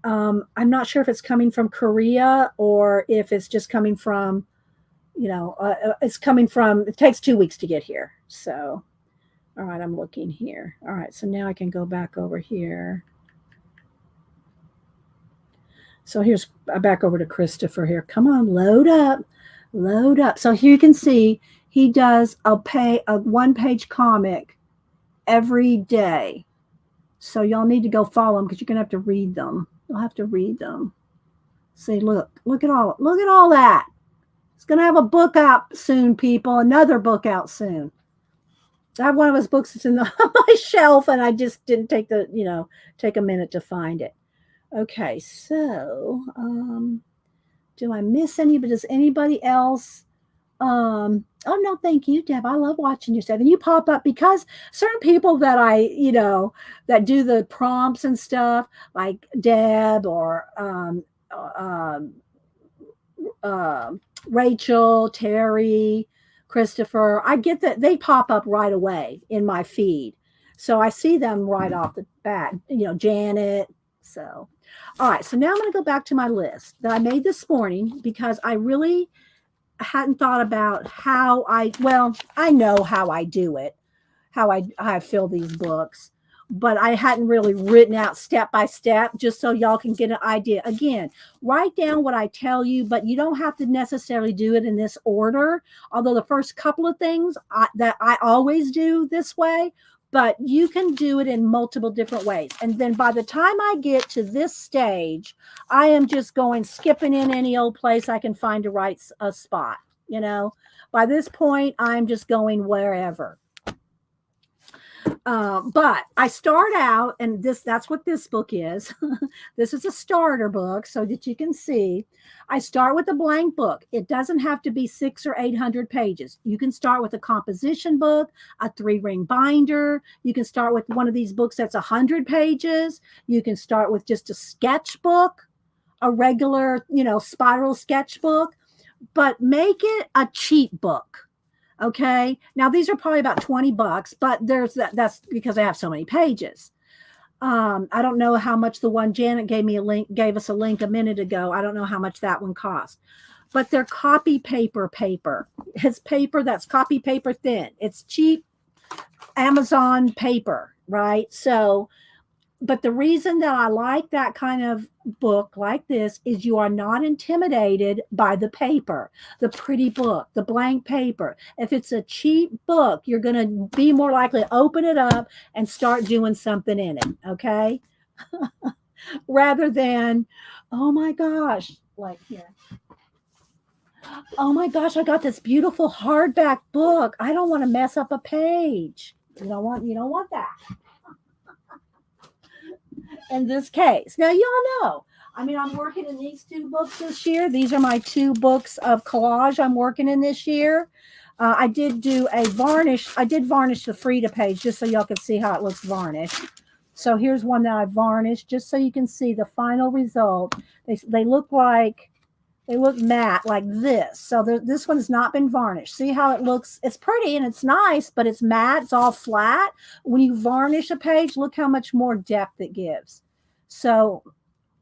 I'm not sure if it's coming from Korea or if it's just coming from, it's coming from, it takes 2 weeks to get here. So, all right, I'm looking here. All right, so now I can go back over here. So here's back over to Christopher here. Come on, load up. So here you can see he does a 1-page comic every day. So y'all need to go follow him because you're going to have to read them. You'll have to read them. See, look at all that. He's going to have a book out soon, people. Another book out soon. I have one of his books that's on my shelf, and I just didn't take a minute to find it. Okay, so do I miss any? But does anybody else? Oh no, thank you, Deb. I love watching your stuff, and you pop up because certain people that that do the prompts and stuff, like Deb or Rachel, Terry, Christopher. I get that they pop up right away in my feed. So I see them right off the bat, Janet. So, all right. So now I'm going to go back to my list that I made this morning because I really hadn't thought about I know how I do it, how I fill these books, but I hadn't really written out step by step just so y'all can get an idea. Again, write down what I tell you, but you don't have to necessarily do it in this order. Although the first couple of things that I always do this way, but you can do it in multiple different ways. And then by the time I get to this stage, I am just skipping in any old place I can find to write a spot. By this point, I'm just going wherever. But I start out, and that's what this book is. This is a starter book so that you can see. I start with a blank book. It doesn't have to be 600 or 800 pages. You can start with a composition book, a 3-ring binder. You can start with one of these books that's 100 pages. You can start with just a sketchbook, a regular, spiral sketchbook, but make it a cheap book. Okay. Now these are probably about $20, but that's because I have so many pages. I don't know how much the one Janet gave us a link a minute ago. I don't know how much that one cost, but they're copy paper. It's paper that's copy paper thin. It's cheap Amazon paper, right? So, but the reason that I like that kind of book like this is you are not intimidated by the paper, the pretty book, the blank paper. If it's a cheap book, you're going to be more likely to open it up and start doing something in it. Okay. Rather than, oh my gosh, like here. Oh my gosh, I got this beautiful hardback book. I don't want to mess up a page. You don't want that. In this case. Now, y'all know, I'm working in these 2 books this year. These are my 2 books of collage I'm working in this year. I did do a varnish. I did varnish the Frida page just so y'all can see how it looks varnished. So here's one that I varnished just so you can see the final result. They look matte like this. So this one's not been varnished. See how it looks? It's pretty and it's nice, but it's matte. It's all flat. When you varnish a page, look how much more depth it gives. So,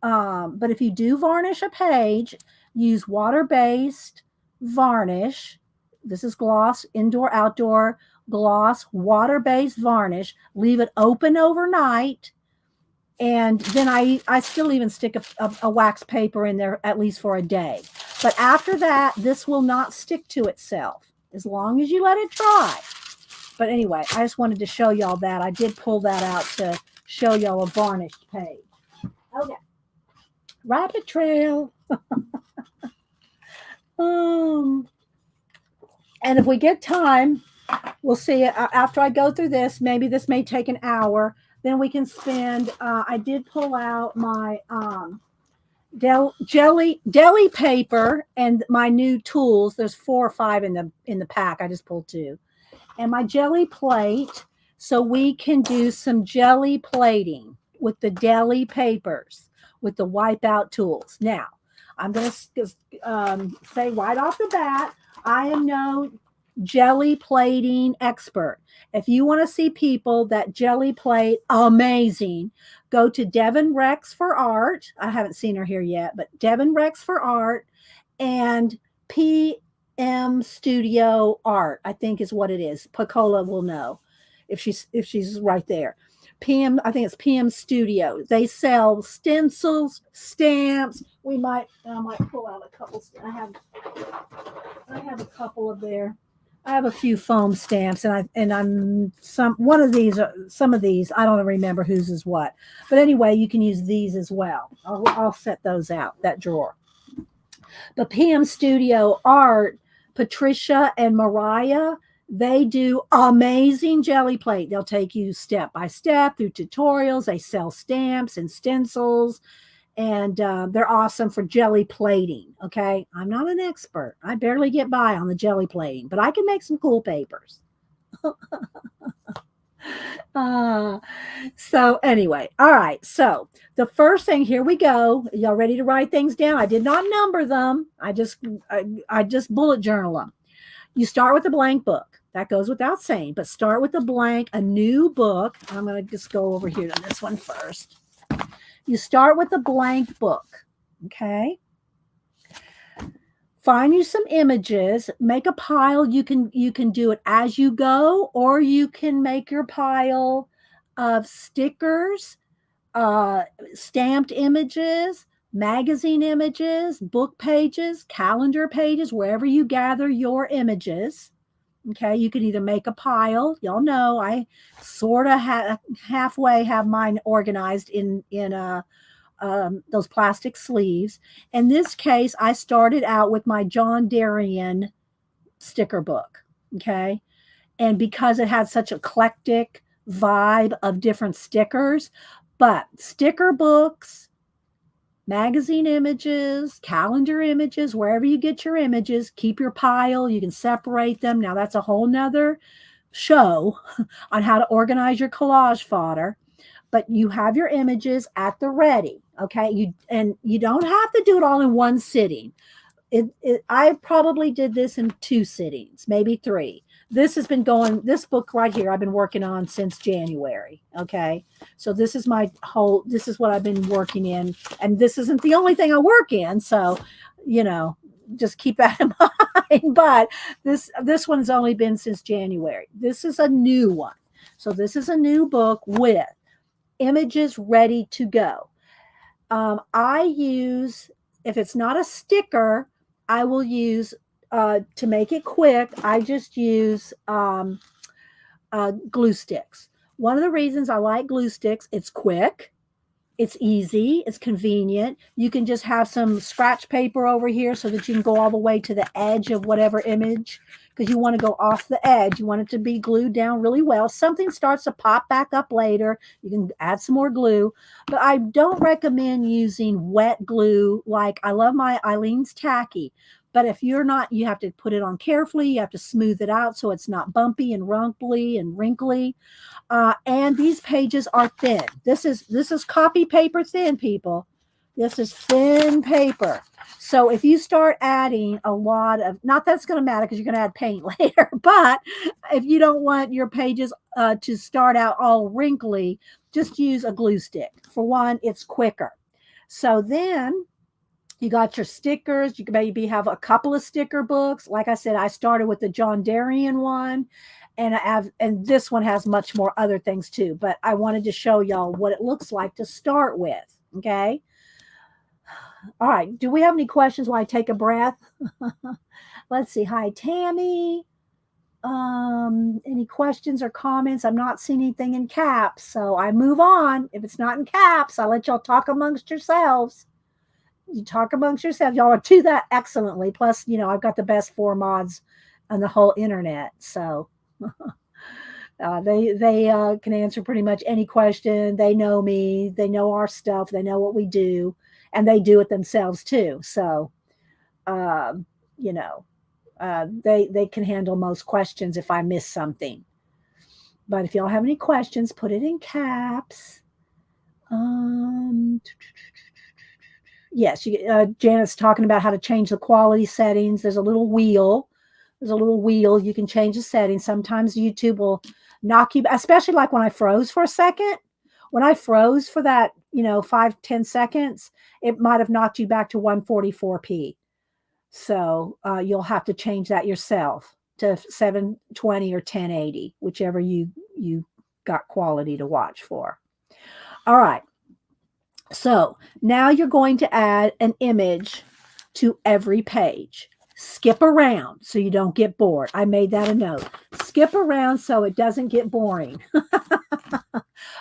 but if you do varnish a page, use water-based varnish. This is gloss, indoor, outdoor, gloss, water-based varnish. Leave it open overnight. And then I still even stick a wax paper in there at least for a day. But after that, this will not stick to itself as long as you let it dry. But anyway, I just wanted to show y'all that. I did pull that out to show y'all a varnished page. Okay. Rabbit trail. And if we get time, we'll see after I go through this. Maybe this may take an hour. Then we can spend, I did pull out my deli paper and my new tools. There's 4 or 5 in the pack. I just pulled 2. And my jelly plate. So we can do some jelly plating with the deli papers, with the wipeout tools. Now, I'm going to say right off the bat, I am no jelly plating expert. If you want to see people that jelly plate amazing, go to Devin Rex for Art. I haven't seen her here yet, but Devin Rex for Art and PM Studio Art, I think is what it is. Pacola will know if she's right there. I think it's PM Studio. They sell stencils, stamps. I might pull out a couple. I have a couple of there. I have a few foam stamps, and some of these I don't remember whose is what. But anyway, you can use these as well. I'll set those out, that drawer. The PM Studio Art, Patricia and Mariah, they do amazing jelly plate. They'll take you step by step through tutorials. They sell stamps and stencils. And they're awesome for jelly plating. Okay. I'm not an expert. I barely get by on the jelly plating, but I can make some cool papers. So anyway, all right. So the first thing, here we go. Y'all ready to write things down? I did not number them. I just bullet journal them. You start with a blank book. That goes without saying, but start with a blank, a new book. I'm going to just go over here to this one first. You start with a blank book. Okay. Find you some images, make a pile. You can do it as you go, or you can make your pile of stickers, stamped images, magazine images, book pages, calendar pages, wherever you gather your images. Okay, you can either make a pile. Y'all know I sort of halfway have mine organized in those plastic sleeves. In this case, I started out with my John Darien sticker book. Okay. And because it had such eclectic vibe of different stickers, but sticker books, magazine images, calendar images, wherever you get your images, keep your pile. You can separate them. Now that's a whole nother show on how to organize your collage fodder, but you have your images at the ready. Okay. You don't have to do it all in one sitting. I probably did this in 2 sittings, maybe 3. This book right here, I've been working on since January. Okay. So this is what I've been working in. And this isn't the only thing I work in. So, just keep that in mind. But this one's only been since January. This is a new one. So this is a new book with images ready to go. If it's not a sticker, I will use, to make it quick, I just use glue sticks. One of the reasons I like glue sticks, it's quick, it's easy, it's convenient. You can just have some scratch paper over here so that you can go all the way to the edge of whatever image, because you want to go off the edge. You want it to be glued down really well. Something starts to pop back up later, you can add some more glue, but I don't recommend using wet glue. Like, I love my Eileen's Tacky, but if you're not, you have to put it on carefully. You have to smooth it out so it's not bumpy and rumply and wrinkly. And these pages are thin. This is copy paper thin, people. This is thin paper. So if you start adding a lot of, not that it's going to matter because you're going to add paint later, but if you don't want your pages to start out all wrinkly, just use a glue stick. For one, it's quicker. So then you got your stickers. You can maybe have a couple of sticker books. Like I said, I started with the John Darien one, and this one has much more other things too. But I wanted to show y'all what it looks like to start with. Okay. All right. Do we have any questions while I take a breath? Let's see. Hi, Tammy. Any questions or comments? I'm not seeing anything in caps, so I move on. If it's not in caps, I'll let y'all talk amongst yourselves. You talk amongst yourselves. Y'all do that excellently. Plus, I've got the best 4 mods on the whole internet. So they can answer pretty much any question. They know me. They know our stuff. They know what we do. And they do it themselves too. So, they can handle most questions if I miss something. But if y'all have any questions, put it in caps. Yes, Janet's talking about how to change the quality settings. There's a little wheel. You can change the settings. Sometimes YouTube will knock you, especially like when I froze for a second. When I froze for that, 5-10 seconds, it might have knocked you back to 144p. So you'll have to change that yourself to 720 or 1080, whichever you got quality to watch for. All right. So now you're going to add an image to every page. Skip around so you don't get bored. I made that a note. Skip around so it doesn't get boring.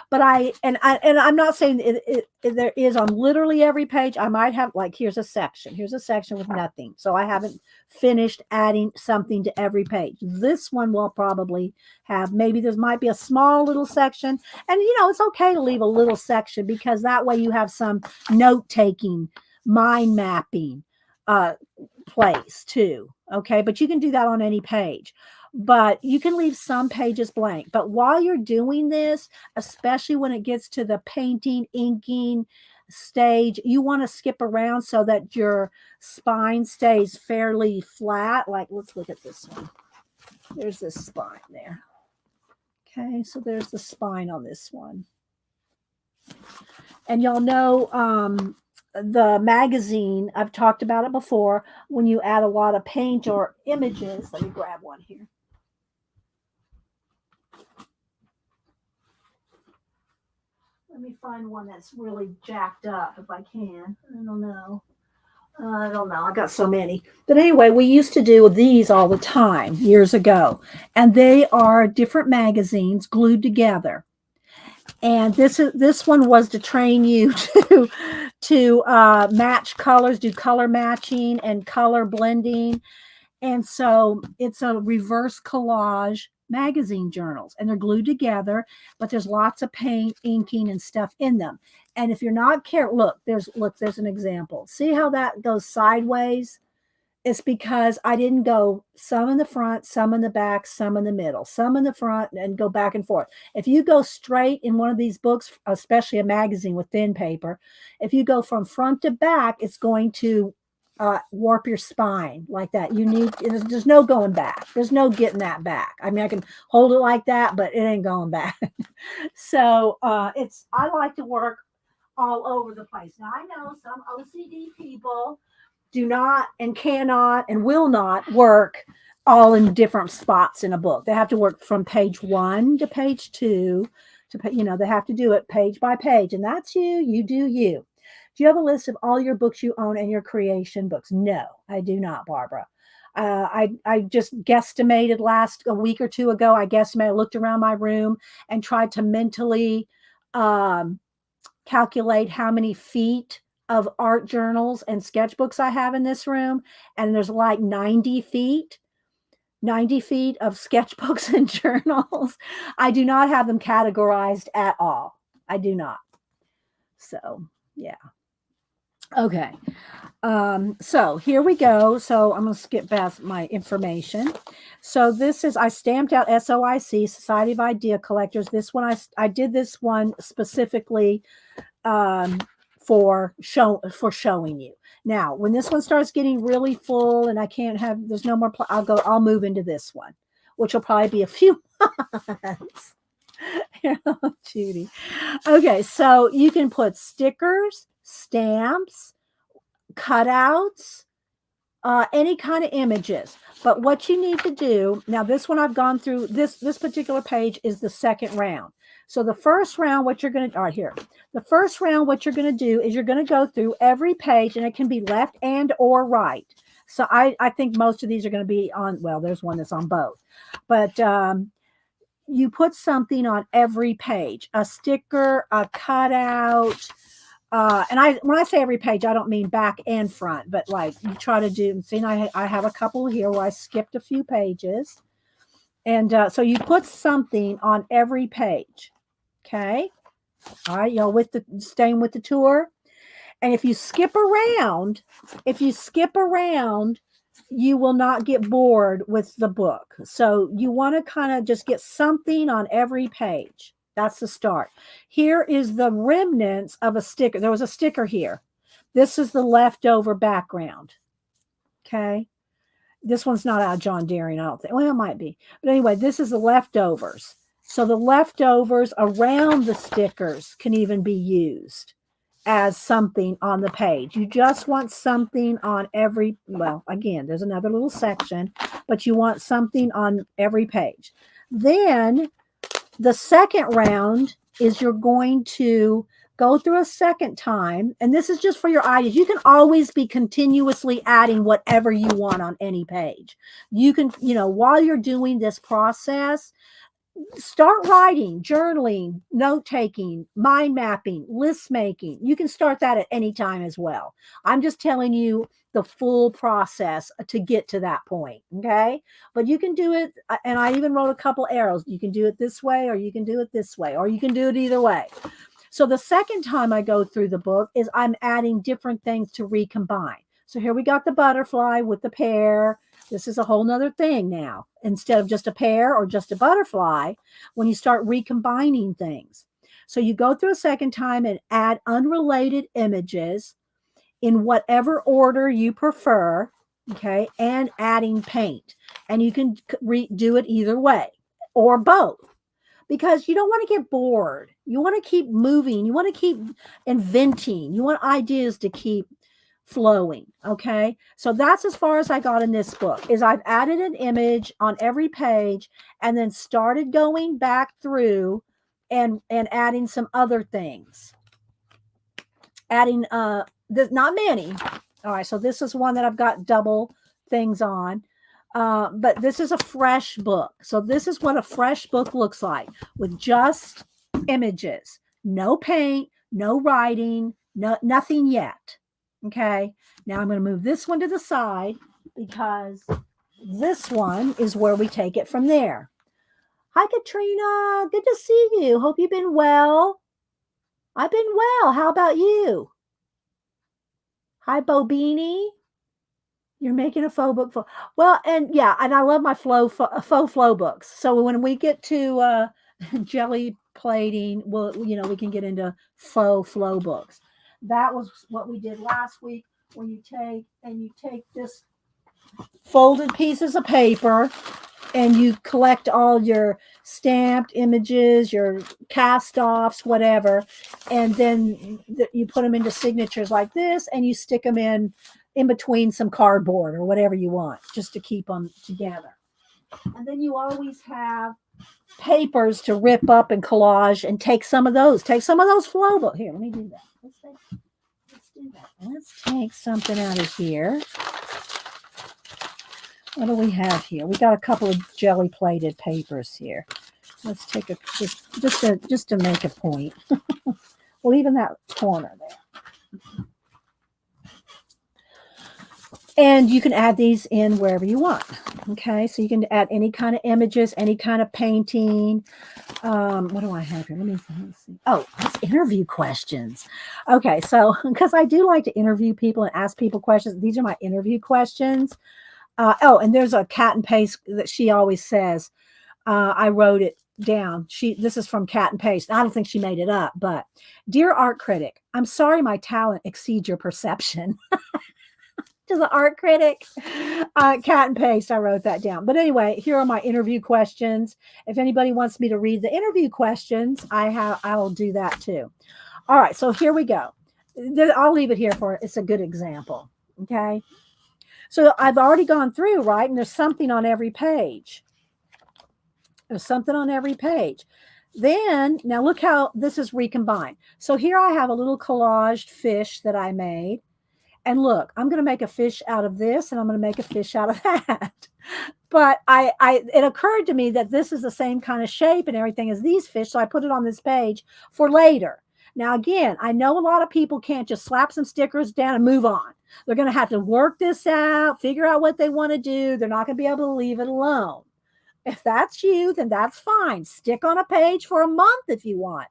But I'm not saying there is on literally every page. I might have, like, here's a section with nothing. So I haven't finished adding something to every page. This one will probably have, maybe there might be a small little section, and it's okay to leave a little section, because that way you have some note taking, mind mapping place too. Okay. But you can do that on any page. but you can leave some pages blank. But while you're doing this, especially when it gets to the painting, inking stage, you want to skip around so that your spine stays fairly flat. Like, let's look at this one. There's this spine there. Okay, so there's the spine on this one. And y'all know the magazine, I've talked about it before, when you add a lot of paint or images. Let me grab one here. Let me find one that's really jacked up if I can. I don't know. I got so many. But anyway, we used to do these all the time years ago. And they are different magazines glued together. And this one was to train you to match colors, do color matching and color blending. And so it's a reverse collage magazine journals, and they're glued together, but there's lots of paint, inking, and stuff in them. And if you're not careful, look, there's an example. See how that goes sideways? It's because I didn't go some in the front, some in the back, some in the middle, some in the front, and go back and forth. If you go straight in one of these books, especially a magazine with thin paper, if you go from front to back, it's going to warp your spine like that. There's no going back. There's no getting that back. I mean, I can hold it like that, but it ain't going back. So I like to work all over the place. Now I know some OCD people do not and cannot and will not work all in different spots in a book. They have to work from page 1 to page 2 they have to do it page by page, and that's you do you. Do you have a list of all your books you own and your creation books? No, I do not, Barbara. I just guesstimated a week or two ago. I looked around my room and tried to mentally calculate how many feet of art journals and sketchbooks I have in this room. And there's like 90 feet of sketchbooks and journals. I do not have them categorized at all. I do not. So, yeah. Okay. So here we go. So I'm going to skip past my information. So I stamped out SOIC, Society of Idea Collectors. This one, I did this one specifically for showing you. Now, when this one starts getting really full and there's no more, I'll move into this one, which will probably be a few months. Judy. Okay, so you can put stickers, stamps, cutouts, any kind of images. But what you need to do, now this one I've gone through, this particular page is the second round. So the first round, what you're going to, the first round, what you're going to do is you're going to go through every page, and it can be left and or right. So I think most of these are going to be on, well, there's one that's on both. But you put something on every page, a sticker, a cutout. And when I say every page, I don't mean back and front, but like you try to do, see, I have a couple here where I skipped a few pages. And so you put something on every page. Okay. All right. Staying with the tour. And if you skip around, you will not get bored with the book. So you want to kind of just get something on every page. That's the start. Here is the remnants of a sticker. There was a sticker here. This is the leftover background. Okay. This one's not out of John Deering, I don't think. Well, it might be. But anyway, this is the leftovers. So the leftovers around the stickers can even be used as something on the page. You just want something on every, well, again, there's another little section, but you want something on every page. Then the second round is you're going to go through a second time, and this is just for your ideas. You can always be continuously adding whatever you want on any page. You can, while you're doing this process, start writing, journaling, note-taking, mind mapping, list making. You can start that at any time as well. I'm just telling you the full process to get to that point, okay? But you can do it, and I even wrote a couple arrows. You can do it this way, or you can do it this way, or you can do it either way. So the second time I go through the book is I'm adding different things to recombine. So here we got the butterfly with the pear, This is a whole nother thing now. Instead of just a pear or just a butterfly, when you start recombining things. So you go through a second time and add unrelated images in whatever order you prefer, okay, and adding paint. And you can do it either way or both, because you don't want to get bored. You want to keep moving. You want to keep inventing. You want ideas to keep flowing. Okay. So that's as far as I got in this book. Is I've added an image on every page and then started going back through and adding some other things. Adding not many. All right. So this is one that I've got double things on. But this is a fresh book. So this is what a fresh book looks like, with just images, no paint, no writing, nothing yet. Okay. Now I'm going to move this one to the side because this one is where we take it from there. Hi, Katrina. Good to see you. Hope you've been well. I've been well. How about you? Hi, Bobini. You're making a faux book. Well, and yeah, and I love my faux flow books. So when we get to jelly plating, we can get into faux flow books. That was what we did last week, where you take this folded pieces of paper and you collect all your stamped images, your cast-offs, whatever, and then you put them into signatures like this, and you stick them in between some cardboard or whatever you want, just to keep them together. And then you always have papers to rip up and collage and take some of those flow books. Here, let me do that. Let's do that. Let's take something out of here. What do we have here? We got a couple of jelly plated papers here. Let's take just to make a point. We'll leave in that corner there. And you can add these in wherever you want. Okay, so you can add any kind of images, any kind of painting. What do I have here? Let me see. Oh, that's interview questions. Okay, so because I do like to interview people and ask people questions. These are my interview questions. And there's a cat and paste that she always says. I wrote it down. This is from Cat and Paste. I don't think she made it up, but dear art critic, I'm sorry my talent exceeds your perception. To the art critic, Cat and Paste, I wrote that down. But anyway, here are my interview questions. If anybody wants me to read the interview questions, I will do that too. All right, so here we go. I'll leave it here for it's a good example. Okay. So I've already gone through, right? And there's something on every page. There's something on every page. Then, now look how this is recombined. So here I have a little collaged fish that I made. And look, I'm going to make a fish out of this, and I'm going to make a fish out of that. But it occurred to me that this is the same kind of shape and everything as these fish. So I put it on this page for later. Now, again, I know a lot of people can't just slap some stickers down and move on. They're going to have to work this out, figure out what they want to do. They're not going to be able to leave it alone. If that's you, then that's fine. Stick on a page for a month if you want.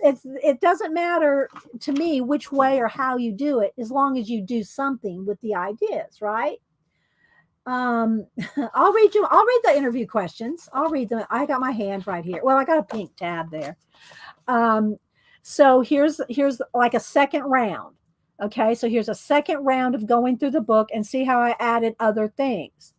It doesn't matter to me which way or how you do it, as long as you do something with the ideas, right? I'll read the interview questions. I'll read them. I got my hand right here. Well, I got a pink tab there. So here's like a second round. Okay, so here's a second round of going through the book and see how I added other things.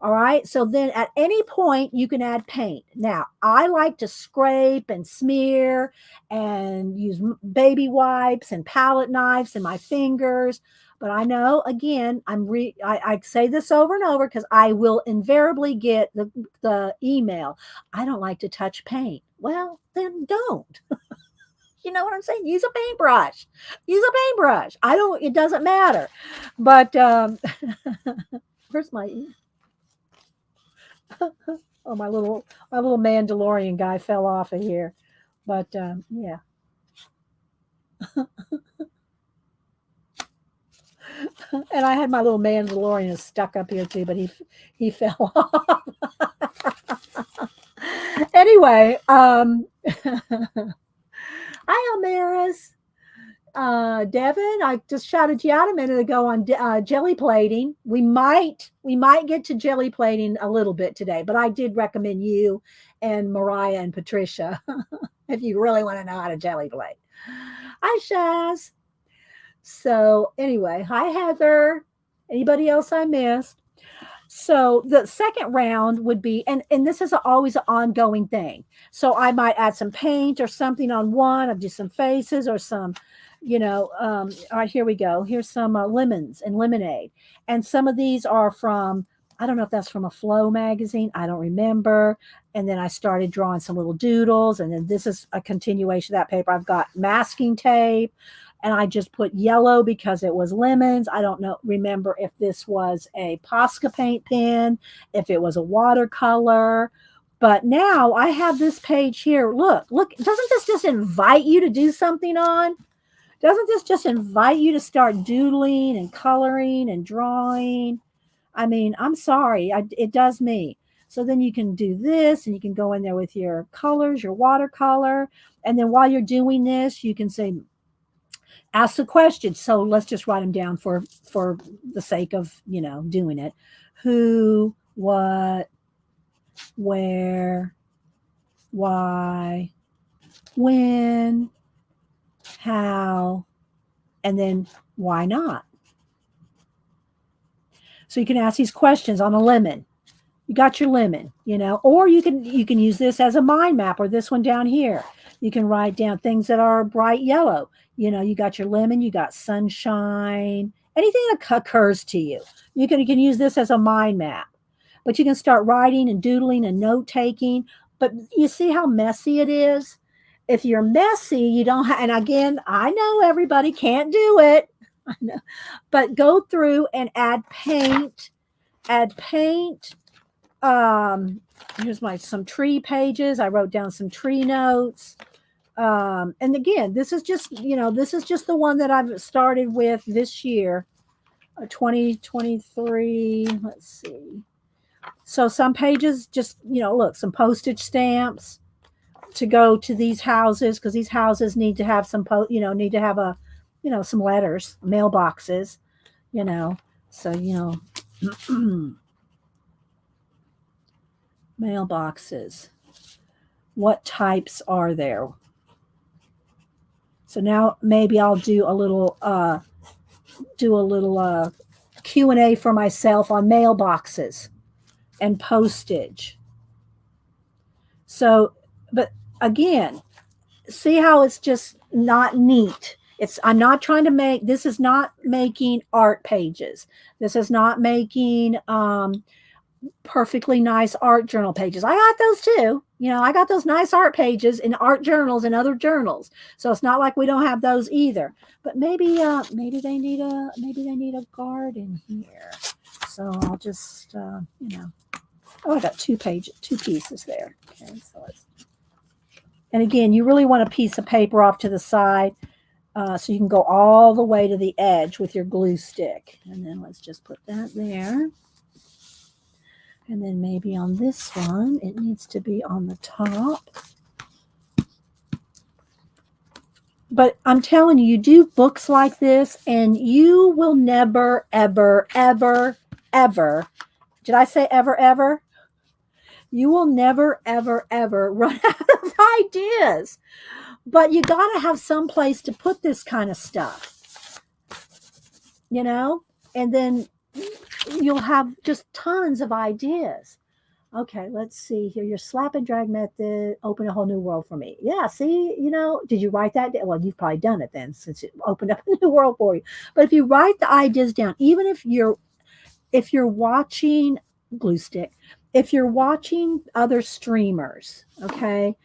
All right, so then at any point you can add paint. Now, I like to scrape and smear and use baby wipes and palette knives and my fingers. But I know, again, I say this over and over because I will invariably get the email. I don't like to touch paint. Well, then don't. You know what I'm saying? Use a paintbrush. Use a paintbrush. It doesn't matter. But where's my oh, my little Mandalorian guy fell off of here. But yeah. And I had my little Mandalorian stuck up here too, but he fell off. Anyway, hi, Almaris. Devin, I just shouted you out a minute ago on jelly plating. We might get to jelly plating a little bit today, but I did recommend you and Mariah and Patricia if you really want to know how to jelly plate. Hi, Shaz. So anyway, hi, Heather. Anybody else I missed? So the second round would be, and this is always an ongoing thing. So I might add some paint or something on one. I'll do some faces or some, all right, here we go. Here's some lemons and lemonade. And some of these are from, I don't know if that's from a Flow magazine. I don't remember. And then I started drawing some little doodles. And then this is a continuation of that paper. I've got masking tape. And I just put yellow because it was lemons. I don't remember if this was a Posca paint pen, if it was a watercolor. But now I have this page here. Look, doesn't this just invite you to do something on? Doesn't this just invite you to start doodling and coloring and drawing? I mean, I'm sorry, it does me. So then you can do this and you can go in there with your colors, your watercolor. And then while you're doing this, you can say, ask the question. So let's just write them down for the sake of, doing it. Who, what, where, why, when, how, and then why not? So you can ask these questions on a lemon. You got your lemon, or you can use this as a mind map, or this one down here. You can write down things that are bright yellow. You got your lemon, you got sunshine, anything that occurs to you. You can use this as a mind map. But you can start writing and doodling and note taking. But you see how messy it is? If you're messy, you don't have, and again, I know everybody can't do it. I know. But go through and add paint. Here's some tree pages. I wrote down some tree notes. And again, this is just the one that I've started with this year, 2023. Let's see. So some pages just, look, some postage stamps to go to these houses, because these houses need to have some, need to have some letters, mailboxes, so, mailboxes. What types are there? So now maybe I'll do a little Q&A for myself on mailboxes and postage. So, but again, see how it's just not neat. I'm not trying to this is not making art pages. This is not making perfectly nice art journal pages. I got those too. I got those nice art pages in art journals and other journals. So it's not like we don't have those either. But maybe they need a garden here. So I'll just oh, I got two pieces there. Okay, so and again, you really want a piece of paper off to the side, so you can go all the way to the edge with your glue stick. And then let's just put that there. And then maybe on this one, it needs to be on the top. But I'm telling you, you do books like this and you will never, ever, ever, ever, did I say ever, ever? You will never, ever, ever run out of ideas. But you got to have some place to put this kind of stuff, and then you'll have just tons of ideas. Okay, let's see here. Your slap and drag method opened a whole new world for me. Yeah, see, did you write that down? Well, you've probably done it then, since it opened up a new world for you. But if you write the ideas down, even if you're watching glue stick, if you're watching other streamers, okay,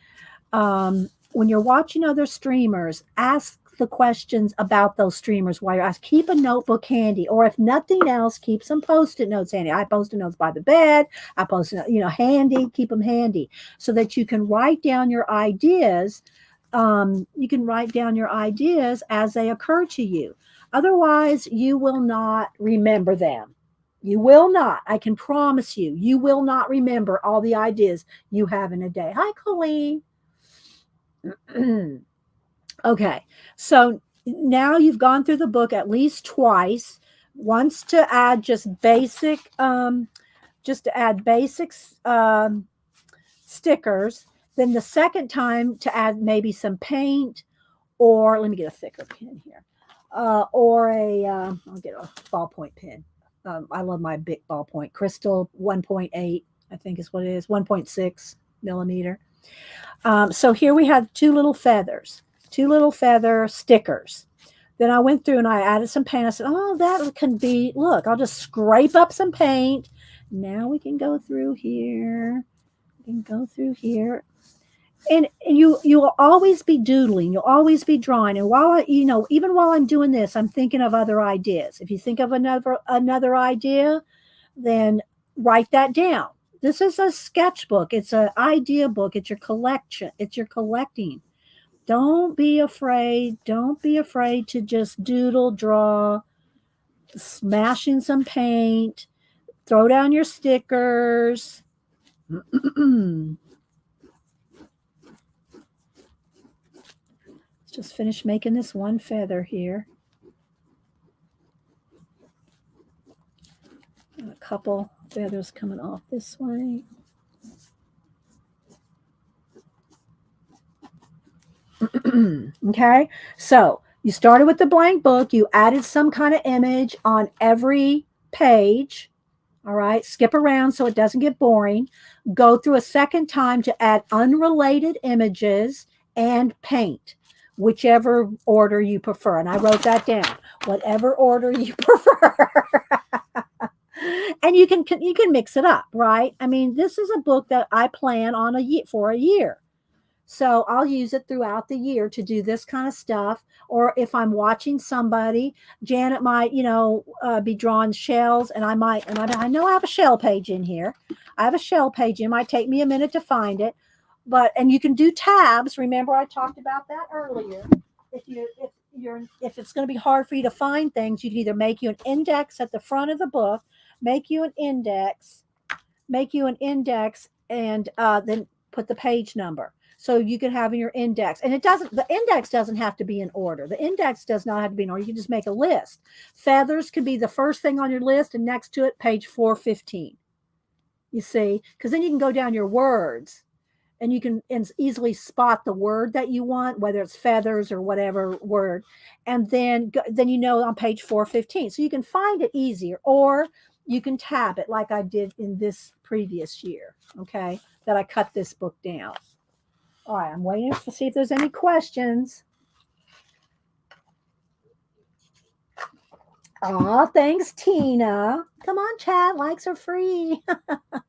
when you're watching other streamers, ask the questions about those streamers while you're asking. Keep a notebook handy, or if nothing else, keep some post-it notes handy. I post-it notes by the bed. I post-it, handy. Keep them handy so that you can write down your ideas. You can write down your ideas as they occur to you. Otherwise, you will not remember them. You will not. I can promise you. You will not remember all the ideas you have in a day. Hi, Colleen. Okay, so now you've gone through the book at least twice. Once to add just basic, stickers. Then the second time to add maybe some paint, or let me get a thicker pen here, or I'll get a ballpoint pen. I love my big ballpoint, Crystal 1.8, I think is what it is, 1.6 millimeter. So here we have two little feather stickers. Then I went through and I added some paint. I said, oh, that can be, look, I'll just scrape up some paint. Now we can go through here. And you'll always be doodling. You'll always be drawing. And even while I'm doing this, I'm thinking of other ideas. If you think of another idea, then write that down. This is a sketchbook. It's an idea book. It's your collection. It's your collecting. Don't be afraid. Don't be afraid to just doodle, draw, smash in some paint, throw down your stickers. Let's just finish making this one feather here. And a couple feathers coming off this way. Okay, so you started with the blank book. You added some kind of image on every page. All right, skip around so it doesn't get boring. Go through a second time to add unrelated images and paint, whichever order you prefer. And I wrote that down, whatever order you prefer. And you can mix it up, right? I mean, this is a book that I plan on for a year. So I'll use it throughout the year to do this kind of stuff. Or if I'm watching somebody, Janet might, be drawing shells, and I know I have a shell page in here. I have a shell page. It might take me a minute to find it, and you can do tabs. Remember, I talked about that earlier. If it's going to be hard for you to find things, you can either make you an index at the front of the book, make you an index, and then put the page number. So you can have in your index, and the index doesn't have to be in order. The index does not have to be in order. You can just make a list. Feathers could be the first thing on your list, and next to it, page 415. You see, because then you can go down your words, and you can easily spot the word that you want, whether it's feathers or whatever word, and then on page 415. So you can find it easier, or you can tab it like I did in this previous year, okay, that I cut this book down. All right, I'm waiting to see if there's any questions. Oh, thanks, Tina. Come on, chat. Likes are free.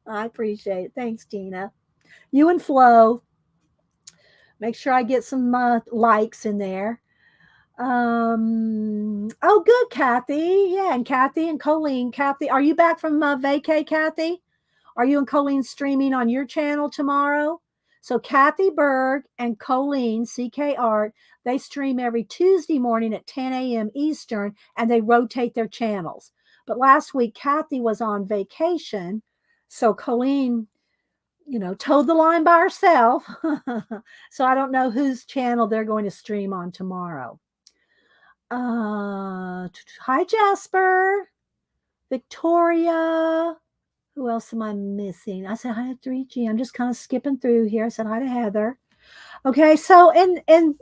I appreciate it. Thanks, Tina. You and Flo. Make sure I get some likes in there. Oh, good, Kathy. Yeah, and Kathy and Colleen. Kathy, are you back from vacay, Kathy? Are you and Colleen streaming on your channel tomorrow? So Kathy Berg and Colleen, CK Art, they stream every Tuesday morning at 10 a.m. Eastern, and they rotate their channels. But last week, Kathy was on vacation, so Colleen, towed the line by herself. So I don't know whose channel they're going to stream on tomorrow. Hi, Jasper. Victoria. Who else am I missing? I said hi to 3G. I'm just kind of skipping through here. I said hi to Heather. Okay, so and then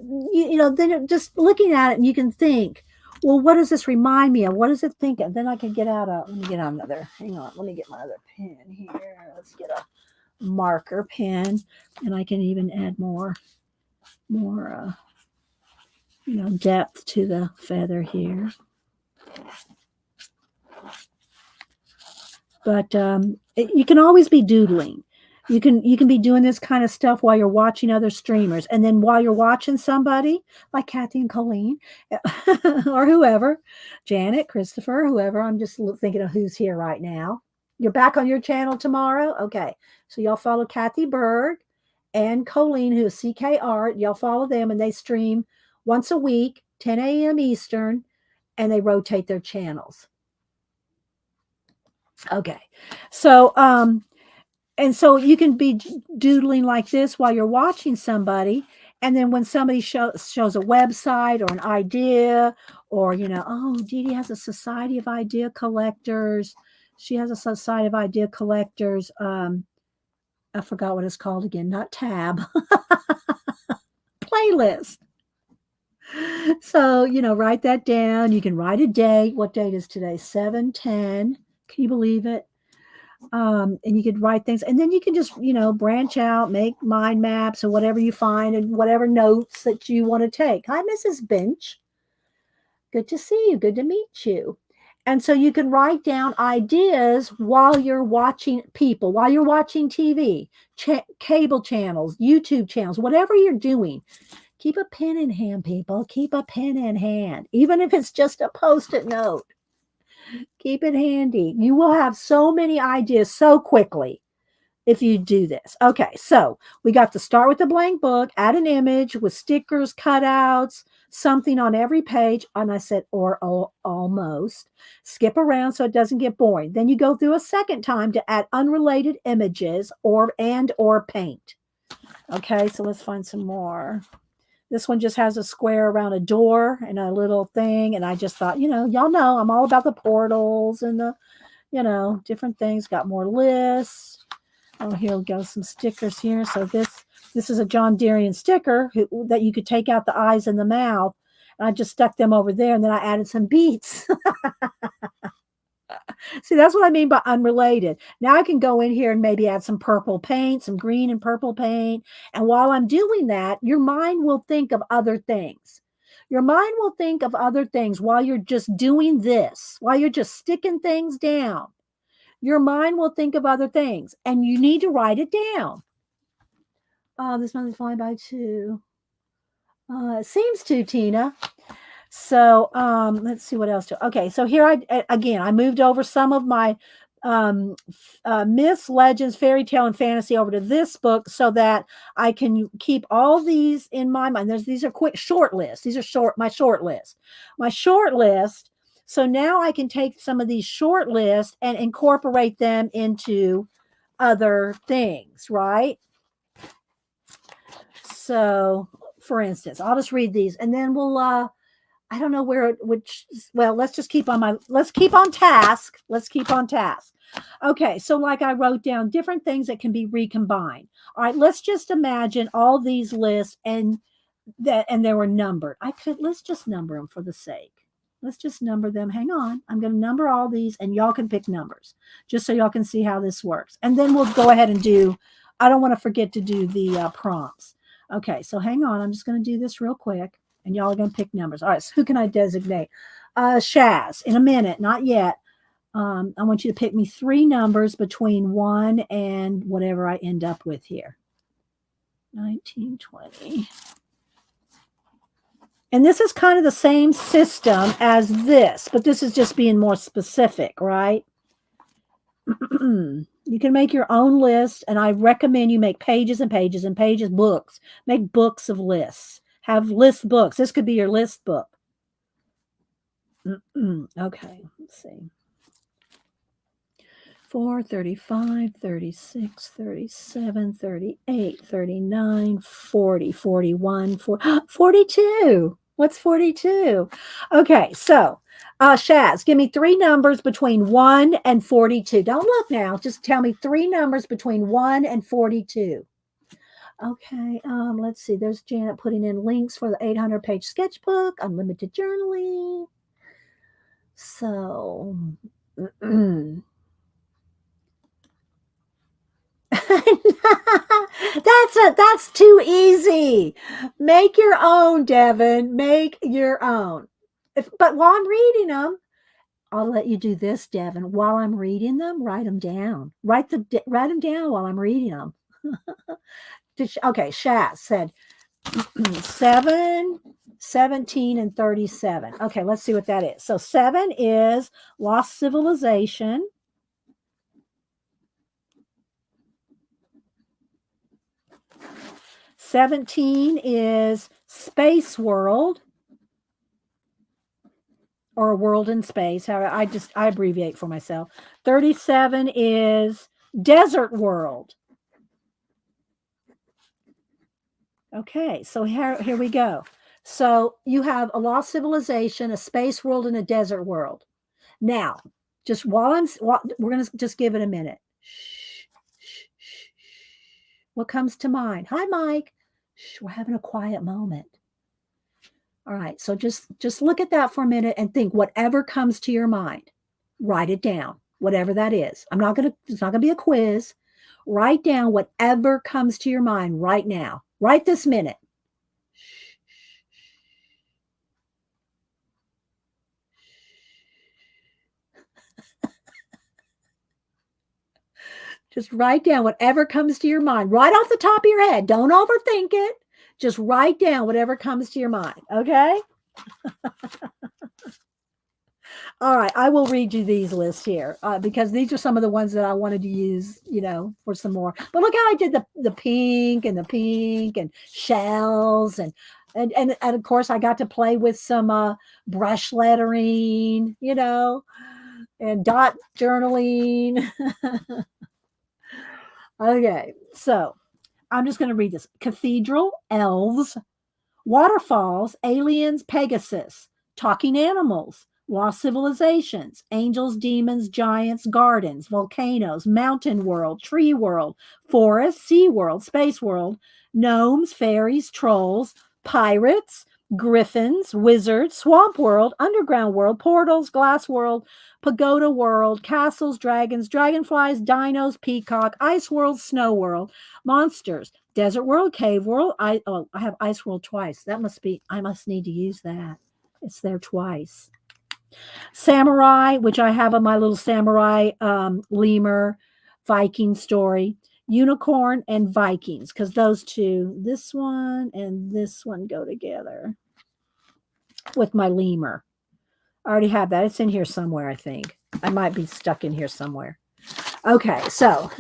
just looking at it, and you can think, well, what does this remind me of? What does it think of? Then I can get out let me get another. Hang on, let me get my other pen here. Let's get a marker pen, and I can even add more depth to the feather here. But you can always be doodling. You can be doing this kind of stuff while you're watching other streamers, and then while you're watching somebody like Kathy and Colleen, or whoever, Janet, Christopher, whoever. I'm just thinking of who's here right now. You're back on your channel tomorrow, okay? So y'all follow Kathy Berg and Colleen, who is CK Art. Y'all follow them, and they stream once a week, 10 a.m. Eastern, and they rotate their channels. Okay, so and so you can be doodling like this while you're watching somebody, And then when somebody shows a website or an idea, or, oh, Dee Dee has a society of idea collectors. She has a society of idea collectors. I forgot what it's called again. Not tab. Playlist. So, write that down. You can write a date. What date is today? 7/10. Can you believe it? And you could write things, and then you can just, branch out, make mind maps or whatever you find, and whatever notes that you want to take. Hi, Mrs. Bench. Good to see you. Good to meet you. And so you can write down ideas while you're watching people, while you're watching TV, cable channels, YouTube channels, whatever you're doing. Keep a pen in hand, people. Keep a pen in hand, even if it's just a Post-it note. Keep it handy. You will have so many ideas so quickly if you do this. Okay, so we got to start with the blank book, add an image with stickers, cutouts, something on every page. And I said, or almost. Skip around so it doesn't get boring. Then you go through a second time to add unrelated images or paint. Okay, so let's find some more. This one just has a square around a door and a little thing. And I just thought, y'all know I'm all about the portals and the, different things. Got more lists. Oh, here we go. Some stickers here. So this is a John Deere sticker that you could take out the eyes and the mouth. And I just stuck them over there. And then I added some beets. See, that's what I mean by unrelated. Now I can go in here and maybe add some purple paint, some green and purple paint. And while I'm doing that, your mind will think of other things. Your mind will think of other things while you're just doing this, while you're just sticking things down. Your mind will think of other things, and you need to write it down. Oh, this month is flying by too. It seems to, Tina. So let's see what else. Okay, so here I moved over some of my myths, legends, fairy tale, and fantasy over to this book so that I can keep all these in my mind. These are quick short lists. These are my short list. My short list. So now I can take some of these short lists and incorporate them into other things, right? So, for instance, I'll just read these, and then we'll. I don't know let's keep on task. Let's keep on task. Okay, so like I wrote down different things that can be recombined. All right, let's just imagine all these lists and they were numbered. Let's just number them for the sake. Let's just number them. Hang on. I'm going to number all these and y'all can pick numbers just so y'all can see how this works. And then we'll go ahead and I don't want to forget to do the prompts. Okay, so hang on. I'm just going to do this real quick. And y'all are going to pick numbers. All right, so who can I designate? Shaz, in a minute, not yet. I want you to pick me 3 numbers between 1 and whatever I end up with here. 19, 20. And this is kind of the same system as this, but this is just being more specific, right? You can make your own list, and I recommend you make pages and pages and pages, books. Make books of lists. Have list books. This could be your list book. Okay, let's see. 4, 35, 36, 37, 38, 39, 40, 41, 42. What's 42? Okay, so Shaz, give me 3 numbers between 1 and 42. Don't look now. Just tell me 3 numbers between 1 and 42. Okay, let's see. There's Janet putting in links for the 800-page sketchbook, unlimited journaling. So, that's too easy. Make your own, Devin. Make your own. But while I'm reading them, I'll let you do this, Devin. While I'm reading them, write them down. Write them down while I'm reading them. Okay, Shaz said 7, 17, and 37. Okay, let's see what that is. So 7 is lost civilization. 17 is space world, or world in space. I abbreviate for myself. 37 is desert world. Okay, so here we go. So you have a lost civilization, a space world, and a desert world. Now, just while we're going to just give it a minute. Shh, shh, shh. What comes to mind? Hi, Mike. Shh, we're having a quiet moment. All right, so just look at that for a minute and think whatever comes to your mind. Write it down, whatever that is. It's not gonna be a quiz. Write down whatever comes to your mind right now. Right this minute. Just write down whatever comes to your mind, right off the top of your head. Don't overthink it. Just write down whatever comes to your mind, okay? All right, I will read you these lists here because these are some of the ones that I wanted to use, for some more. But look how I did the pink and shells and of course I got to play with some brush lettering, and dot journaling. Okay, so I'm just going to read this. Cathedral, elves, waterfalls, aliens, Pegasus, talking animals, lost civilizations, angels, demons, giants, gardens, volcanoes, mountain world, tree world, forest, sea world, space world, gnomes, fairies, trolls, pirates, griffins, wizards, swamp world, underground world, portals, glass world, pagoda world, castles, dragons, dragonflies, dinos, peacock, ice world, snow world, monsters, desert world, cave world. I have ice world twice. I must need to use that. It's there twice. Samurai, which I have on my little samurai lemur Viking story. Unicorn and Vikings, because those two, this one and this one, go together with my lemur. I already have that. It's in here somewhere, I think. I might be stuck in here somewhere. Okay, so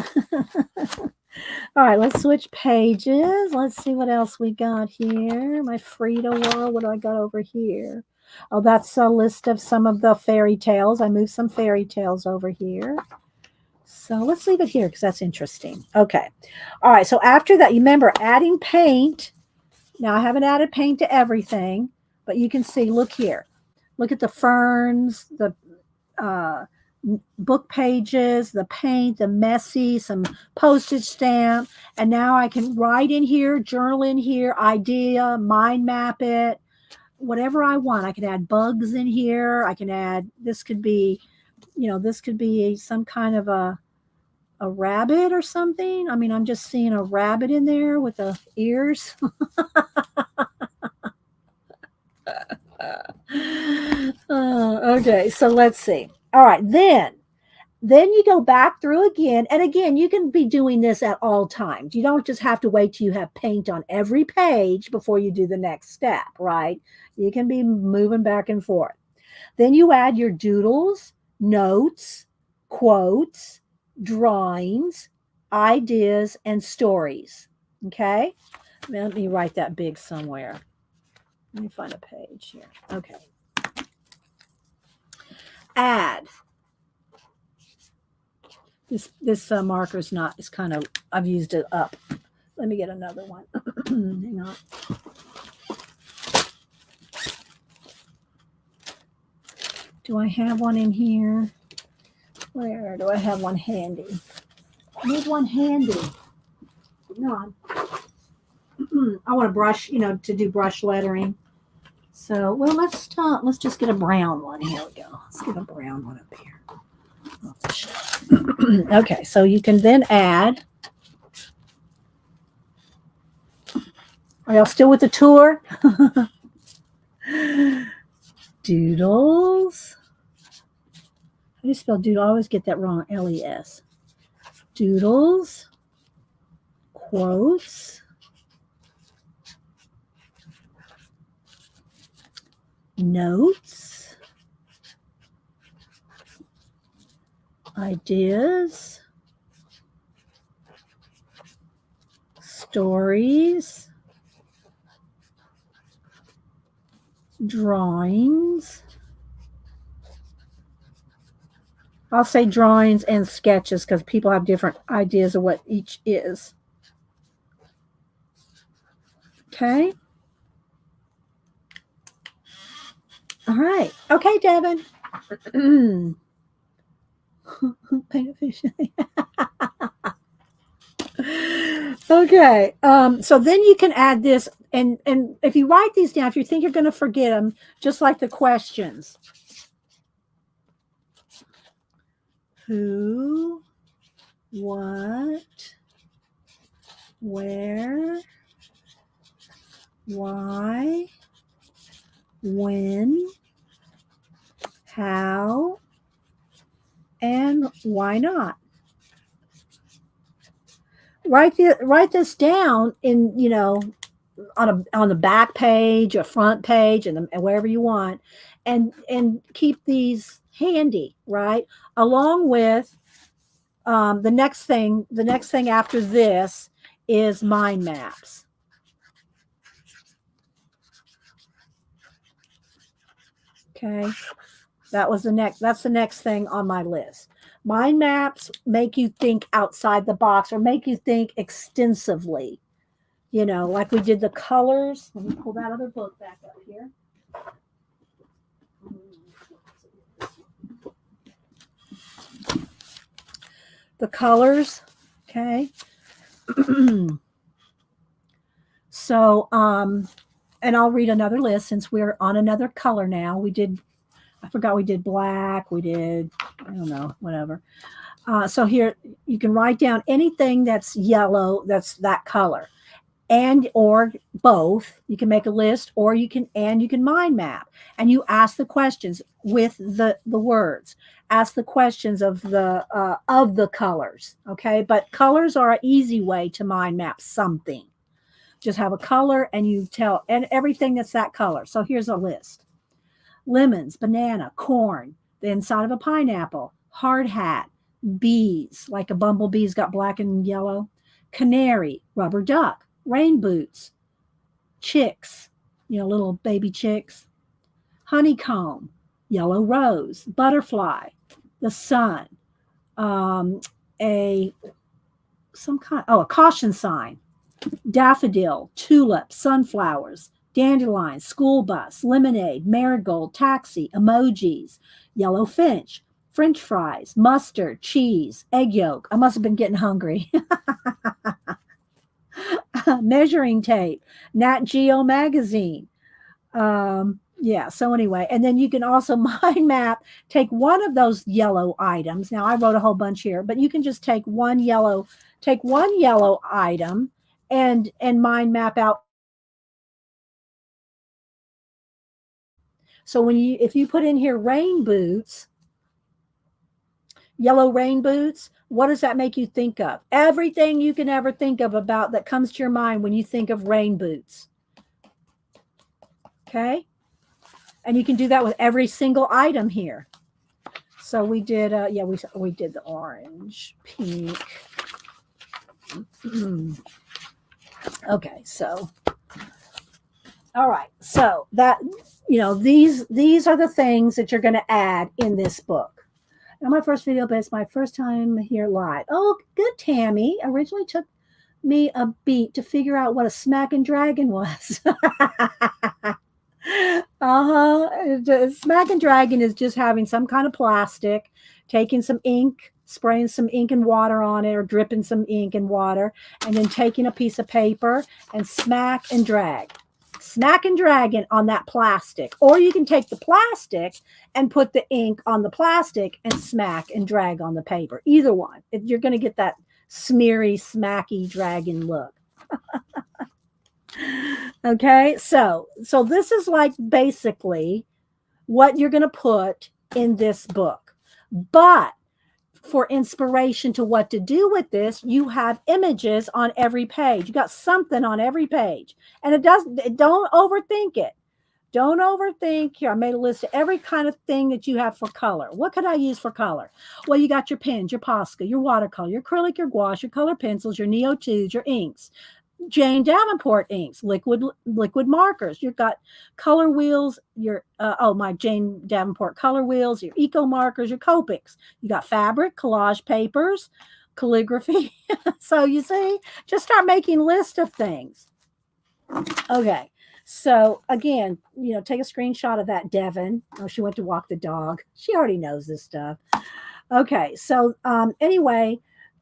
all right, let's switch pages. Let's see what else we got here. My Frida world. What do I got over here? Oh, that's a list of some of the fairy tales. I moved some fairy tales over here. So let's leave it here because that's interesting. Okay. All right. So after that, you remember adding paint. Now I haven't added paint to everything, but you can see, look here. Look at the ferns, the book pages, the paint, the messy, some postage stamp. And now I can write in here, journal in here, idea, mind map it, whatever I want. I can add bugs in here. I can add, this could be some kind of a rabbit or something. I mean, I'm just seeing a rabbit in there with the ears. Okay, so let's see. All right, then you go back through again. And again, you can be doing this at all times. You don't just have to wait till you have paint on every page before you do the next step, right? You can be moving back and forth. Then you add your doodles, notes, quotes, drawings, ideas, and stories. Okay? Let me write that big somewhere. Let me find a page here. Okay. Add. This marker's not, it's kind of, I've used it up. Let me get another one. Hang on. Do I have one in here? Where do I have one handy? I need one handy. No. I want to brush, to do brush lettering. So, well, let's just get a brown one. Here we go. Let's get a brown one up here. Okay, so you can then add. Are y'all still with the tour? Doodles. How do you spell doodle? I always get that wrong. L-E-S. Doodles. Quotes. Notes. Ideas. Stories. Drawings. I'll say drawings and sketches because people have different ideas of what each is. Okay. All right. Okay, Devin. Paint a fish. Okay. So then you can add this, and if you write these down, if you think you're going to forget them, just like the questions. Who, what, where, why, when, how, and why not. Write this down in, on the back page, a front page, and wherever you want, and keep these handy, right? Along with the next thing after this is mind maps. Okay, that's the next thing on my list. Mind maps make you think outside the box, or make you think extensively. Like we did the colors. Let me pull that other book back up here. The colors, okay. So, and I'll read another list since we're on another color now. I forgot we did black. We did, I don't know, whatever. So here you can write down anything that's yellow, that's that color, and or both. You can make a list, or you can mind map, and you ask the questions with the words. Ask the questions of the colors. Okay, but colors are an easy way to mind map something. Just have a color and you tell, and everything that's that color. So here's a list: lemons, banana, corn, the inside of a pineapple, hard hat, bees, like a bumblebee's got black and yellow, canary, rubber duck, rain boots, chicks, little baby chicks, honeycomb, yellow rose, butterfly, the sun, a caution sign, daffodil, tulip, sunflowers, dandelion, school bus, lemonade, marigold, taxi, emojis, yellow finch, French fries, mustard, cheese, egg yolk. I must have been getting hungry. Measuring tape, Nat Geo magazine. Yeah, so anyway, and then you can also mind map, take one of those yellow items. Now I wrote a whole bunch here, but you can just take one yellow item and mind map out. So if you put in here rain boots, yellow rain boots, what does that make you think of? Everything you can ever think of about that comes to your mind when you think of rain boots. Okay? And you can do that with every single item here. So we did, we did the orange, pink. Okay, so, all right. So that, these are the things that you're going to add in this book. Not my first video, but it's my first time here live. Oh, good, Tammy. Originally took me a beat to figure out what a smacking dragon was. Smacking dragon is just having some kind of plastic, taking some ink, spraying some ink and water on it, or dripping some ink and water, and then taking a piece of paper and smack and drag it on that plastic. Or you can take the plastic and put the ink on the plastic and smack and drag on the paper. Either one. You're going to get that smeary, smacky dragon look. Okay, so this is like basically what you're going to put in this book. But for inspiration to what to do with this, you have images on every page. You got something on every page. And don't overthink it. Don't overthink. Here, I made a list of every kind of thing that you have for color. What could I use for color? Well, you got your pens, your Posca, your watercolor, your acrylic, your gouache, your color pencils, your Neo-2s, your inks, Jane Davenport inks, liquid markers. You've got color wheels, my Jane Davenport color wheels, your eco markers, your Copics. You got fabric, collage papers, calligraphy. So you see, just start making lists of things. Okay. So again, take a screenshot of that, Devin. Oh, she went to walk the dog. She already knows this stuff. Okay. So anyway,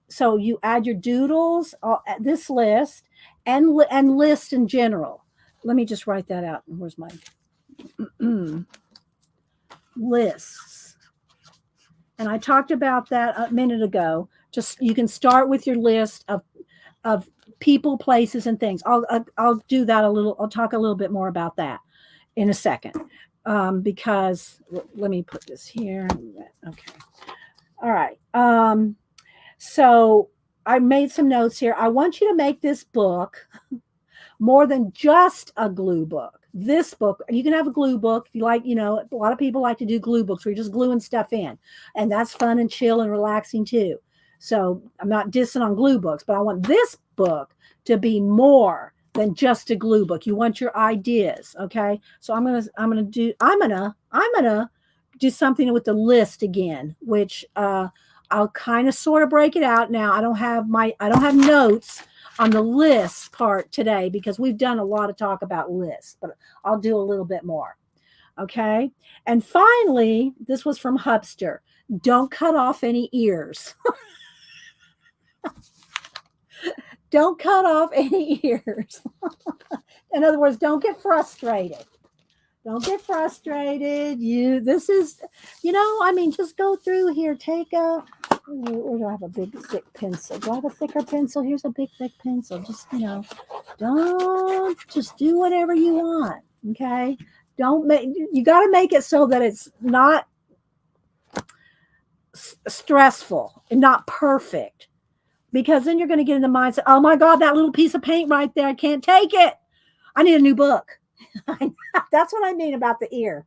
so you add your doodles, this list, and list in general. Let me just write that out. Where's my lists? And I talked about that a minute ago. Just you can start with your list of people, places, and things. I'll do that a little. I'll talk a little bit more about that in a second, because let me put this here. Okay. All right. So I made some notes here. I want you to make this book more than just a glue book. This book, you can have a glue book if you like. A lot of people like to do glue books where you're just gluing stuff in, and that's fun and chill and relaxing too. So I'm not dissing on glue books, but I want this book to be more than just a glue book. You want your ideas, okay? So I'm gonna do something with the list again, which I'll kind of sort of break it out now. I don't have notes on the list part today because we've done a lot of talk about lists, but I'll do a little bit more. Okay. And finally, this was from Hubster. Don't cut off any ears. Don't cut off any ears. In other words, don't get frustrated. Don't get frustrated. Just go through here. Or do I have a big thick pencil? Do I have a thicker pencil? Here's a big thick pencil. Just do whatever you want. Okay. You got to make it so that it's not stressful and not perfect, because then you're going to get in the mindset, oh my God, that little piece of paint right there, I can't take it. I need a new book. That's what I mean about the ear.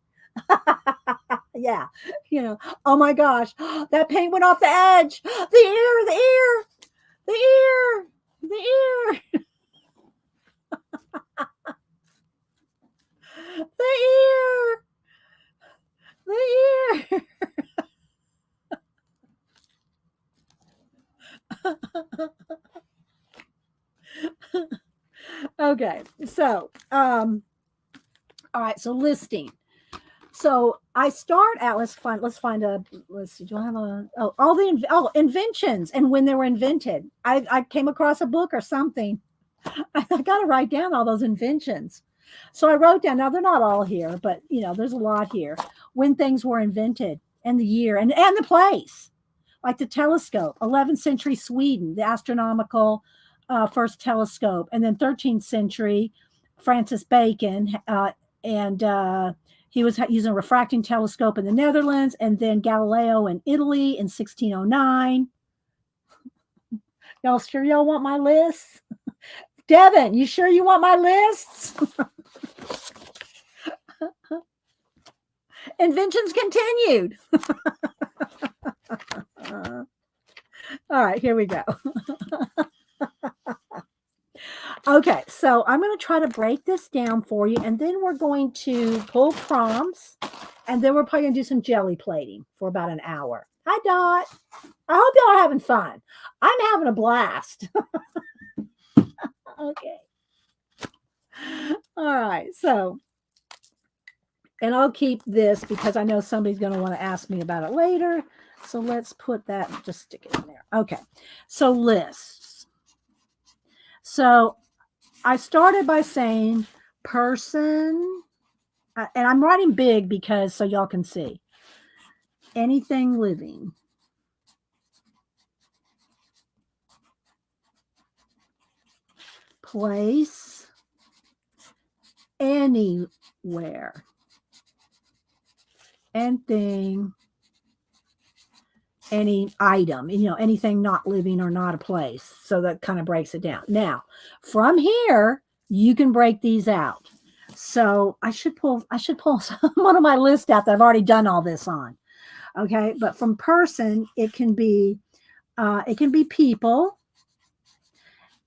Yeah. Oh my gosh, that paint went off the edge. The ear. The ear. Okay. So, all right. So listing. So I start out. Let's see. Do I have inventions and when they were invented? I came across a book or something. I got to write down all those inventions. So I wrote down. Now they're not all here, but there's a lot here. When things were invented and the year and the place, like the telescope, 11th century Sweden, the astronomical first telescope, and then 13th century Francis Bacon, and he was using a refracting telescope in the Netherlands, and then Galileo in Italy in 1609. Y'all sure y'all want my list? Devin, you sure you want my lists? Inventions continued. All right, here we go. Okay, so I'm going to try to break this down for you, and then we're going to pull prompts, and then we're probably going to do some jelly plating for about an hour. Hi, Dot. I hope y'all are having fun. I'm having a blast. Okay. All right, so, and I'll keep this because I know somebody's going to want to ask me about it later. So let's put that, just stick it in there. Okay, so lists. So I started by saying person, and I'm writing big because so y'all can see. Anything living. Place. Anywhere. And thing. Any item, anything not living or not a place. So that kind of breaks it down. Now, from here, you can break these out. So I should pull one of my lists out that I've already done all this on. Okay, but from person, it can be people,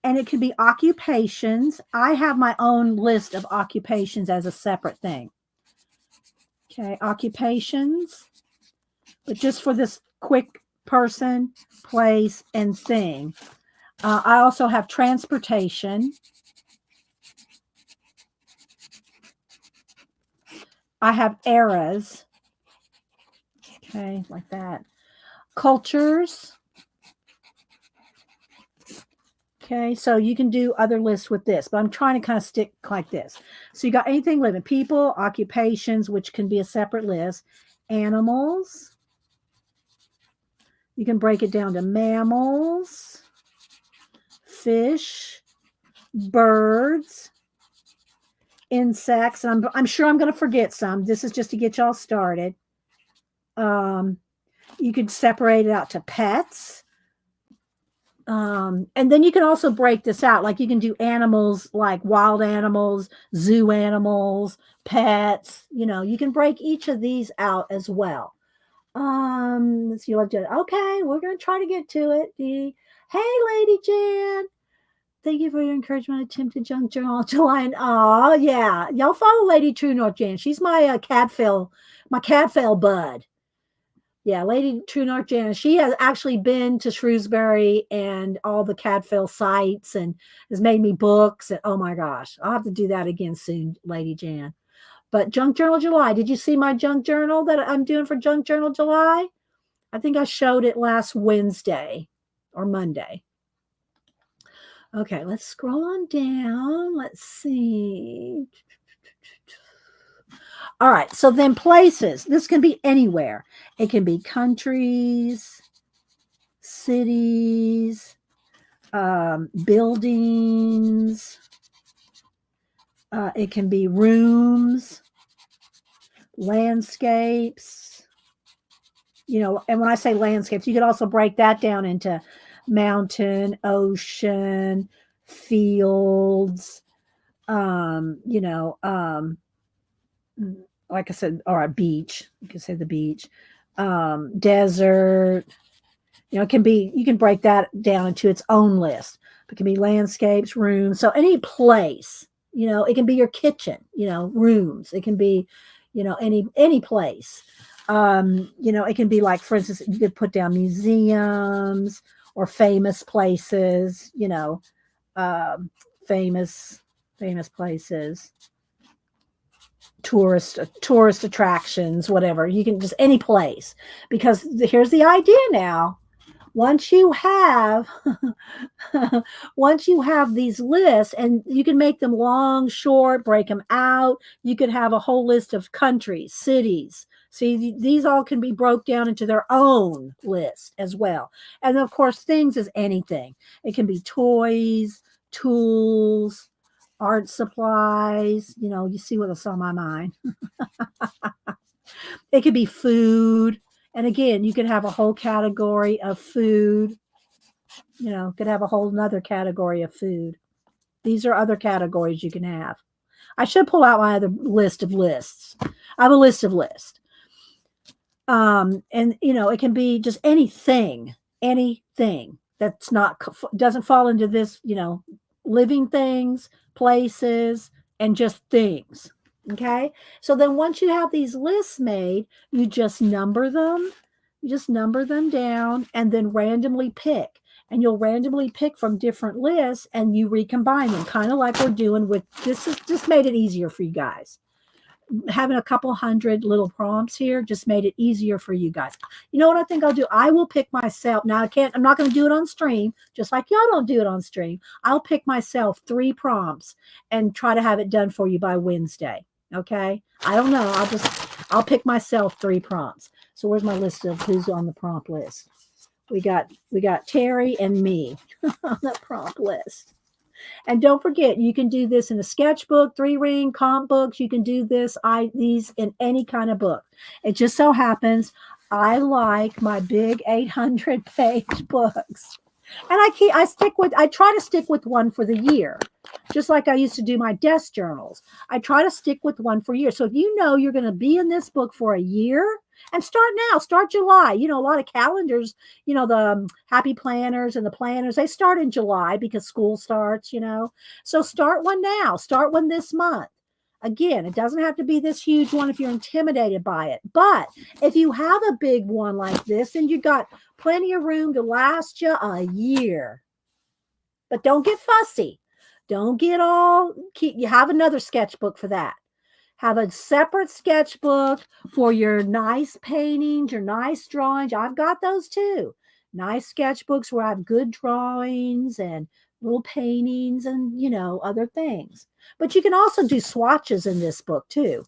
and it can be occupations. I have my own list of occupations as a separate thing. Okay, occupations, but just for this quick person, place, and thing. I also have transportation. I have eras. Okay, like that. Cultures. Okay, so you can do other lists with this, but I'm trying to kind of stick like this. So you got anything living, people, occupations, which can be a separate list, animals. You can break it down to mammals, fish, birds, insects. And I'm sure I'm going to forget some. This is just to get y'all started. You could separate it out to pets. And then you can also break this out. Like you can do animals, like wild animals, zoo animals, pets. You can break each of these out as well. Let's see. Okay, we're gonna try to get to it. Hey, Lady Jan, thank you for your encouragement. Attempted junk journal July. Oh yeah, y'all follow Lady True North Jan. She's my Cadfael bud. Yeah, Lady True North Jan. She has actually been to Shrewsbury and all the Cadfael sites and has made me books. And oh my gosh, I'll have to do that again soon, Lady Jan. But Junk Journal July. Did you see my junk journal that I'm doing for Junk Journal July? I think I showed it last Wednesday or Monday. Okay, let's scroll on down. Let's see. All right, so then places. This can be anywhere. It can be countries, cities, buildings. It can be rooms, landscapes. And when I say landscapes, you could also break that down into mountain, ocean, fields, like I said, or a beach. You can say the beach, desert. It can be, you can break that down into its own list. It can be landscapes, rooms. So any place, it can be your kitchen, rooms. It can be, any place. It can be like, for instance, you could put down museums or famous places, famous places, tourist attractions, whatever. You can just any place, because here's the idea now. Once you have these lists, and you can make them long, short, break them out. You could have a whole list of countries, cities. See, these all can be broke down into their own list as well. And of course, things is anything. It can be toys, tools, art supplies. You see what's on my mind. It could be food. And again, you could have a whole category of food. Could have a whole nother category of food. These are other categories you can have. I should pull out my other list of lists. I have a list of lists. And it can be just anything that's doesn't fall into this, living things, places, and just things. Okay. So then once you have these lists made, you just number them. You just number them down and then randomly pick. And you'll randomly pick from different lists and you recombine them, kind of like we're doing with this. Is just made it easier for you guys. Having a couple hundred little prompts here just made it easier for you guys. You know what I think I'll do? I will pick myself. Now I'm not going to do it on stream, just like y'all don't do it on stream. I'll pick myself 3 prompts and try to have it done for you by Wednesday. Okay. I don't know. I'll pick myself 3 prompts. So where's my list of who's on the prompt list? We got Terry and me on the prompt list. And don't forget, you can do this in a sketchbook, 3-ring, comp books. You can do these in any kind of book. It just so happens I like my big 800-page books. And I try to stick with one for the year, just like I used to do my desk journals. I try to stick with one for a year. So if you know you're going to be in this book for a year, and start July. A lot of calendars, the happy planners and the planners, they start in July because school starts, So start one now. Start one this month. Again, it doesn't have to be this huge one if you're intimidated by it. But if you have a big one like this and you got plenty of room to last you a year, but don't get fussy. Don't get you have another sketchbook for that. Have a separate sketchbook for your nice paintings, your nice drawings. I've got those too. Nice sketchbooks where I have good drawings and little paintings and, other things. But you can also do swatches in this book too.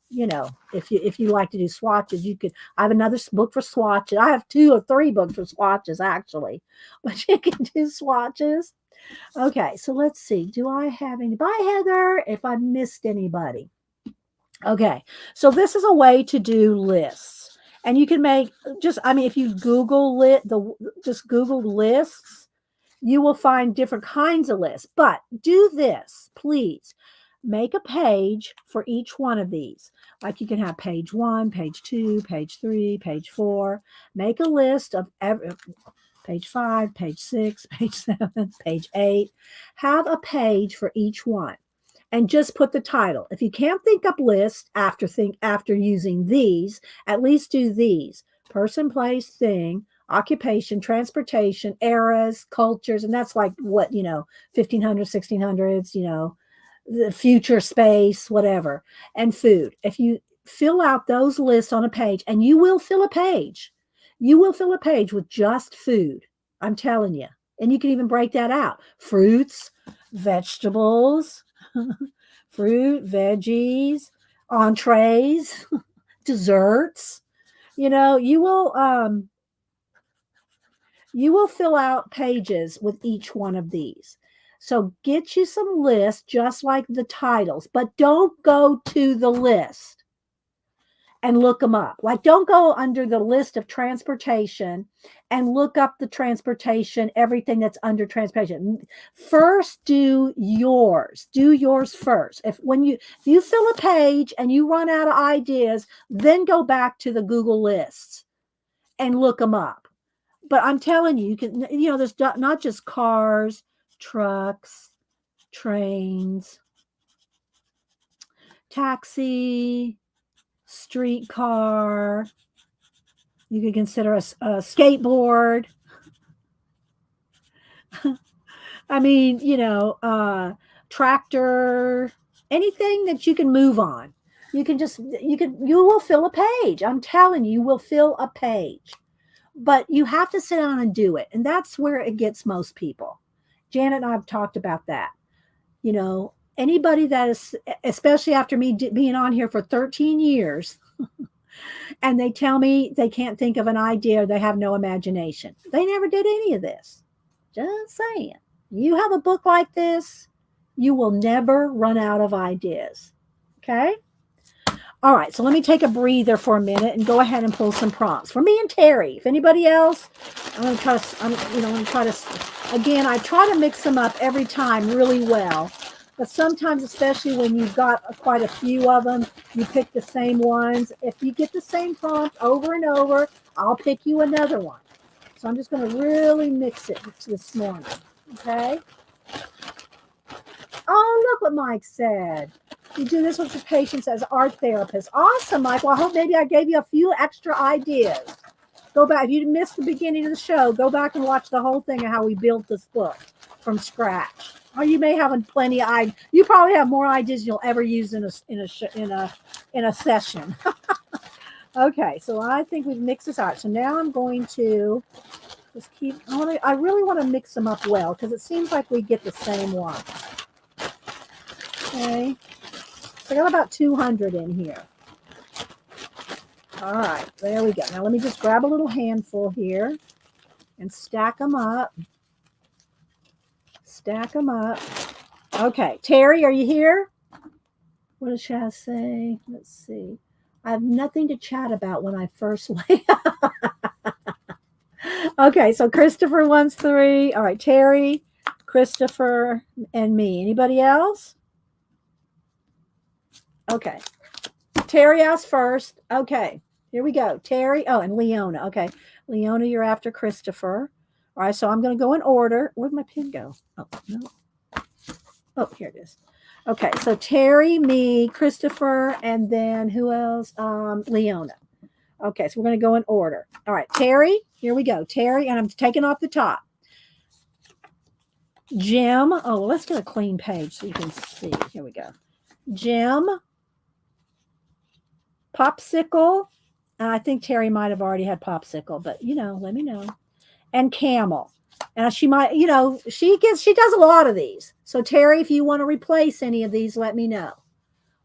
If you like to do swatches, you could. I have another book for swatches. I have 2 or 3 books for swatches actually, but you can do swatches. Okay, so let's see. Do I have any? Bye, Heather. If I missed anybody. Okay, so this is a way to do lists, and you can make if you Google just Google lists, you will find different kinds of lists. But do this, please. Make a page for each one of these. Like you can have page 1, page 2, page 3, page 4. Make a list of page 5, page 6, page 7, page 8. Have a page for each one. And just put the title. If you can't think up lists after using these, at least do these: person, place, thing, occupation, transportation, eras, cultures, and that's like what 1500s, 1600s, the future, space, whatever, and food. If you fill out those lists on a page, and you will fill a page with just food. I'm telling you, and you can even break that out: fruits, vegetables. Fruit, veggies, entrees, desserts. You will fill out pages with each one of these. So get you some lists just like the titles, but don't go to the list and look them up. Like, don't go under the list of transportation and look up the transportation, everything that's under transportation. First, do yours. Do yours first. If you fill a page and you run out of ideas, then go back to the Google lists and look them up. But I'm telling you, you can, there's not just cars, trucks, trains, taxi, streetcar. You could consider a skateboard. I mean, tractor, anything that you can move on. You will fill a page. I'm telling you, you will fill a page. But you have to sit down and do it. And that's where it gets most people. Janet and I have talked about that. Anybody that is, especially after me being on here for 13 years, and they tell me they can't think of an idea, or they have no imagination. They never did any of this. Just saying. You have a book like this, you will never run out of ideas. Okay? All right, so let me take a breather for a minute and go ahead and pull some prompts for me and Terry. If anybody else, I'm going to try to, again, I try to mix them up every time really well. But sometimes, especially when you've got quite a few of them, you pick the same ones. If you get the same prompt over and over, I'll pick you another one. So I'm just going to really mix it this morning. Okay? Oh, look what Mike said. You do this with your patients as art therapist. Awesome, Mike. Well, I hope maybe I gave you a few extra ideas. Go back. If you missed the beginning of the show, go back and watch the whole thing of how we built this book from scratch. Or you may have plenty of ideas. You probably have more ideas you'll ever use in a session. Okay, so I think we've mixed this out. So now I'm going to just keep. I really want to mix them up well because it seems like we get the same one. Okay, so I got about 200 in here. All right, there we go. Now let me just grab a little handful here and stack them up. Stack them up. Okay, Terry, are you here? What did Chaz say? Let's see. I have nothing to chat about when I first lay. Okay, so Christopher wants 3. All right, Terry, Christopher, and me. Anybody else? Okay. Terry asked first. Okay, here we go. Terry. Oh, and Leona. Okay, Leona, you're after Christopher. All right, so I'm going to go in order. Where'd my pen go? Oh, no. Oh, here it is. Okay, so Terry, me, Christopher, and then who else? Leona. Okay, so we're going to go in order. All right, Terry, here we go. Terry, and I'm taking off the top. Jim. Oh, well, let's get a clean page so you can see. Here we go. Jim, Popsicle. And I think Terry might have already had popsicle, but let me know. And camel. And she might, she does a lot of these. So Terry, if you want to replace any of these, let me know.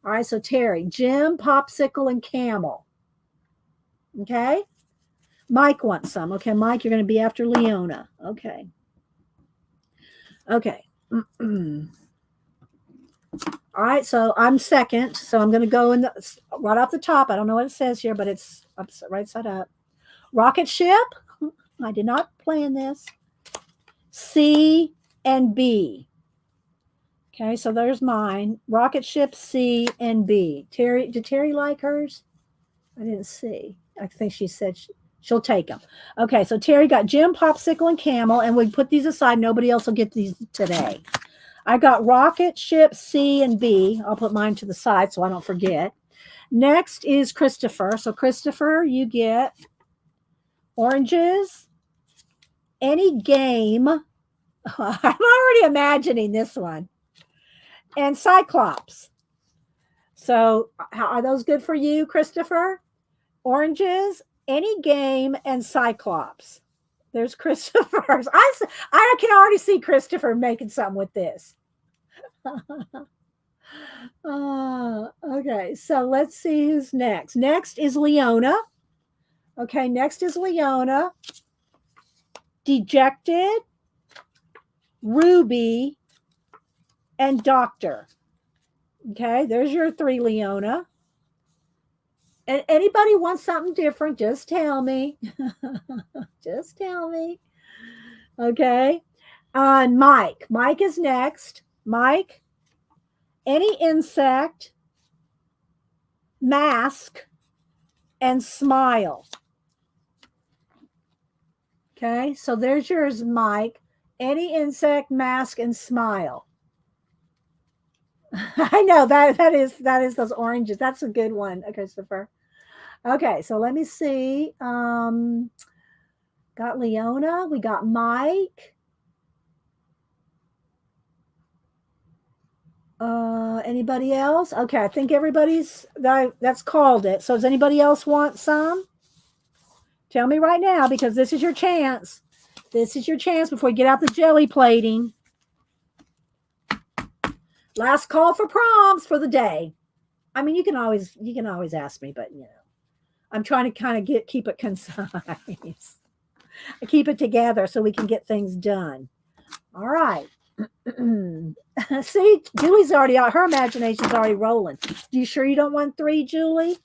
All right. So Terry, Jim, popsicle, and camel. Okay. Mike wants some. Okay, Mike, you're going to be after Leona. Okay. Okay. All right, so I'm second. So I'm going to go in right off the top. I don't know what it says here, but it's right side up. Rocket ship. I did not plan this. C and B. Okay, so there's mine. Rocket ship, C and B. Terry, did Terry like hers? I didn't see. I think she said she'll take them. Okay, so Terry got Jim, popsicle, and camel, and we put these aside. Nobody else will get these today. I got rocket ship, C and B. I'll put mine to the side so I don't forget. Next is Christopher. So Christopher, you get oranges, any game. I'm already imagining this one. And Cyclops. So are those good for you, Christopher? Oranges, any game, and Cyclops. There's Christopher's. I can already see Christopher making something with this. Okay, so let's see who's next. Next is Leona. Okay, next is Leona. Dejected, Ruby, and Doctor. Okay, there's your three, Leona. And anybody wants something different, just tell me. Just tell me. Okay. Mike. Mike is next. Mike, any insect, mask, and smile. Okay, so there's yours, Mike. Any insect, mask, and smile. I know that is those oranges. That's a good one, Christopher. Okay, so let me see. Got Leona. We got Mike. Anybody else? Okay, I think that's called it. So does anybody else want some? Tell me right now, because this is your chance. This is your chance before you get out the jelly plating. Last call for prompts for the day. I mean, you can always ask me, but I'm trying to kind of keep it concise. I keep it together so we can get things done. All right. See, Julie's already out. Her imagination's already rolling. You sure you don't want 3, Julie?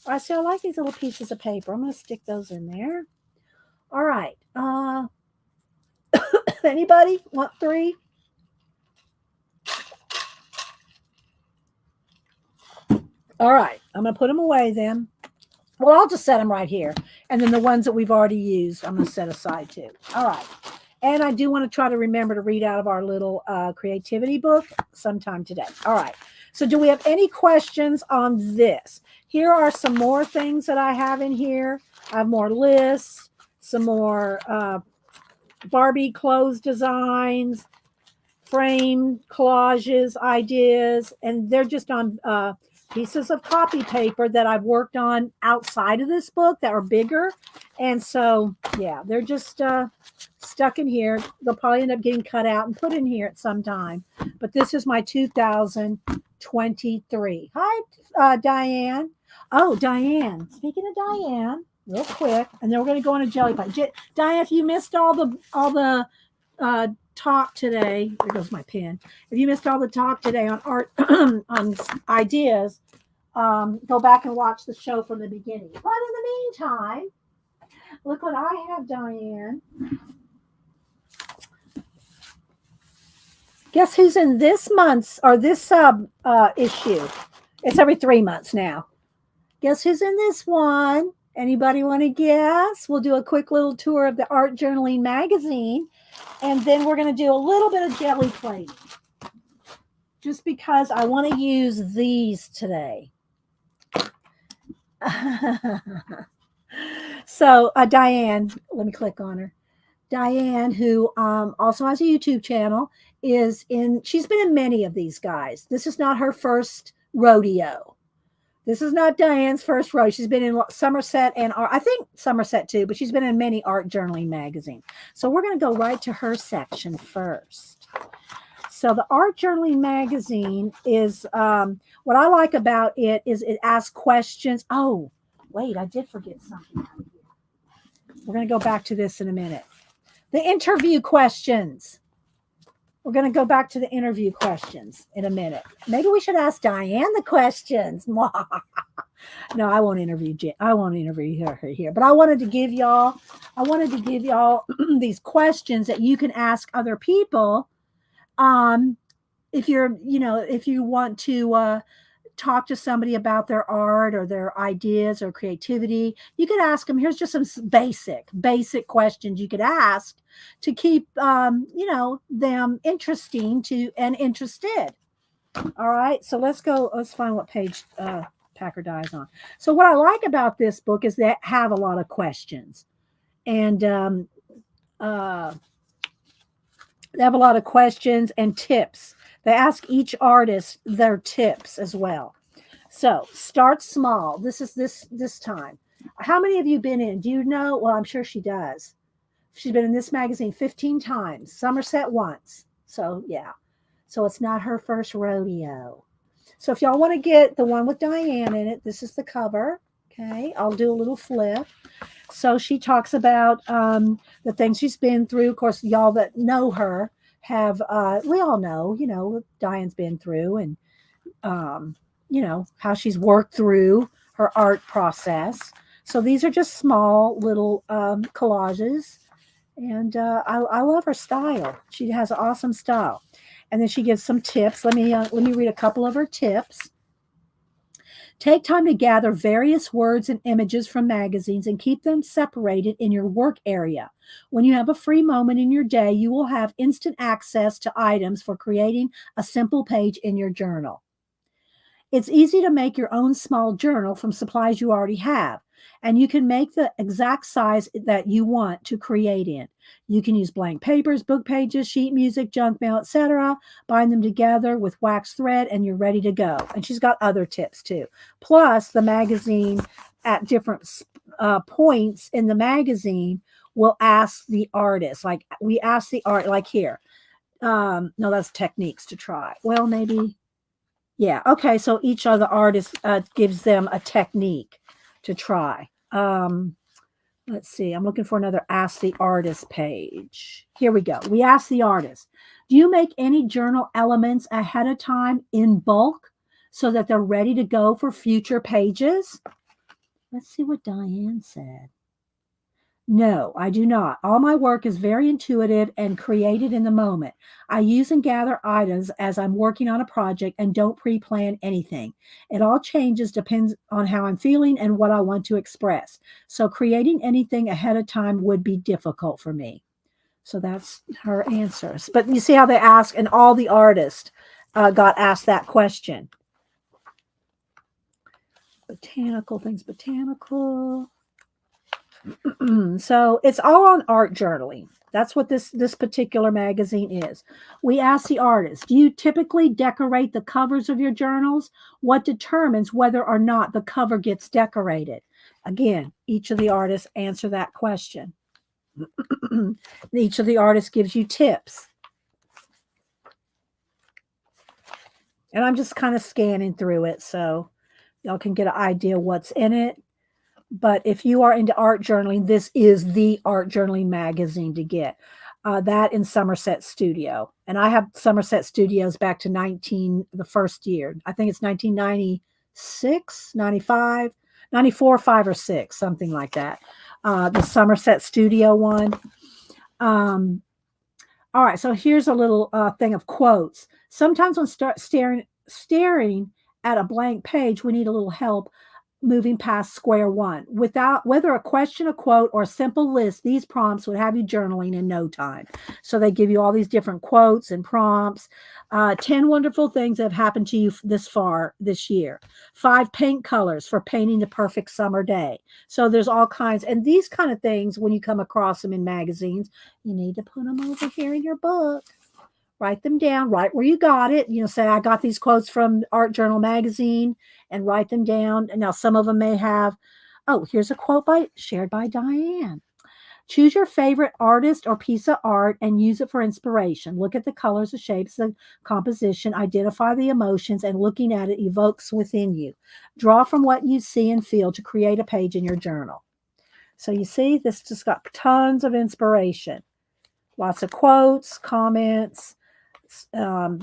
I see. I like these little pieces of paper. I'm going to stick those in there. All right. Anybody want 3? All right. I'm going to put them away then. Well, I'll just set them right here. And then the ones that we've already used, I'm going to set aside too. All right. And I do want to try to remember to read out of our little creativity book sometime today. All right. So do we have any questions on this? Here are some more things that I have in here. I have more lists, some more Barbie clothes designs, frame collages, ideas, and they're just on pieces of copy paper that I've worked on outside of this book that are bigger. And so, yeah, they're just stuck in here. They'll probably end up getting cut out and put in here at some time. But this is my 2023. Hi, Diane. Oh, Diane. Speaking of Diane, real quick, and then we're going to go on a jelly pie. Diane, if you missed all the talk today, there goes my pen. If you missed all the talk today on art, on ideas, go back and watch the show from the beginning. But in the meantime, look what I have, Diane. Guess who's in this month's or this issue? It's every 3 months now. Guess who's in this one? Anybody want to guess? We'll do a quick little tour of the Art Journaling magazine, and then we're going to do a little bit of jelly plating, just because I want to use these today. So Diane, let me click on her. Diane, who also has a YouTube channel, she's been in many of these guys. This is not her first rodeo. This is not Diane's first rodeo. She's been in Somerset and I think Somerset too, but she's been in many art journaling magazines. So we're going to go right to her section first. So the art journaling magazine is what I like about it is it asks questions. Oh, wait, I did forget something. We're going to go back to this in a minute. The interview questions. We're going to go back to the interview questions in a minute. Maybe we should ask Diane the questions. No, I won't interview her here. But I wanted to give y'all these questions that you can ask other people. If you want to talk to somebody about their art or their ideas or creativity, you could ask them. Here's just some basic questions you could ask to keep them interesting and interested. All right, so let's find what page Packer Die's on. So what I like about this book is they have a lot of questions, and they have a lot of questions and tips. They ask each artist their tips as well. So start small. This is this time. How many of you been in? Do you know? Well, I'm sure she does. She's been in this magazine 15 times. Somerset once. So yeah. So it's not her first rodeo. So if y'all want to get the one with Diane in it, this is the cover. Okay. I'll do a little flip. So she talks about the things she's been through. Of course, y'all that know her have we all know, what Diane's been through and how she's worked through her art process. So these are just small little collages, and I love her style. She has an awesome style. And then she gives some tips. Let me read a couple of her tips. Take time to gather various words and images from magazines and keep them separated in your work area. When you have a free moment in your day, you will have instant access to items for creating a simple page in your journal. It's easy to make your own small journal from supplies you already have, and you can make the exact size that you want to create in. You can use blank papers, book pages, sheet music, junk mail, etc. Bind them together with wax thread, and you're ready to go. And she's got other tips too. Plus, the magazine at different points in the magazine will ask the artist. Like we ask the art, like here. No, that's techniques to try. Well, maybe. Yeah. Okay. So each of the artists gives them a technique to try. Let's see. I'm looking for another Ask the Artist page. Here we go. We ask the artist, do you make any journal elements ahead of time in bulk so that they're ready to go for future pages? Let's see what Diane said. No, I do not. All my work is very intuitive and created in the moment. I use and gather items as I'm working on a project and don't pre-plan anything. It all changes, depends on how I'm feeling and what I want to express. So creating anything ahead of time would be difficult for me. So that's her answers. But you see how they ask, and all the artists got asked that question. Botanical. So it's all on art journaling. That's what this particular magazine is. We ask the artist, do you typically decorate the covers of your journals? What determines whether or not the cover gets decorated? Again, each of the artists answer that question. Each of the artists gives you tips. And I'm just kind of scanning through it so y'all can get an idea what's in it. But if you are into art journaling, this is the art journaling magazine to get. That in Somerset Studio. And I have Somerset Studios back to the first year. I think it's 1996, 95, 94, 5, or 6, something like that. The Somerset Studio one. All right, so here's a little thing of quotes. Sometimes when staring at a blank page, we need a little help moving past square one. Whether a question, a quote, or a simple list, these prompts would have you journaling in no time. So they give you all these different quotes and prompts. 10 wonderful things that have happened to you this year. 5 paint colors for painting the perfect summer day. So there's all kinds. And these kind of things, when you come across them in magazines, you need to put them over here in your book. Write them down, write where you got it. Say, I got these quotes from Art Journal magazine, and write them down. And now some of them may have, oh, here's a quote shared by Diane. Choose your favorite artist or piece of art and use it for inspiration. Look at the colors, the shapes, the composition, identify the emotions, and looking at it evokes within you. Draw from what you see and feel to create a page in your journal. So you see, this just got tons of inspiration. Lots of quotes, comments,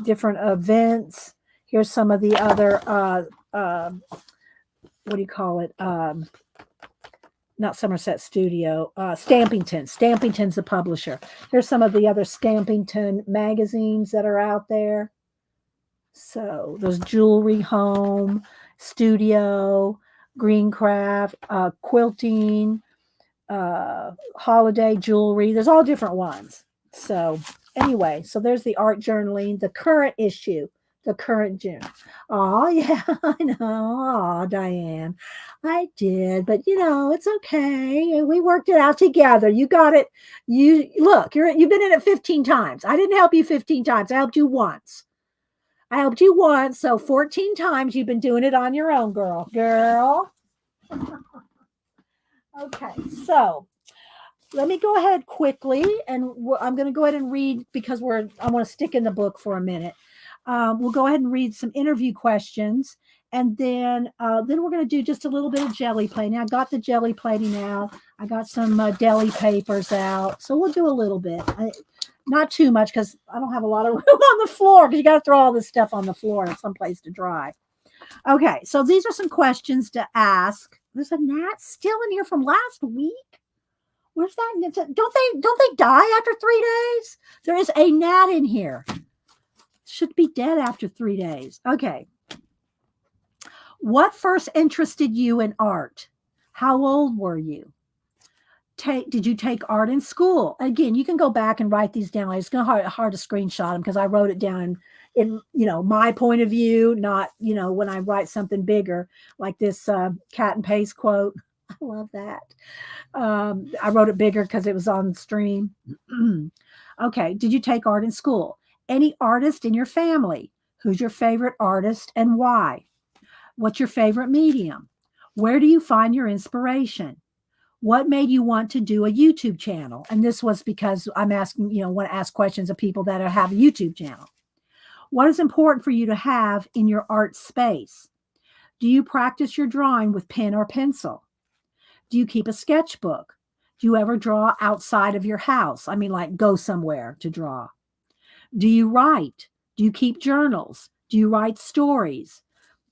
different events. Here's some of the other, what do you call it? Not Somerset Studio, Stampington. Stampington's the publisher. Here's some of the other Stampington magazines that are out there. So there's Jewelry Home, Studio, Greencraft, Quilting, Holiday Jewelry. There's all different ones. So anyway, so there's the art journaling, the current issue, the current June. Oh, yeah, I know. Oh, Diane, I did, but it's okay. We worked it out together. You got it. You've been in it 15 times. I didn't help you 15 times. I helped you once. So 14 times you've been doing it on your own, girl. Okay, so let me go ahead quickly, and I'm going to go ahead and read because I want to stick in the book for a minute. We'll go ahead and read some interview questions, and then we're going to do just a little bit of jelly plating. I got the jelly plating out. I got some deli papers out, so we'll do a little bit. Not too much because I don't have a lot of room on the floor because you got to throw all this stuff on the floor and someplace to dry. Okay, so these are some questions to ask. There's a gnat still in here from last week. Where's that? Don't they die after 3 days? There is a gnat in here. Should be dead after 3 days. Okay. What first interested you in art? How old were you? Did you take art in school? Again, you can go back and write these down. It's going to be hard to screenshot them because I wrote it down in my point of view, not when I write something bigger like this cat and paste quote. I love that. I wrote it bigger because it was on stream. Okay. Did you take art in school? Any artist in your family? Who's your favorite artist and why? What's your favorite medium? Where do you find your inspiration? What made you want to do a YouTube channel? And this was because I'm asking, want to ask questions of people that have a YouTube channel. What is important for you to have in your art space? Do you practice your drawing with pen or pencil? Do you keep a sketchbook? Do you ever draw outside of your house? I mean, like go somewhere to draw. Do you write? Do you keep journals? Do you write stories?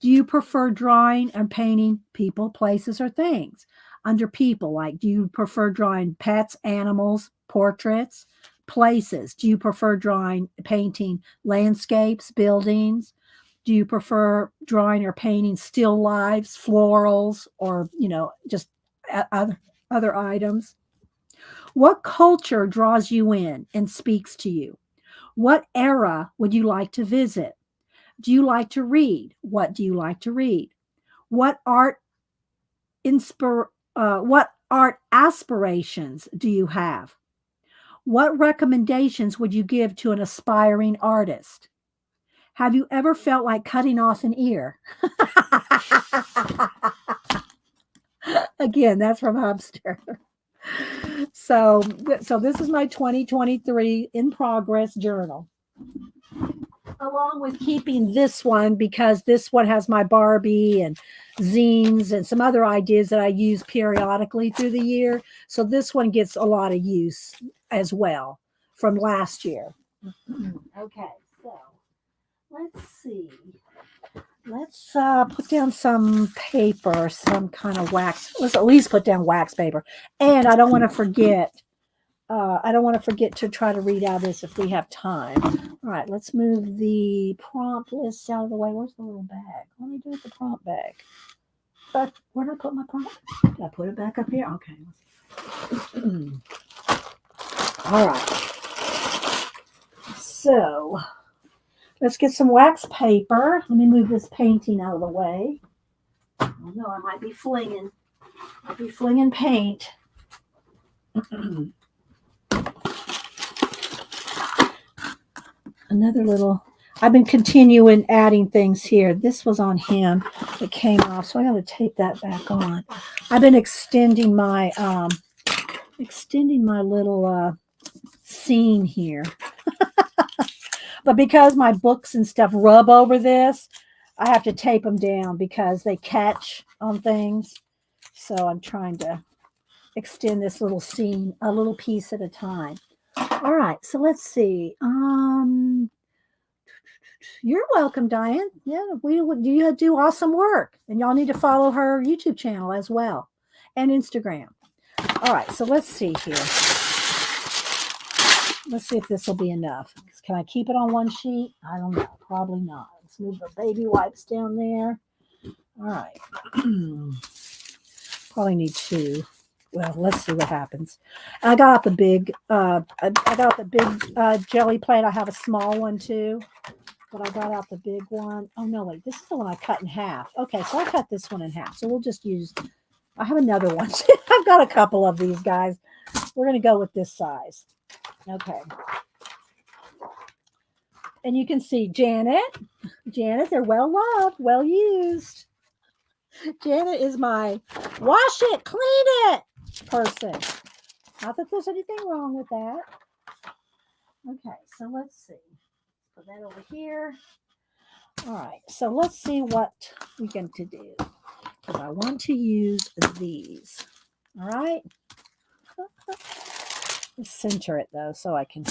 Do you prefer drawing and painting people, places, or things? Under people, like, do you prefer drawing pets, animals, portraits, places? Do you prefer painting landscapes, buildings? Do you prefer drawing or painting still lifes, florals, or, just other items? What culture draws you in and speaks to you? What era would you like to visit? Do you like to read? What do you like to read? What art aspirations do you have? What recommendations would you give to an aspiring artist? Have you ever felt like cutting off an ear? Again, that's from Hubster. So this is my 2023 in progress journal. Along with keeping this one because this one has my Barbie and zines and some other ideas that I use periodically through the year. So this one gets a lot of use as well from last year. Okay, so let's see. Let's put down some paper, some kind of wax. Let's at least put down wax paper. And I don't want to forget. To try to read out this if we have time. All right, let's move the prompt list out of the way. Where's the little bag? What do I do with the prompt bag? But where did I put my prompt? Did I put it back up here? Okay. All right. So let's get some wax paper. Let me move this painting out of the way. Oh no, I might be flinging. Paint. another little, I've been continuing adding things here. This was on him. It came off, so I got to tape that back on. I've been extending my little scene here. But because my books and stuff rub over this, I have to tape them down because they catch on things. So I'm trying to extend this little scene a little piece at a time. All right, so let's see. You're welcome, Diane. Yeah, you do awesome work, and y'all need to follow her YouTube channel as well, and Instagram. All right, so let's see here. Let's see if this will be enough. Can I keep it on one sheet? I don't know. Probably not. Let's move the baby wipes down there. All right. Probably need two. Well, let's see what happens. I got out the big. Jelly plate. I have a small one too, but I got out the big one. Oh no, wait. This is the one I cut in half. Okay, so I cut this one in half. So we'll just use. I have another one. I've got a couple of these guys. We're gonna go with this size. Okay. And you can see Janet, they're well loved, well used. Janet is my wash it, clean it person. Not that there's anything wrong with that. Okay, so let's see. Put that over here. All right, so let's see what we're going to do. Because I want to use these. All right. Let's center it though, so I can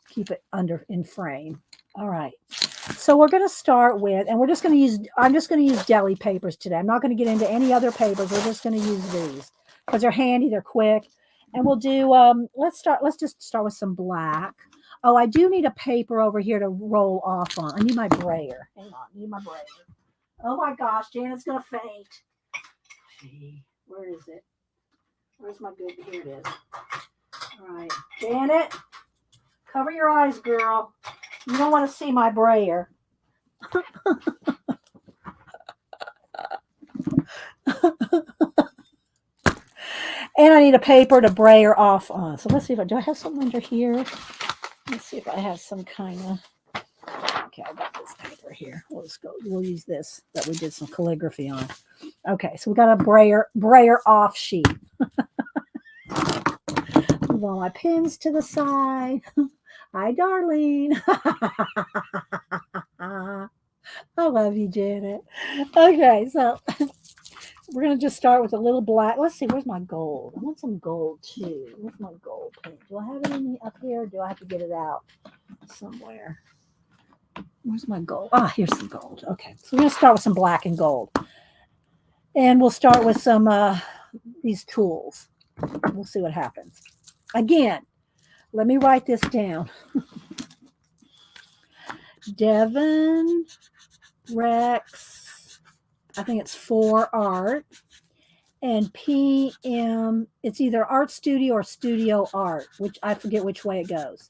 keep it in frame. All right. So we're going to start with, and I'm just going to use deli papers today. I'm not going to get into any other papers. We're just going to use these because they're handy, they're quick. And we'll do, let's just start with some black. Oh, I do need a paper over here to roll off on. I need my brayer. Hang on, I need my brayer. Oh my gosh, Janet's going to faint. Gee, where is it? Where's my good, here it is. All right, Janet, cover your eyes, girl. You don't want to see my brayer. And I need a paper to brayer off on. So let's see do I have something under here? Let's see if I have some kind of, okay, I got this paper here. We'll use this that we did some calligraphy on. Okay, so we got a brayer off sheet. Move all my pins to the side. Hi, darling. I love you, Janet. Okay, so we're going to just start with a little black. Let's see, where's my gold? I want some gold, too. Where's my gold paint? Do I have it up here, or do I have to get it out somewhere? Where's my gold? Ah, here's some gold. Okay, so we're going to start with some black and gold. And we'll start with some these tools. We'll see what happens. Again, let me write this down. Devon Rex, I think it's 4 Art, and PM, it's either Art Studio or Studio Art, which I forget which way it goes,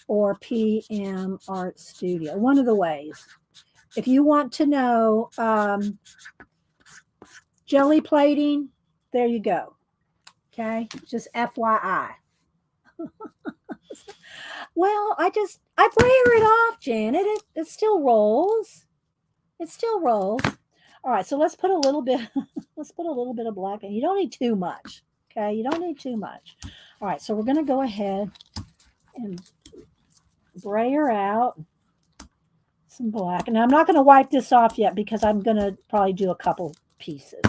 or PM Art Studio, one of the ways. If you want to know jelly plating, there you go. Okay, just FYI. Well, I brayer it off, Janet. It still rolls. It still rolls. All right, so let's put a little bit. Let's put a little bit of black in. You don't need too much. Okay, you don't need too much. All right, so we're going to go ahead and brayer out some black. And I'm not going to wipe this off yet because I'm going to probably do a couple pieces.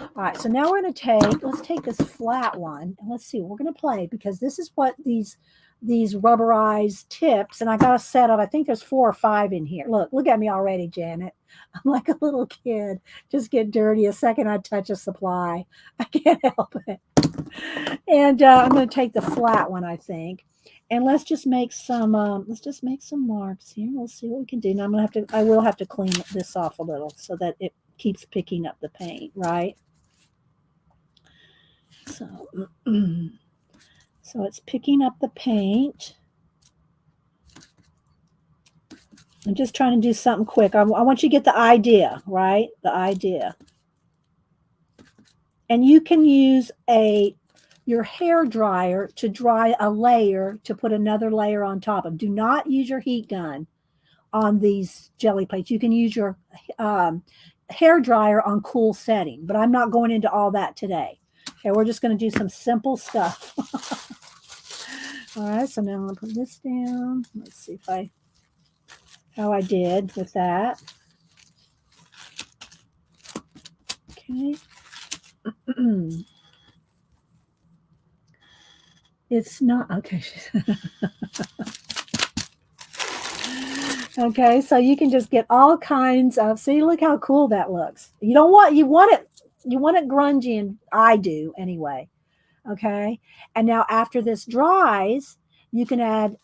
All right, so now we're going to let's take this flat one and let's see what we're going to play, because this is what these rubberized tips, and I got a set of, I think there's 4 or 5 in here. Look at me already, Janet. I'm like a little kid. Just get dirty. A second I touch a supply. I can't help it. And I'm going to take the flat one, I think. And let's just make some marks here. We'll see what we can do. Now I will have to clean this off a little so that it keeps picking up the paint, right? So it's picking up the paint. I'm just trying to do something quick. I want you to get the idea, right? The idea. And you can use your hair dryer to dry a layer to put another layer on top of. Do not use your heat gun on these jelly plates. You can use your hair dryer on cool setting, but I'm not going into all that today. Okay, we're just going to do some simple stuff. All right, so now I'm going to put this down. Let's see how I did with that. Okay. It's not, okay. Okay, so you can just get all kinds of, see, look how cool that looks. You want it grungy, and I do anyway. Okay. And now after this dries, you can add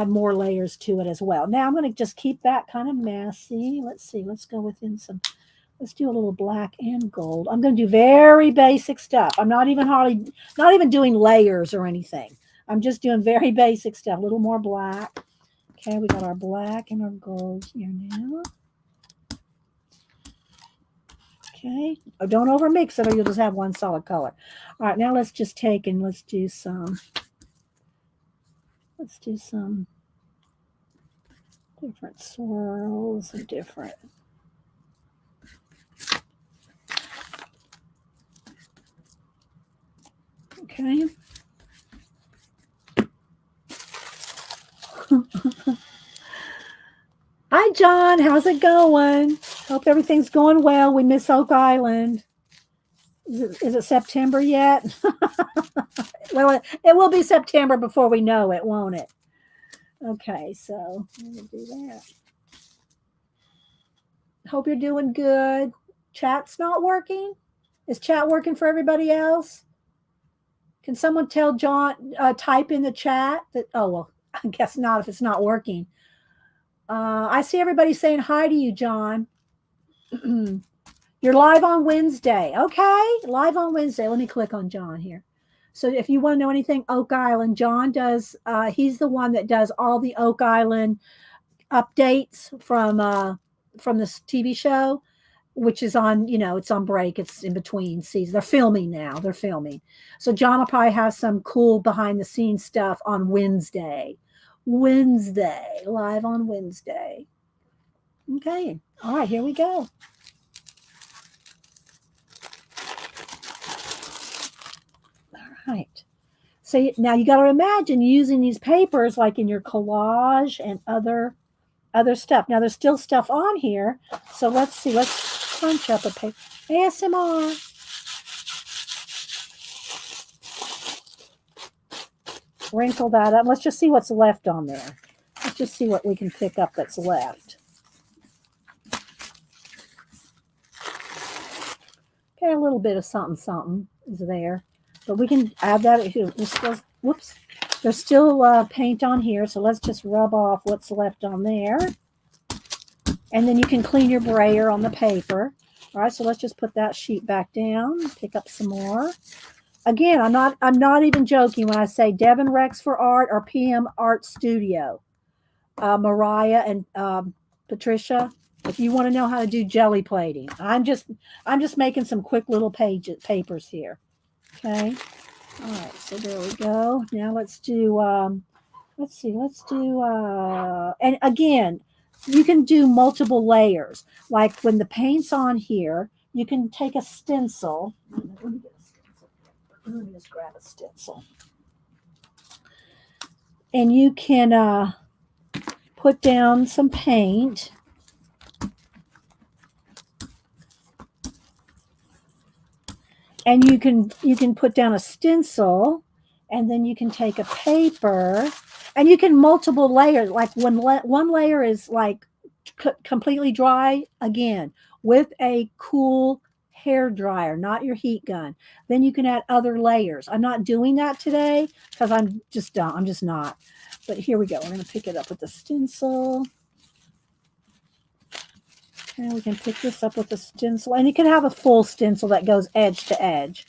more layers to it as well. Now I'm going to just keep that kind of messy. Let's see. Let's go within some, let's do a little black and gold. I'm going to do very basic stuff. I'm not even doing layers or anything. I'm just doing very basic stuff. A little more black. Okay, we got our black and our gold here now. Okay. Oh, don't overmix it or you'll just have one solid color. All right, now let's just take and let's do some different swirls and different. Okay. Hi, John. How's it going? Hope everything's going well. We miss Oak Island. Is it September yet? Well, it will be September before we know it, won't it? Okay, so we'll do that. Hope you're doing good. Chat's not working? Is chat working for everybody else? Can someone tell John, type in the chat that, oh, well, I guess not if it's not working. I see everybody saying hi to you, John. You're live on Wednesday. Okay, live on Wednesday. Let me click on John here. So if you want to know anything Oak Island, John does, he's the one that does all the Oak Island updates from this TV show, which is on, it's on break. It's in between seasons. They're filming now. So John will probably have some cool behind the scenes stuff on Wednesday, live on Wednesday. Okay. All right, here we go. Right. So now you got to imagine using these papers like in your collage and other stuff. Now there's still stuff on here. So let's see. Let's punch up a paper. ASMR. Wrinkle that up. Let's just see what's left on there. Let's just see what we can pick up that's left. Okay, a little bit of something is there. But we can add that. Whoops. There's still paint on here, so let's just rub off what's left on there. And then you can clean your brayer on the paper. All right, so let's just put that sheet back down, pick up some more. Again, I'm not even joking when I say Devin Rex for Art or PM Art Studio. Mariah and Patricia, if you want to know how to do jelly plating, I'm just making some quick little papers here. Okay. All right. So there we go. Now let's do, and again, you can do multiple layers. Like when the paint's on here, you can take a stencil. Let me just grab a stencil. And you can put down some paint. And you can put down a stencil, and then you can take a paper, and you can multiple layers. Like when one layer is like completely dry, again, with a cool hair dryer, not your heat gun. Then you can add other layers. I'm not doing that today because I'm just not. But here we go. We're going to pick it up with the stencil. And we can pick this up with a stencil. And you can have a full stencil that goes edge to edge.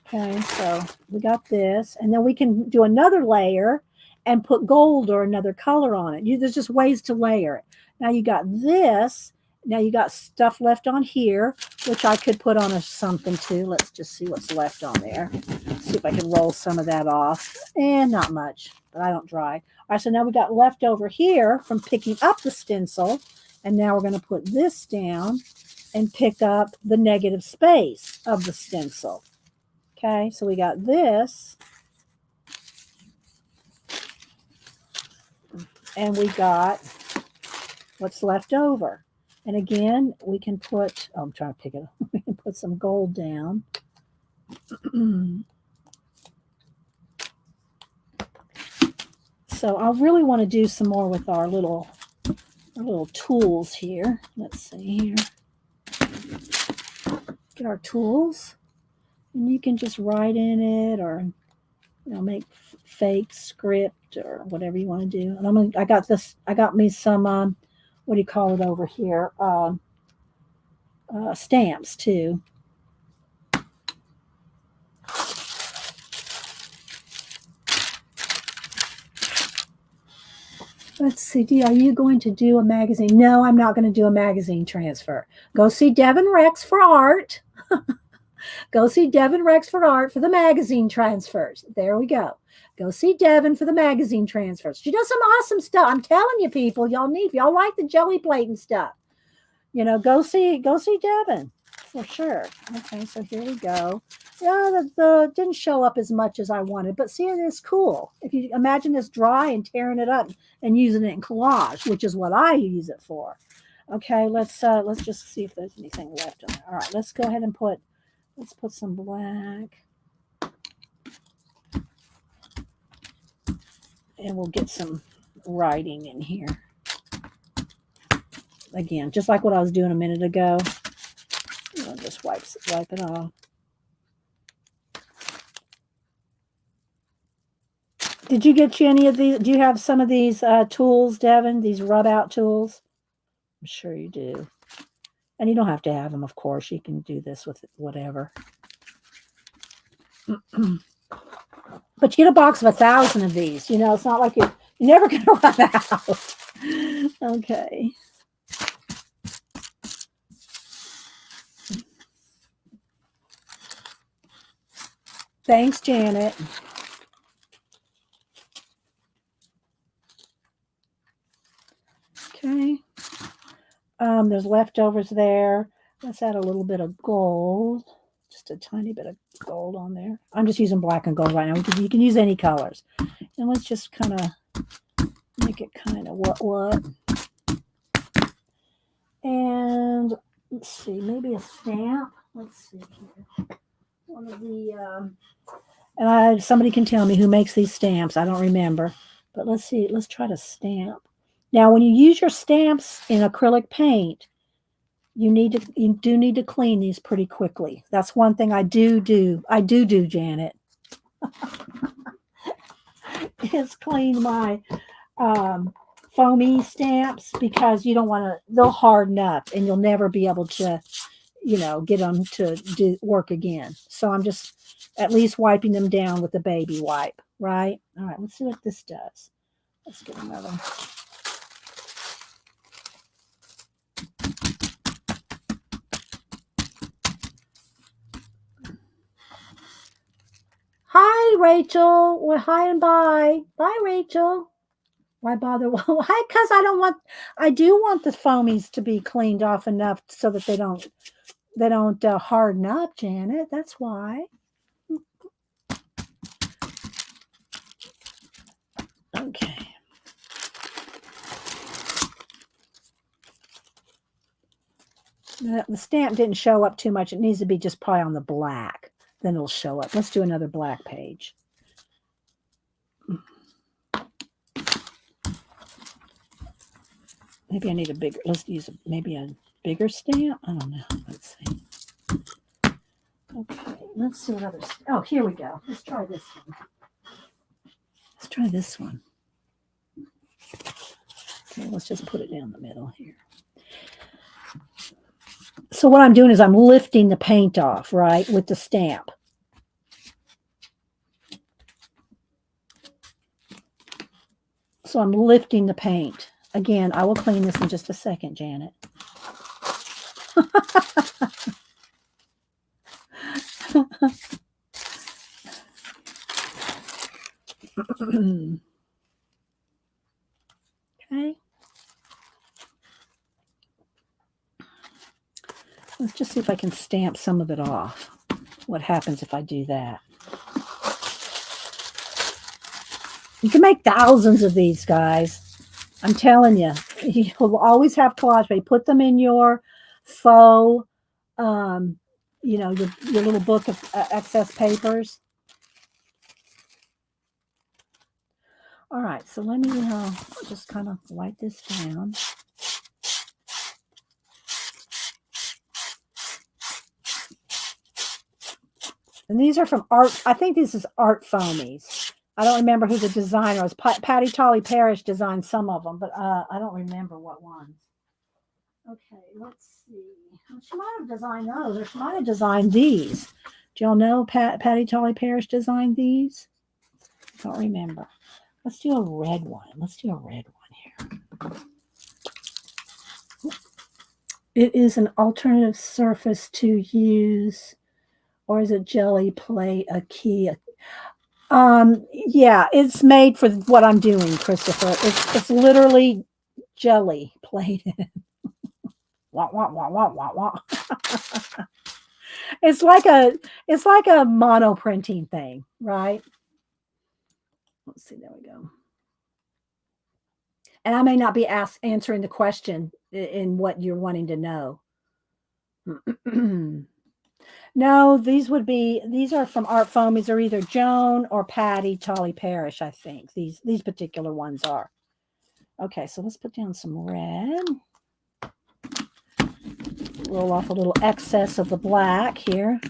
Okay, so we got this. And then we can do another layer and put gold or another color on it. There's just ways to layer it. Now you got this. Now you got stuff left on here, which I could put on something too. Let's just see what's left on there. See if I can roll some of that off. And not much, but I don't dry. All right, so now we got left over here from picking up the stencil. And now we're going to put this down and pick up the negative space of the stencil. Okay, so we got this. And we got what's left over. And again, we can put, I'm trying to pick it up. We can put some gold down. So I really want to do some more with our little tools here. Let's see here. Get our tools. And you can just write in it or, make fake script or whatever you want to do. And I got me some, what do you call it over here? Stamps too. Let's see, are you going to do a magazine? No, I'm not going to do a magazine transfer. Go see Devin Rex for art. Go see Devin Rex for art for the magazine transfers. There we go. Go see Devin for the magazine transfers. She does some awesome stuff. I'm telling you, people, if y'all like the jelly plate and stuff, go see Devin for sure. Okay, so here we go. Yeah, the didn't show up as much as I wanted, but see, it is cool. If you imagine this dry and tearing it up and using it in collage, which is what I use it for. Okay, let's just see if there's anything left on it. All right, let's go ahead and put some black. And we'll get some writing in here. Again, just like what I was doing a minute ago. I'll just wipe it off. Did you get you any of these? Do you have some of these tools, Devin? These rub out tools? I'm sure you do. And you don't have to have them, of course. You can do this with whatever. But you get a box of 1,000 of these. It's not like you're never going to run out. Okay. Thanks, Janet. Okay. There's leftovers there. Let's add a little bit of gold. Just a tiny bit of gold on there. I'm just using black and gold right now. You can use any colors. And let's just kind of make it kind of what. And let's see, maybe a stamp. Let's see here. One of the, and somebody can tell me who makes these stamps. I don't remember. But let's see. Let's try to stamp. Now, when you use your stamps in acrylic paint, you do need to clean these pretty quickly. That's one thing I do, Janet. Is clean my foamy stamps because you don't want to, they'll harden up and you'll never be able to, get them to work again. So I'm just at least wiping them down with the baby wipe, right? All right, let's see what this does. Let's get another. Hi, Rachel. Well, hi and bye. Bye, Rachel. Why bother? Why? Because I do want the foamies to be cleaned off enough so that they don't harden up, Janet. That's why. Okay. The stamp didn't show up too much. It needs to be just probably on the black. Then it'll show up. Let's do another black page. Maybe I need a bigger, let's use maybe a bigger stamp. I don't know. Let's see. Okay, let's see what other, oh, here we go. Let's try this one. Let's try this one. Okay, let's just put it down the middle here. So what I'm doing is I'm lifting the paint off, right, with the stamp. So I'm lifting the paint. Again, I will clean this in just a second, Janet. Okay. Let's just see if I can stamp some of it off. What happens if I do that? You can make thousands of these, guys. I'm telling you, you'll always have collage paper. Put them in your faux, your little book of excess papers. All right, so let me just kind of wipe this down. And these are from Art. I think this is Art Foamies. I don't remember who the designer was. Patty Tolly Parrish designed some of them, but I don't remember what ones. Okay, let's see. Well, she might have designed those, or she might have designed these. Do y'all know Patty Tolly Parrish designed these? I don't remember. Let's do a red one. Let's do a red one here. It is an alternative surface to use, or is it jelly play a key? Yeah, it's made for what I'm doing, Christopher. It's literally jelly plated. Wah, wah, wah, wah, wah, wah. It's like a mono printing thing, right? Let's see, there we go. And I may not be answering the question in what you're wanting to know. No, these are from Art Foamies. They're either Joan or Patty Tolly Parrish, I think. These particular ones are. Okay, so let's put down some red. Roll off a little excess of the black here.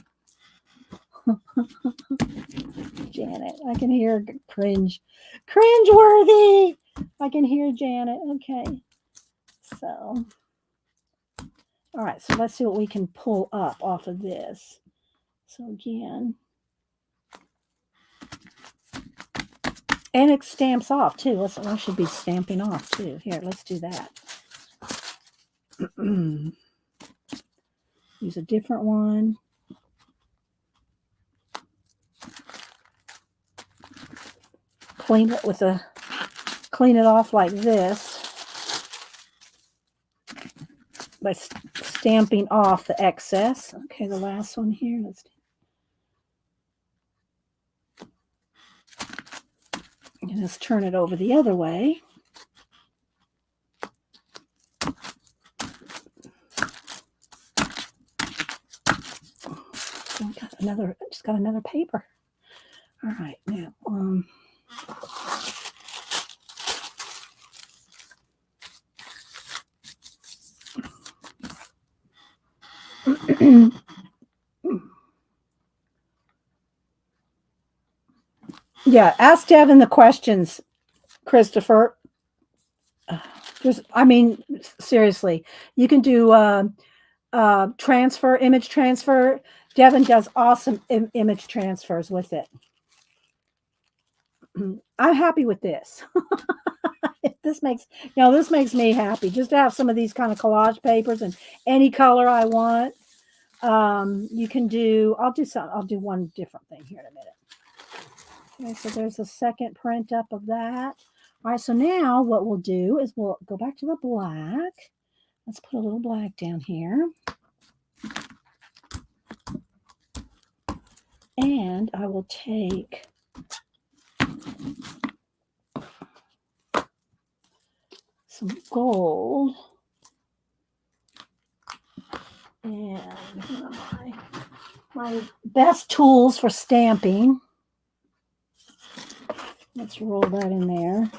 Janet, I can hear cringe-worthy. I can hear Janet. Okay. So, all right. So let's see what we can pull up off of this. So again, and it stamps off too. I should be stamping off too. Here, let's do that. Use a different one. Clean it off like this by stamping off the excess. Okay, the last one here. Let's turn it over the other way. Just got another paper. All right, now yeah, ask Devin the questions, Christopher. Seriously, you can do image transfer. Devin does awesome image transfers with it. I'm happy with this. This makes me happy just to have some of these kind of collage papers and any color I want. You can do. I'll do one different thing here in a minute. Okay, so there's a second print up of that. All right, so now what we'll do is we'll go back to the black. Let's put a little black down here. And I will take some gold and my best tools for stamping. Let's roll that in there.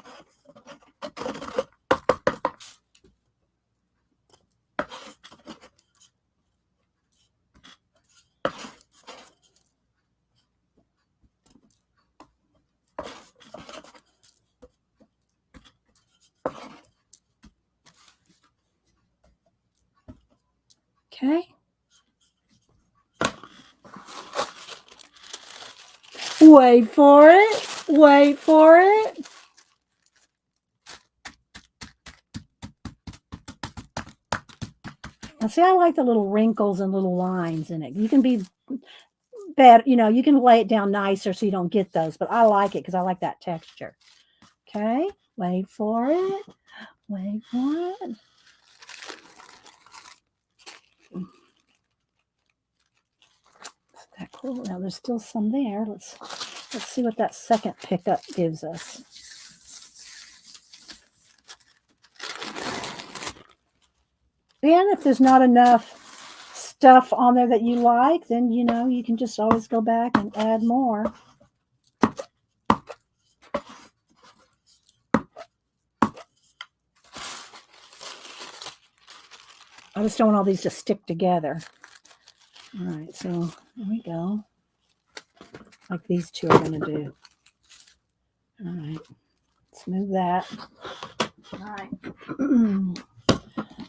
Okay. Wait for it. Wait for it. Now, see, I like the little wrinkles and little lines in it. You can be better, you can lay it down nicer so you don't get those, but I like it because I like that texture. Okay, wait for it. Wait for it. That cool. Now there's still some there. Let's see what that second pickup gives us. And if there's not enough stuff on there that you like, then you can just always go back and add more. I just don't want all these to stick together. All right, so there we go. Like these two are going to do. All right, let's move that. All right.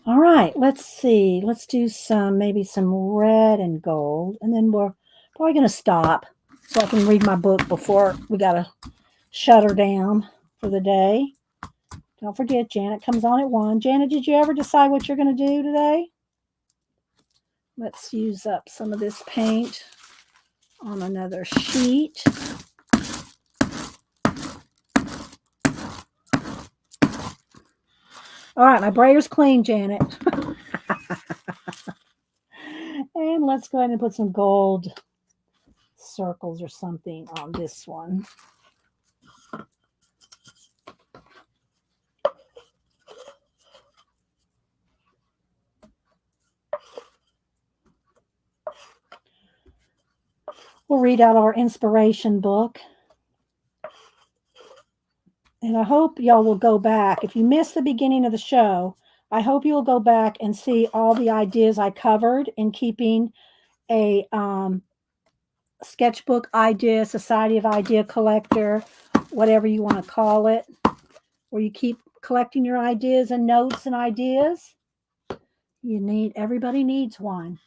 All right, let's see. Let's do maybe some red and gold, and then we're probably going to stop so I can read my book before we got to shut her down for the day. Don't forget, Janet comes on at 1. Janet, did you ever decide what you're going to do today? Let's use up some of this paint on another sheet. All right, my brayer's clean, Janet. And let's go ahead and put some gold circles or something on this one. We'll read out our inspiration book. And I hope y'all will go back. If you missed the beginning of the show, I hope you'll go back and see all the ideas I covered in keeping a sketchbook idea, Society of Idea Collector, whatever you want to call it, where you keep collecting your ideas and notes and ideas. Everybody needs one.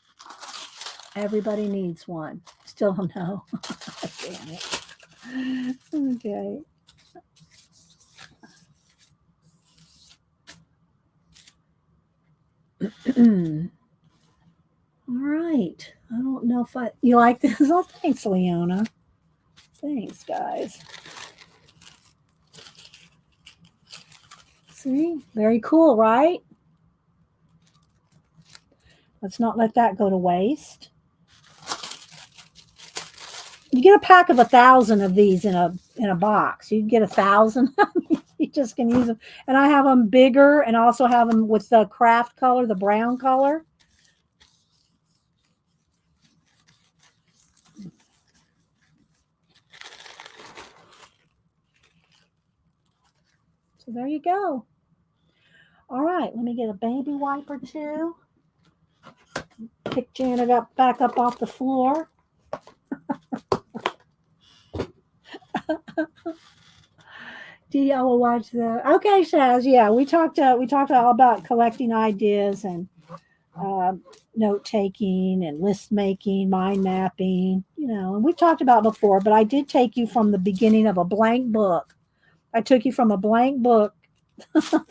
Everybody needs one. Still don't know. Damn it. Okay. All right. I don't know if you like this. Oh, thanks, Leona. Thanks, guys. See? Very cool, right? Let's not let that go to waste. You get a pack of 1,000 of these in a box. You can get 1,000. You just can use them. And I have them bigger and also have them with the craft color, the brown color. So there you go. All right, let me get a baby wipe or two. Pick Janet back up off the floor. I will watch the. Okay, Shaz. Yeah, we talked all about collecting ideas and note taking and list making, mind mapping. And we talked about before. But I did take you from the beginning of a blank book. I took you from a blank book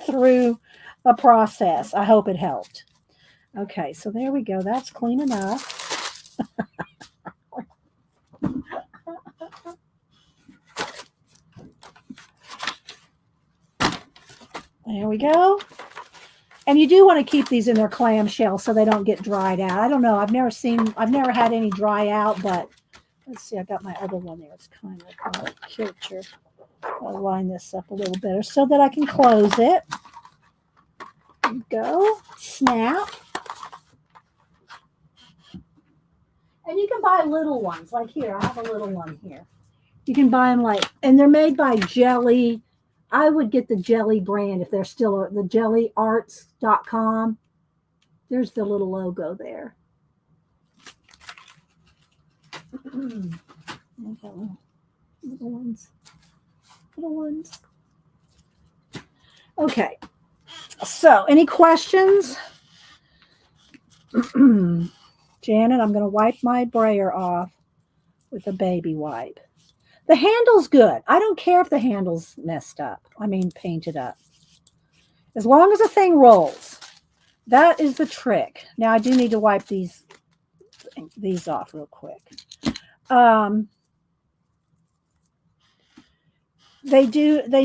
through a process. I hope it helped. Okay, so there we go. That's clean enough. There we go. And you do want to keep these in their clamshell so they don't get dried out. I don't know. I've never had any dry out, but let's see. I got my other one there. It's kind of a kilter. I'll line this up a little better so that I can close it. There you go. Snap. And you can buy little ones. Like here, I have a little one here. You can buy them and they're made by Jelly. I would get the Jelly brand if they're still the jellyarts.com. There's the little logo there. Okay. Little ones. Little ones. Okay. So, any questions? Janet, I'm going to wipe my brayer off with a baby wipe. The handle's good. I don't care if the handle's messed up. Painted up. As long as the thing rolls. That is the trick. Now I do need to wipe these off real quick. They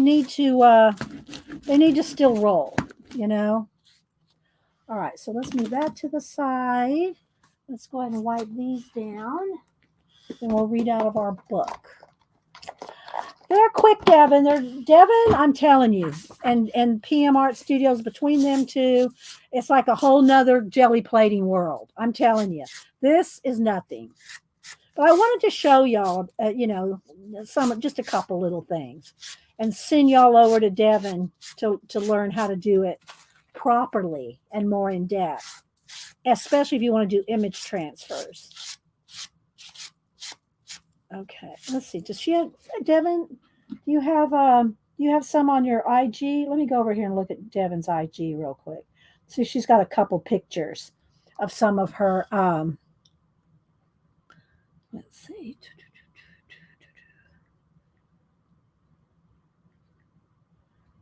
need to still roll, you know. All right, so let's move that to the side. Let's go ahead and wipe these down. Then we'll read out of our book. They're quick, Devin. I'm telling you. And PM Art Studios, between them two, it's like a whole nother jelly plating world. I'm telling you. This is nothing. But I wanted to show y'all, just a couple little things, and send y'all over to Devin to learn how to do it properly and more in depth, especially if you want to do image transfers. Okay, let's see. Does she have, Devin? Do you have some on your IG? Let me go over here and look at Devin's IG real quick. So she's got a couple pictures of some of her. Let's see.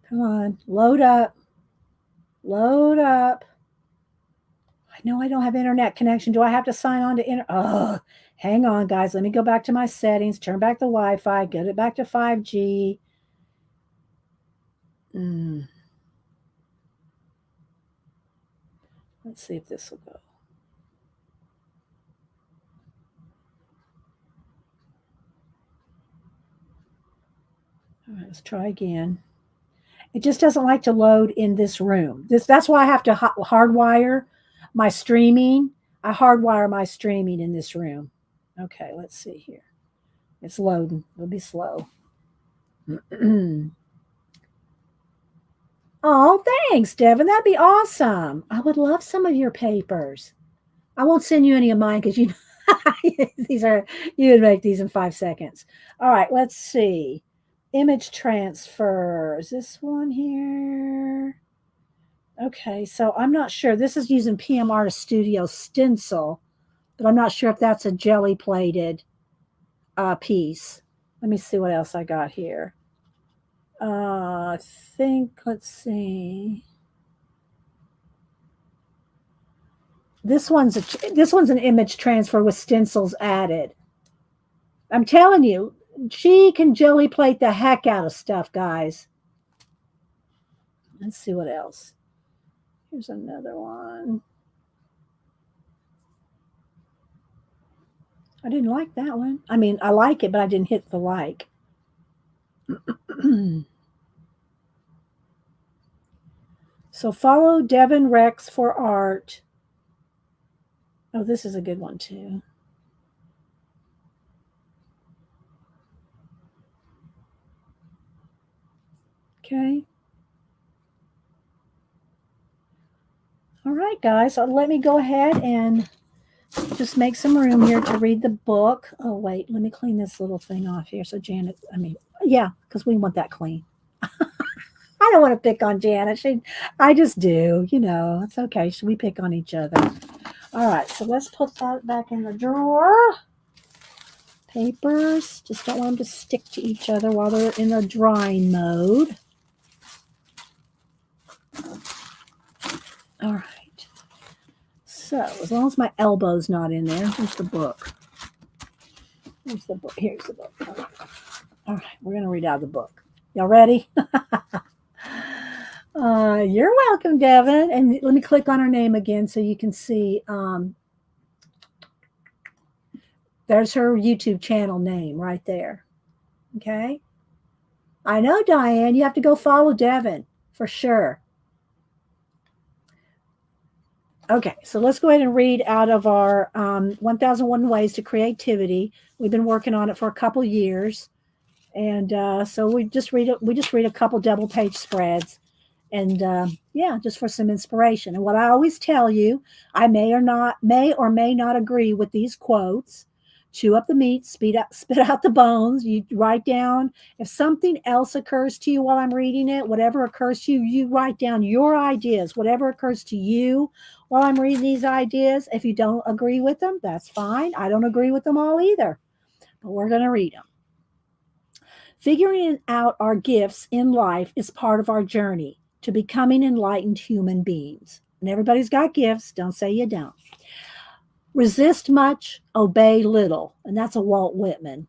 Come on, load up. Load up. I know I don't have internet connection. Do I have to sign on to Oh, hang on, guys. Let me go back to my settings, turn back the Wi-Fi, get it back to 5G. Let's see if this will go. All right, let's try again. It just doesn't like to load in this room. That's why I have to hardwire my streaming. I hardwire my streaming in this room. Okay, let's see here. It's loading. It'll be slow. Oh, thanks, Devin. That'd be awesome. I would love some of your papers. I won't send you any of mine because you would make these in 5 seconds. All right, let's see. Image transfer. Is this one here? Okay, so I'm not sure. This is using PM Artist Studio stencil, but I'm not sure if that's a jelly plated piece. Let me see what else I got here. I think, let's see. This one's an image transfer with stencils added. I'm telling you, she can jelly plate the heck out of stuff, guys. Let's see what else. Here's another one. I didn't like that one. I mean, I like it, but I didn't hit the like. So follow Devin Rex for art. Oh, this is a good one too. Okay. All right, guys. So let me go ahead and just make some room here to read the book. Oh, wait. Let me clean this little thing off here. So Janet, yeah, because we want that clean. I don't want to pick on Janet. I just do. It's okay. We pick on each other. All right. So let's put that back in the drawer. Papers. Just don't want them to stick to each other while they're in the drying mode. All right. So as long as my elbow's not in there, here's the book. Here's the book. Here's the book. All right. We're going to read out the book. Y'all ready? You're welcome, Devin. And let me click on her name again so you can see. There's her YouTube channel name right there. Okay. I know, Diane. You have to go follow Devin for sure. Okay, so let's go ahead and read out of our 1001 Ways to Creativity. We've been working on it for a couple years, and so we just read a couple double page spreads, and yeah, just for some inspiration. And what I always tell you, I may or may not agree with these quotes. Chew up the meat, spit out the bones. You write down if something else occurs to you while I'm reading it, whatever occurs to you, you write down your ideas, whatever occurs to you while I'm reading these ideas. If you don't agree with them, that's fine. I don't agree with them all either, but we're going to read them. Figuring out our gifts in life is part of our journey to becoming enlightened human beings. And everybody's got gifts. Don't say you don't. Resist much, obey little. And that's a Walt Whitman.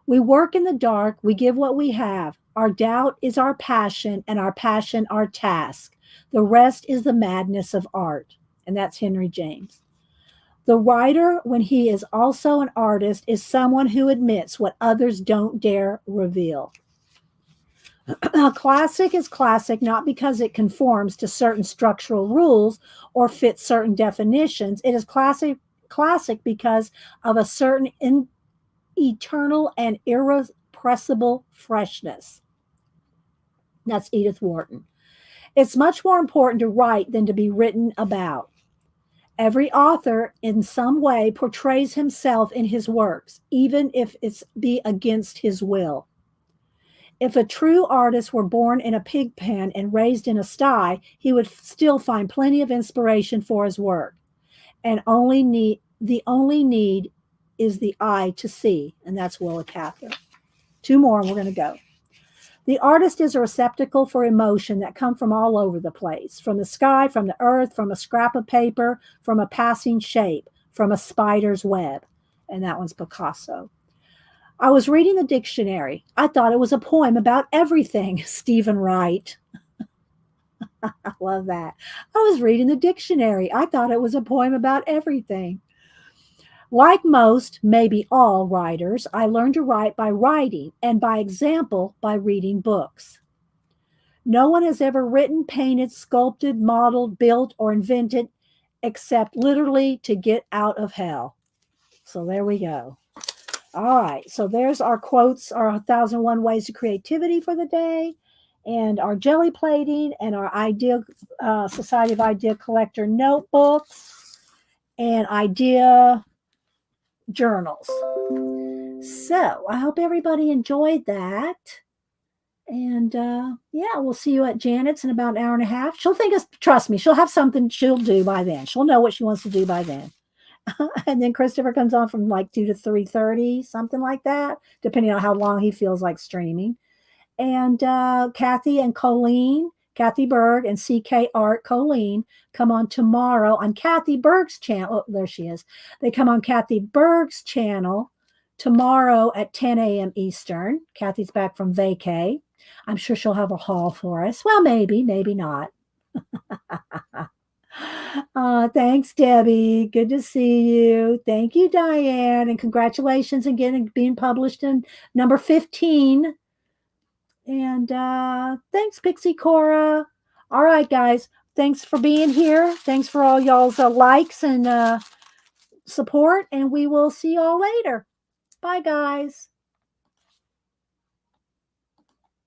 We work in the dark. We give what we have. Our doubt is our passion, and our passion our task. The rest is the madness of art. And that's Henry James. The writer, when he is also an artist, is someone who admits what others don't dare reveal. A classic is classic not because it conforms to certain structural rules or fits certain definitions. It is classic because of a certain eternal and irrepressible freshness. That's Edith Wharton. It's much more important to write than to be written about. Every author in some way portrays himself in his works, even if it's be against his will. If a true artist were born in a pig pen and raised in a sty, he would still find plenty of inspiration for his work. And the only need is the eye to see, and that's Willa Cather. Two more, and we're going to go. The artist is a receptacle for emotion that come from all over the place, from the sky, from the earth, from a scrap of paper, from a passing shape, from a spider's web. And that one's Picasso. I was reading the dictionary. I thought it was a poem about everything. Stephen Wright. I love that. I was reading the dictionary. I thought it was a poem about everything. Like most, maybe all writers, I learned to write by writing and by example by reading books. No one has ever written, painted, sculpted, modeled, built, or invented except literally to get out of hell. So there we go. All right, so there's our quotes, our 1001 Ways to Creativity for the day, and our jelly plating, and our Society of Idea Collector notebooks, and idea journals. So I hope everybody enjoyed that. And yeah, we'll see you at Janet's in about an hour and a half. She'll trust me, she'll have something she'll do by then. She'll know what she wants to do by then. And then Christopher comes on from like 2 to 3:30, something like that, depending on how long he feels like streaming. And Kathy and Colleen, Kathy Berg and CK Art Colleen come on tomorrow on Kathy Berg's channel. Oh, there she is. They come on Kathy Berg's channel tomorrow at 10 a.m. Eastern. Kathy's back from vacay. I'm sure she'll have a haul for us. Well, maybe not. Thanks, Debbie. Good to see you. Thank you, Diane. And congratulations again being published in number 15. And thanks, Pixie Cora. All right, guys. Thanks for being here. Thanks for all y'all's likes and support. And we will see y'all later. Bye, guys.